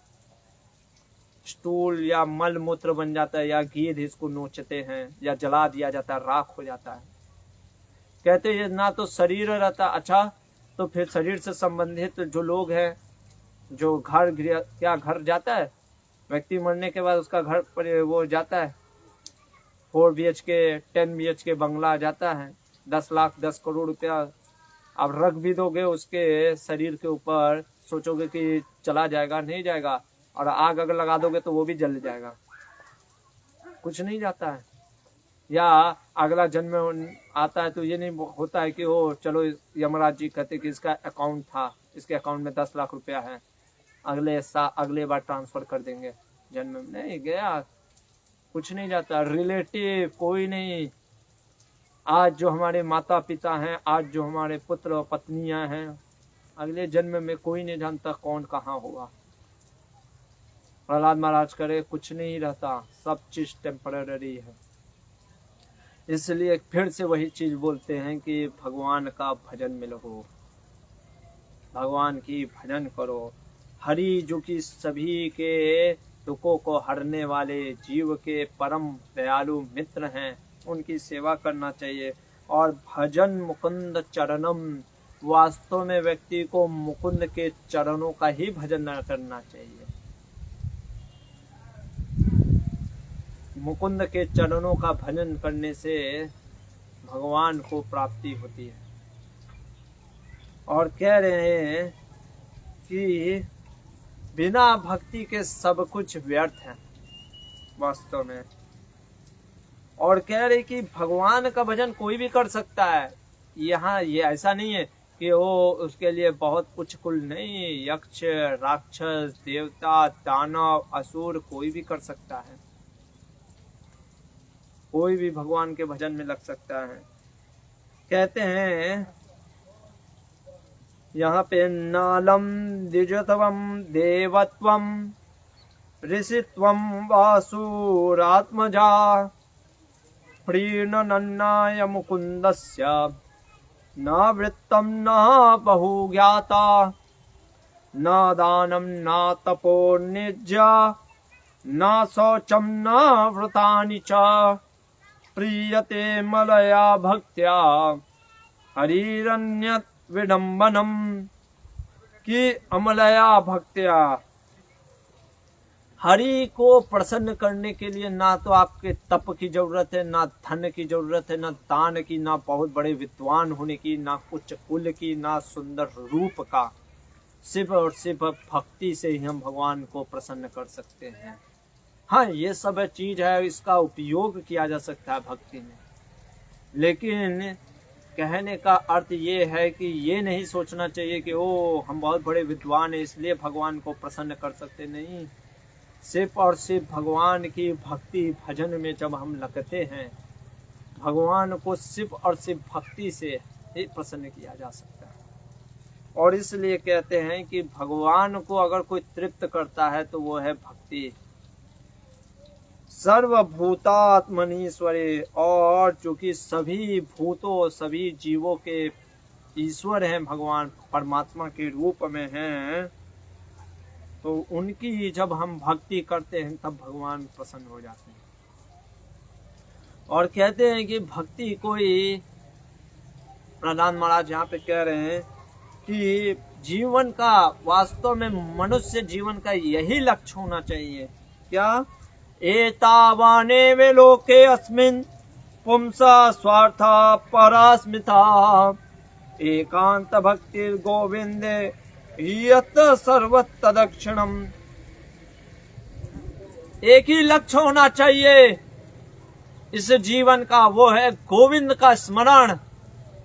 स्टूल या मल मूत्र बन जाता है, या गिद्ध इसको नोचते हैं, या जला दिया जाता है, राख हो जाता है। कहते हैं ना तो शरीर रहता। अच्छा, तो फिर शरीर से संबंधित जो लोग हैं, जो घर जाता है, व्यक्ति मरने के बाद उसका घर पर वो जाता है, 4 BHK 10 BHK बंगला जाता है, 10 लाख 10 करोड़ रुपया अब रख भी दोगे उसके शरीर के ऊपर, सोचोगे कि चला जाएगा, नहीं जाएगा। और आग अगर लगा दोगे तो वो भी जल जाएगा, कुछ नहीं जाता है। या अगला जन्म आता है तो ये नहीं होता है कि वो चलो यमराज जी कहते कि इसका अकाउंट था, इसके अकाउंट में 10 लाख रुपया है, अगले बार ट्रांसफर कर देंगे, जन्म में नहीं गया, कुछ नहीं जाता, रिलेटिव कोई नहीं। आज जो हमारे माता पिता हैं, आज जो हमारे पुत्र और पत्नियां हैं, अगले जन्म में कोई नहीं जानता कौन कहाँ होगा। प्रहलाद महाराज करे कुछ नहीं रहता, सब चीज टेम्पररी है। इसलिए फिर से वही चीज बोलते हैं कि भगवान का भजन में लगो, भगवान की भजन करो। हरि जो कि सभी के दुखों को हरने वाले जीव के परम दयालु मित्र हैं, उनकी सेवा करना चाहिए। और भजन मुकुंद चरणम, वास्तव में व्यक्ति को मुकुंद के चरणों का ही भजन करना चाहिए। मुकुंद के चरणों का भजन करने से भगवान को प्राप्ति होती है। और कह रहे हैं कि बिना भक्ति के सब कुछ व्यर्थ है वास्तव में। और कह रहे कि भगवान का भजन कोई भी कर सकता है। यहाँ ये ऐसा नहीं है कि वो उसके लिए बहुत कुछ कुल नहीं, यक्ष राक्षस देवता दानव असुर कोई भी कर सकता है, कोई भी भगवान के भजन में लग सकता है। कहते हैं यहाँ पे नालम द्विजत्वम देवत्वम ऋषित्वम वासुरात्मजा प्रीणनन्नाय मुकुंदस्य न वृत्तम न बहुज्ञाता न दानम न तपोनिज्या न शौचम न व्रतानि च प्रीयते मलया भक्त्या हरिरन्यत् विडम्बनम। कि अमलया भक्त्या, हरि को प्रसन्न करने के लिए ना तो आपके तप की जरूरत है, ना धन की जरूरत है, ना दान की, ना बहुत बड़े विद्वान होने की, ना उच्च कुल की, ना सुंदर रूप का। सिर्फ और सिर्फ भक्ति से ही हम भगवान को प्रसन्न कर सकते हैं। हाँ, ये सब चीज है, इसका उपयोग किया जा सकता है भक्ति में। लेकिन कहने का अर्थ ये है कि ये नहीं सोचना चाहिए कि ओ हम बहुत बड़े विद्वान हैं इसलिए भगवान को प्रसन्न कर सकते नहीं। सिर्फ और सिर्फ भगवान की भक्ति भजन में जब हम लगते हैं, भगवान को सिर्फ और सिर्फ भक्ति से ही प्रसन्न किया जा सकता है। और इसलिए कहते हैं कि भगवान को अगर कोई तृप्त करता है तो वो है भक्ति। सर्वभूतात्मनीश्वरे, और जो कि सभी भूतों सभी जीवों के ईश्वर हैं, भगवान परमात्मा के रूप में हैं, तो उनकी जब हम भक्ति करते हैं तब भगवान प्रसन्न हो जाते हैं। और कहते हैं कि भक्ति कोई, प्रहलाद महाराज यहाँ पे कह रहे हैं कि जीवन का, वास्तव में मनुष्य जीवन का यही लक्ष्य होना चाहिए। क्या? एतावाने वे लोके अस्मिन् पुंसा स्वार्था परास्मिता एकांत भक्तिर गोविंदे यत सर्वतदक्षिणम। एक ही लक्ष्य होना चाहिए इस जीवन का, वो है गोविंद का स्मरण।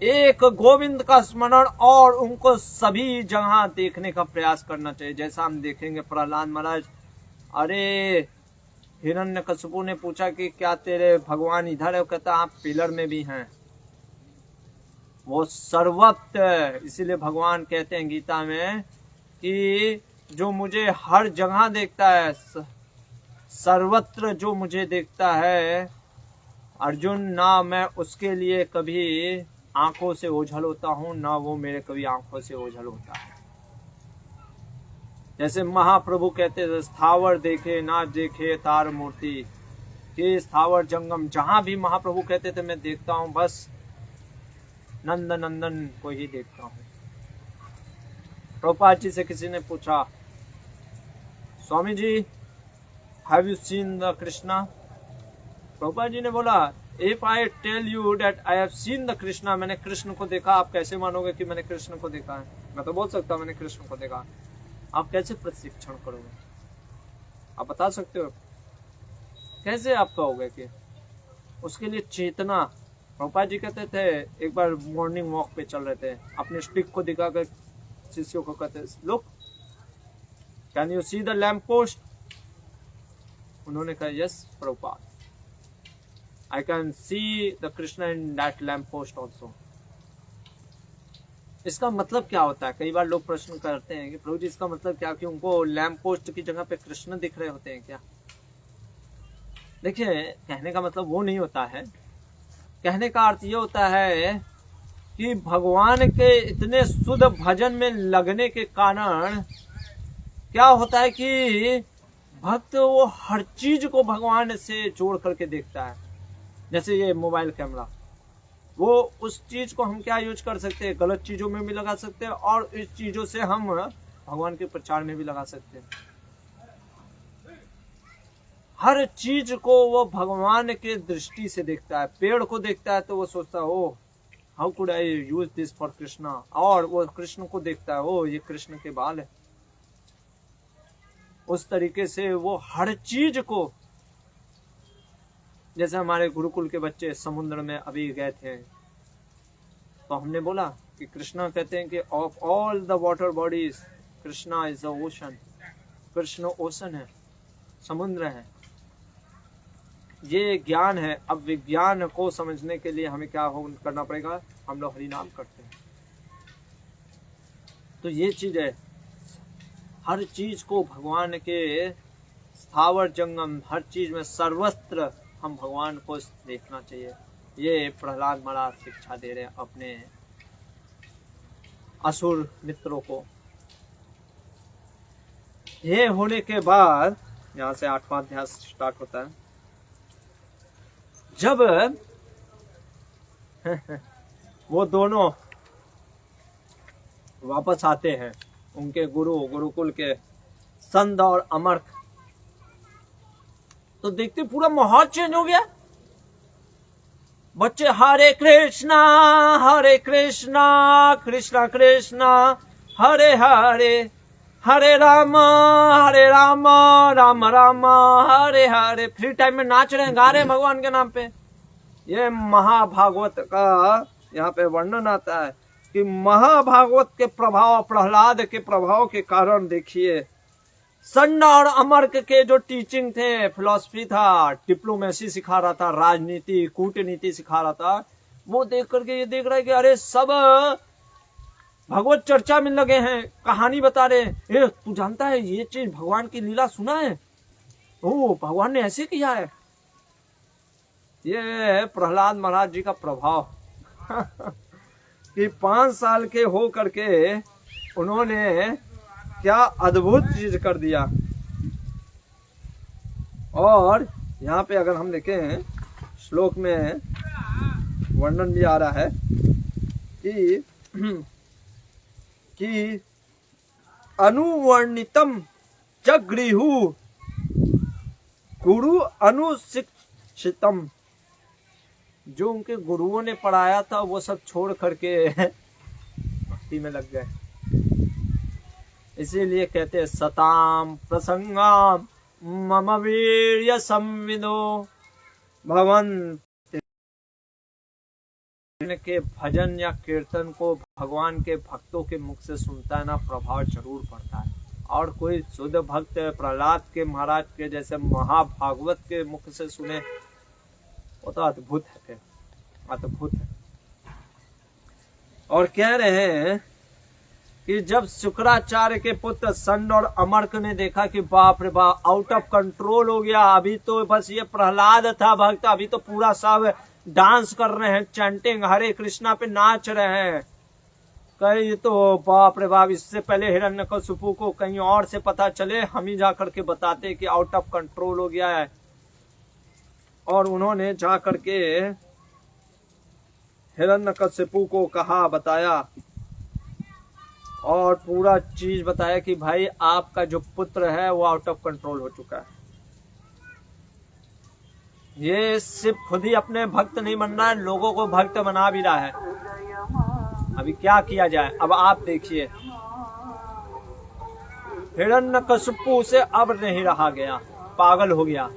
एक गोविंद का स्मरण, और उनको सभी जगह देखने का प्रयास करना चाहिए। जैसा हम देखेंगे प्रहलाद महाराज, अरे हिरण्यकशिपु ने पूछा कि क्या तेरे भगवान इधर है? कहता आप पिलर में भी हैं। वो सर्वत्र, इसीलिए भगवान कहते हैं गीता में कि जो मुझे हर जगह देखता है, सर्वत्र जो मुझे देखता है अर्जुन, ना मैं उसके लिए कभी आंखों से ओझल होता हूं, ना वो मेरे कभी आंखों से ओझल होता है। जैसे महाप्रभु कहते थे, स्थावर देखे ना देखे तार मूर्ति, कि स्थावर जंगम जहां भी महाप्रभु कहते थे मैं देखता हूं, बस नंद नंदन को ही देखता हूं। प्रभुपाद जी से किसी ने पूछा, Swami ji have you seen the Krishna? Prabhupada ji ने बोला, if I tell you that I have seen the Krishna, मैंने कृष्ण को देखा, आप कैसे मानोगे कि मैंने कृष्ण को देखा है? मैं तो बोल सकता हूं मैंने कृष्ण को देखा, आप कैसे प्रशिक्षण करोगे? आप बता सकते हो? कैसे आप कहोगे? कि उसके लिए चेतना। प्रभुपाद जी कहते थे, एक बार मॉर्निंग वॉक पे चल रहे थे, अपने स्टिक को दिखाकर शिष्यों को कहते, लोग can you see the lamp post? उन्होंने कहा yes Prabhupada, I can see the Krishna in that lamp post also. इसका मतलब क्या होता है? कई बार लोग प्रश्न करते हैं कि प्रभु जी इसका मतलब क्या, कि उनको लैम्प पोस्ट की जगह पे कृष्ण दिख रहे होते हैं क्या? देखिए, कहने का मतलब वो नहीं होता है। कहने का अर्थ ये होता है कि भगवान के इतने शुद्ध भजन में लगने के कारण क्या होता है कि भक्त वो हर चीज को भगवान से जोड़ करके देखता है। जैसे ये मोबाइल कैमरा, वो उस चीज को हम क्या यूज कर सकते हैं, गलत चीजों में भी लगा सकते हैं और इस चीजों से हम भगवान के प्रचार में भी लगा सकते हैं। हर चीज को वो भगवान के दृष्टि से देखता है। पेड़ को देखता है तो वो सोचता है oh how could I use this for Krishna, और वो कृष्ण को देखता है ओ ये कृष्ण के बाल है। उस तरीके से वो हर चीज को, जैसे हमारे गुरुकुल के बच्चे समुद्र में अभी गए थे तो हमने बोला कि कृष्णा कहते हैं कि of all the water bodies Krishna is the ocean. Krishna ocean है, समुद्र है। ये ज्ञान है। अब विज्ञान को समझने के लिए हमें क्या करना पड़ेगा? हम लोग हरि नाम करते हैं। तो ये चीज है, हर चीज को भगवान के स्थावर जंगम, हर चीज में सर्वत्र हम भगवान को देखना चाहिए। ये प्रहलाद महाराज शिक्षा दे रहे हैं अपने असुर मित्रों को। ये होने के बाद यहाँ से 8वां अध्याय स्टार्ट होता है। जब वो दोनों वापस आते हैं, उनके गुरुकुल के संद और अमर्क, तो देखते पूरा माहौल चेंज हो गया। बच्चे हरे कृष्णा कृष्णा कृष्णा हरे हरे, हरे राम राम राम हरे हरे। फ्री टाइम में नाच रहे हैं, गा रहे हैं भगवान के नाम पे। ये महाभागवत का यहाँ पे वर्णन आता है कि महाभागवत के प्रभाव, प्रहलाद के प्रभाव के कारण देखिए संड और अमर्क के जो टीचिंग थे, फिलॉसफी था, डिप्लोमेसी सिखा रहा था, राजनीति कूटनीति सिखा रहा था, वो देख करके ये देख रहा है कि अरे सब भगवत चर्चा में लगे हैं, कहानी बता रहे हैं। ए तू जानता है ये चीज भगवान की लीला सुना है? ओ भगवान ने ऐसे किया है। ये प्रहलाद महाराज जी का प्रभाव कि 5 साल के हो करके उन्होंने क्या अद्भुत चीज कर दिया। और यहाँ पे अगर हम देखें श्लोक में वर्णन भी आ रहा है कि अनुवर्णितम च गृहु गुरु अनुशिक्षितम। जो उनके गुरुओं ने पढ़ाया था वो सब छोड़ करके भक्ति में लग गए। इसीलिए कहते हैं सताम प्रसंगाम मम वीर्य संविदो भवन के भजन या कीर्तन को भगवान के भक्तों के मुख से सुनता है ना, प्रभाव जरूर पड़ता है। और कोई शुद्ध भक्त प्रहलाद के महाराज के जैसे महाभागवत के मुख से सुने, वो तो अद्भुत है, अद्भुत है। और कह रहे हैं कि जब शुक्राचार्य के पुत्र संड और अमर्क ने देखा कि बाप रे बाप आउट ऑफ कंट्रोल हो गया, अभी तो बस ये प्रहलाद था भक्त, अभी तो पूरा सब डांस कर रहे हैं, चैंटिंग हरे कृष्णा पे नाच रहे हैं, कहीं तो बाप रे बाप इससे पहले हिरण्यकशिपु को कहीं और से पता चले, हम ही जा करके बताते कि आउट ऑफ कंट्रोल हो गया है। और उन्होंने जा करके हिरण्यकशिपु को कहा, बताया और पूरा चीज बताया कि भाई आपका जो पुत्र है वो आउट ऑफ कंट्रोल हो चुका है। ये सिर्फ खुद ही अपने भक्त नहीं बन रहा है, लोगों को भक्त बना भी रहा है। अभी क्या किया जाए? अब आप देखिए, हिरण्यकशिपु से अब नहीं रहा गया, पागल हो गया।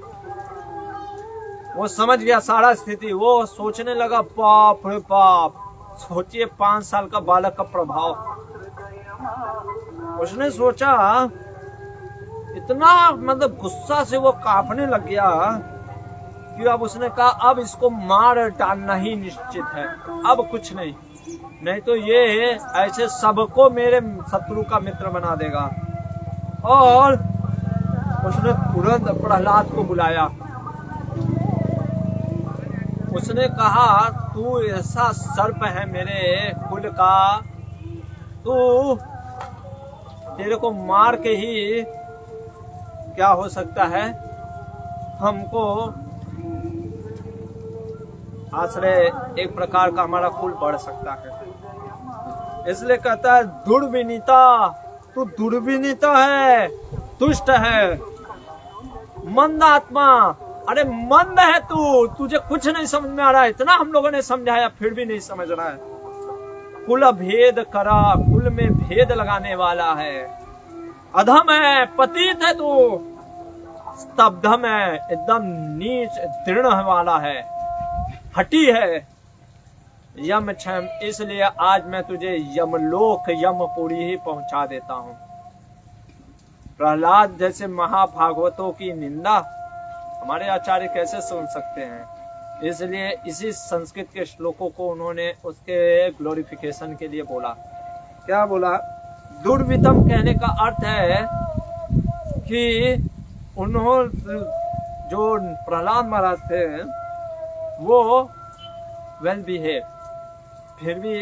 वो समझ गया सारा स्थिति, वो सोचने लगा बाप रे बाप, सोचिए 5 साल का बालक का प्रभाव। उसने सोचा इतना मतलब गुस्सा से वो कांपने लग गया कि अब उसने कहा अब इसको मार डालना ही निश्चित है, अब कुछ नहीं तो ये ऐसे सबको मेरे शत्रु का मित्र बना देगा। और उसने तुरंत प्रहलाद को बुलाया। उसने कहा तू ऐसा सर्प है मेरे कुल का, तू तेरे को मार के ही क्या हो सकता है, हमको आश्रय एक प्रकार का हमारा कुल बढ़ सकता है। इसलिए कहता है दुर्विनीता, तू दुर्विनीता है, दुष्ट है, मंद आत्मा। अरे मंद है तू, तुझे कुछ नहीं समझ में आ रहा है। इतना हम लोगों ने समझाया फिर भी नहीं समझ रहा है। कुल भेद करा, कुल में भेद लगाने वाला है, अधम है, पतित है तू, स्तब्धम है, एकदम नीच दृढ़ वाला है, हटी है, यम क्षम। इसलिए आज मैं तुझे यमलोक यमपुरी ही पहुंचा देता हूं। प्रहलाद जैसे महाभागवतों की निंदा हमारे आचार्य कैसे सुन सकते हैं? इसलिए इसी संस्कृत के श्लोकों को उन्होंने उसके ग्लोरिफिकेशन के लिए बोला। क्या बोला? दुर्वितम कहने का अर्थ है कि उन्होंने जो प्रहलाद महाराज थे वो वेल बिहेव, फिर भी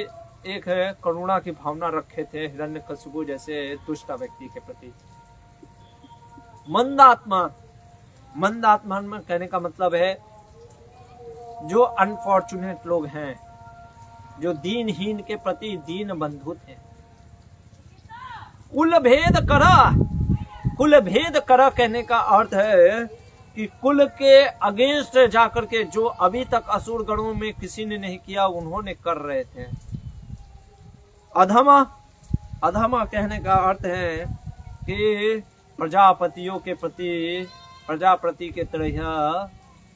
एक करुणा की भावना रखे थे हिरण्यकशिपु जैसे दुष्ट व्यक्ति के प्रति। मंदात्मा, मंदात्मा में कहने का मतलब है जो अनफॉर्चुनेट लोग हैं, जो दीनहीन के प्रति दीन बंधु थे। कुल भेद करा, कुल भेद करा कहने का अर्थ है कि कुल के अगेंस्ट जाकर के जो अभी तक असुर गणों में किसी ने नहीं किया उन्होंने कर रहे थे। अधमा, अधमा कहने का अर्थ है कि प्रजापतियों के प्रति, प्रजापति के तरह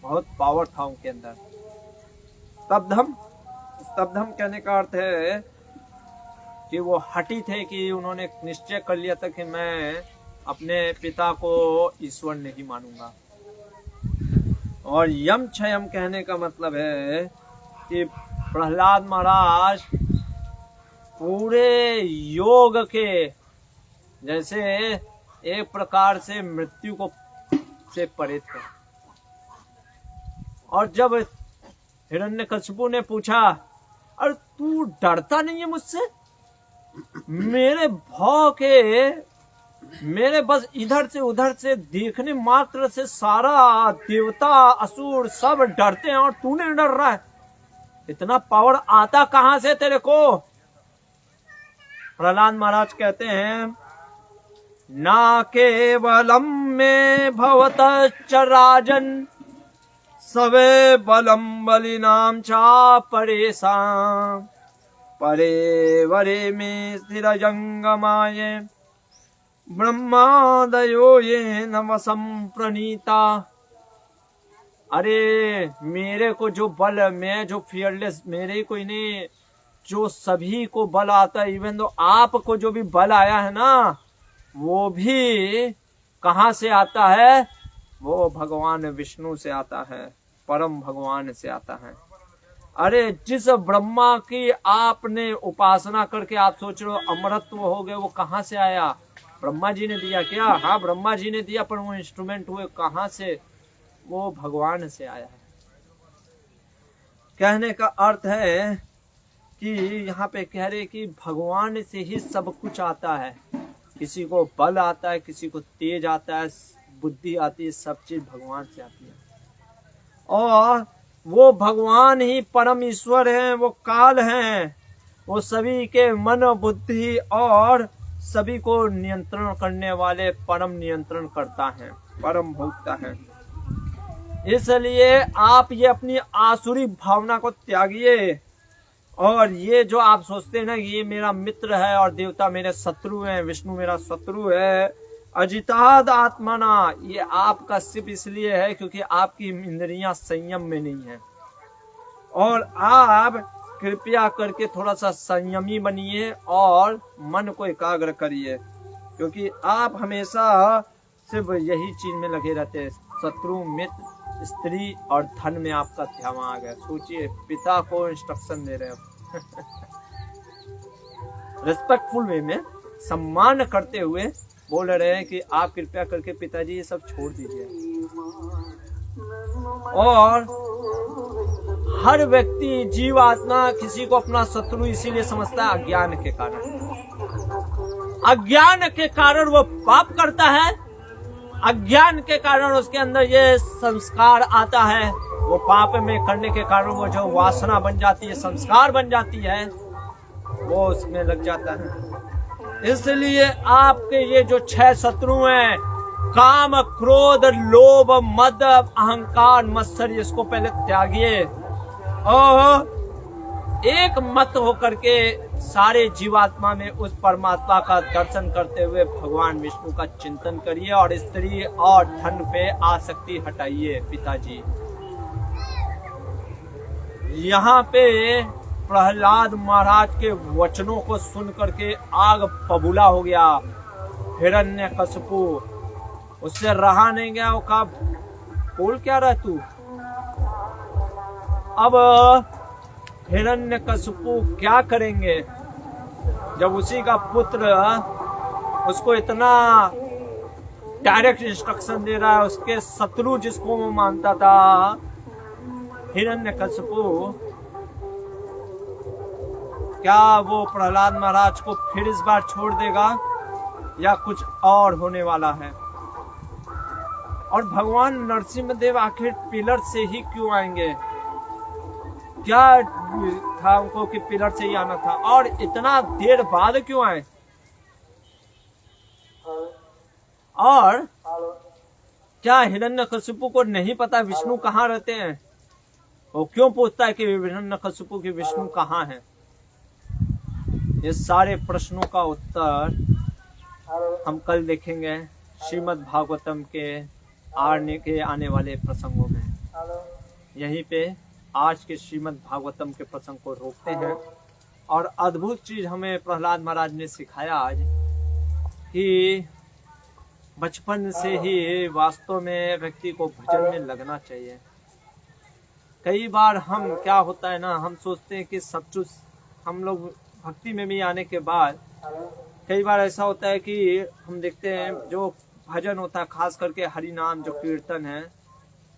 बहुत पावर था उनके अंदर। स्तब्धम, स्तब्धम कहने का अर्थ है कि वो हठी थे, कि उन्होंने निश्चय कर लिया था कि मैं अपने पिता को ईश्वर नहीं मानूंगा। और यम क्षयम कहने का मतलब है कि प्रहलाद महाराज पूरे योग के जैसे एक प्रकार से मृत्यु को से परे थे। और जब हिरण्यकशिपु ने पूछा अरे तू डरता नहीं है मुझसे? मेरे भौ के, मेरे बस इधर से उधर से देखने मात्र से सारा देवता असुर सब डरते हैं और तू नहीं डर रहा है? इतना पावर आता कहां से तेरे को? प्रहलाद महाराज कहते हैं ना केवलम में भवत च राजन सवे बलम बलिनाम चा परेशान परे वरे में स्थिर जंगमाये ब्रह्मादयो ये नवसम प्रणीता। अरे मेरे को जो बल, मैं जो फियरलेस, मेरे ही कोई नहीं, जो सभी को बल आता है, इवन दो आपको जो भी बल आया है ना वो भी कहां से आता है? वो भगवान विष्णु से आता है, परम भगवान से आता है। अरे जिस ब्रह्मा की आपने उपासना करके आप सोच रहे हो अमरत्व हो गए, वो कहां से आया? ब्रह्मा जी ने दिया क्या? हाँ ब्रह्मा जी ने दिया, पर वो इंस्ट्रूमेंट हुए कहां से? वो भगवान से आया है। कहने का अर्थ है कि यहाँ पे कह रहे कि भगवान से ही सब कुछ आता है। किसी को बल आता है, किसी को तेज आता है, बुद्धि आती है, सब चीज भगवान से आती है। और वो भगवान ही परम ईश्वर हैं, वो काल हैं, वो सभी के मन बुद्धि और सभी को नियंत्रण करने वाले परम नियंत्रण करता है, परम भोक्ता है। इसलिए आप ये अपनी आसुरी भावना को त्यागिए। और ये जो आप सोचते हैं ना ये मेरा मित्र है और देवता मेरे शत्रु हैं, विष्णु मेरा शत्रु है, अजिताद आत्मना, ये आपका सिर्फ इसलिए है क्योंकि आपकी इंद्रियां संयम में नहीं है। और आप कृपया करके थोड़ा सा संयमी बनिए और मन को एकाग्र करिए, क्योंकि आप हमेशा सिर्फ यही चीज में लगे रहते हैं, शत्रु, मित्र, स्त्री और धन में आपका दिमाग है। सोचिए, पिता को इंस्ट्रक्शन दे रहे हो रिस्पेक्टफुल वे में, सम्मान करते हुए बोल रहे हैं कि आप कृपया करके पिताजी ये सब छोड़ दीजिए। और हर व्यक्ति, जीव आत्मा किसी को अपना शत्रु इसीलिए समझता है अज्ञान के कारण। अज्ञान के कारण वो पाप करता है, अज्ञान के कारण उसके अंदर ये संस्कार आता है, वो पाप में करने के कारण वो जो वासना बन जाती है, संस्कार बन जाती है, वो उसमें लग जाता है। इसलिए आपके ये जो 6 शत्रु हैं, काम, क्रोध, लोभ, मद, अहंकार, मत्सर, इसको पहले त्यागिए और एक मत होकर के सारे जीवात्मा में उस परमात्मा का दर्शन करते हुए भगवान विष्णु का चिंतन करिए और स्त्री और धन पे आसक्ति हटाइए। पिताजी, यहाँ पे प्रहलाद महाराज के वचनों को सुन करके आग बबूला हो गया। हिरण्यकशिपु, उससे रहा नहीं गया, वो कहा बोल क्या रहा तू। अब हिरण्यकशिपु क्या करेंगे जब उसी का पुत्र उसको इतना डायरेक्ट इंस्ट्रक्शन दे रहा है। उसके शत्रु जिसको वो मानता था हिरण्यकशिपु, क्या वो प्रहलाद महाराज को फिर इस बार छोड़ देगा या कुछ और होने वाला है। और भगवान नरसिंहदेव आखिर पिलर से ही क्यों आएंगे, क्या था उनको कि पिलर से ही आना था, और इतना देर बाद क्यों आए। और क्या हिरण्यकशिपु को नहीं पता विष्णु कहाँ रहते हैं। वो क्यों पूछता है कि हिरण्यकशिपु की विष्णु कहाँ है। ये सारे प्रश्नों का उत्तर हम कल देखेंगे श्रीमद् भागवतम के आने वाले प्रसंगों में। यहीं पे आज के श्रीमद् भागवतम के प्रसंग को रोकते हैं। और अद्भुत चीज हमें प्रहलाद महाराज ने सिखाया आज कि बचपन से ही वास्तव में व्यक्ति को भजन में लगना चाहिए। कई बार हम क्या होता है ना, हम सोचते हैं कि सब कुछ हम लोग भक्ति में भी आने के बाद कई बार ऐसा होता है कि हम देखते हैं जो भजन होता है, खास करके हरि नाम जो कीर्तन है,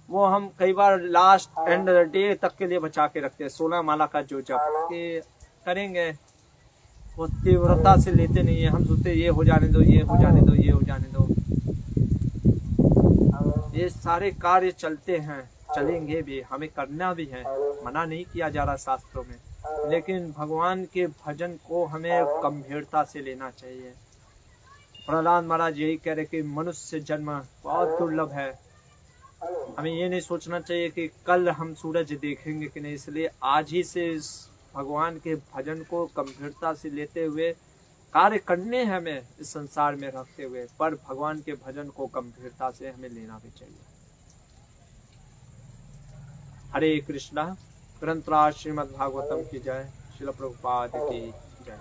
वो हम कई बार लास्ट एंड डे तक के लिए बचा के रखते हैं। 16 माला का जो जप के करेंगे वो तीव्रता से लेते नहीं है। हम सोचते ये हो जाने दो, ये हो जाने दो, ये हो जाने दो। ये सारे कार्य चलते हैं, चलेंगे भी, हमें करना भी है, मना नहीं किया जा रहा शास्त्रों में। लेकिन भगवान के भजन को हमें गंभीरता से लेना चाहिए। प्रहलाद महाराज यही कह रहे कि मनुष्य जन्म बहुत दुर्लभ है। हमें ये नहीं सोचना चाहिए कि कल हम सूरज देखेंगे कि नहीं, इसलिए आज ही से इस भगवान के भजन को गंभीरता से लेते हुए कार्य करने हैं हमें इस संसार में रखते हुए, पर भगवान के भजन को गंभीरता से हमें लेना भी चाहिए। हरे कृष्णा। ग्रंथराज श्रीमद् भागवतम की जय। श्रील प्रभुपाद की जय।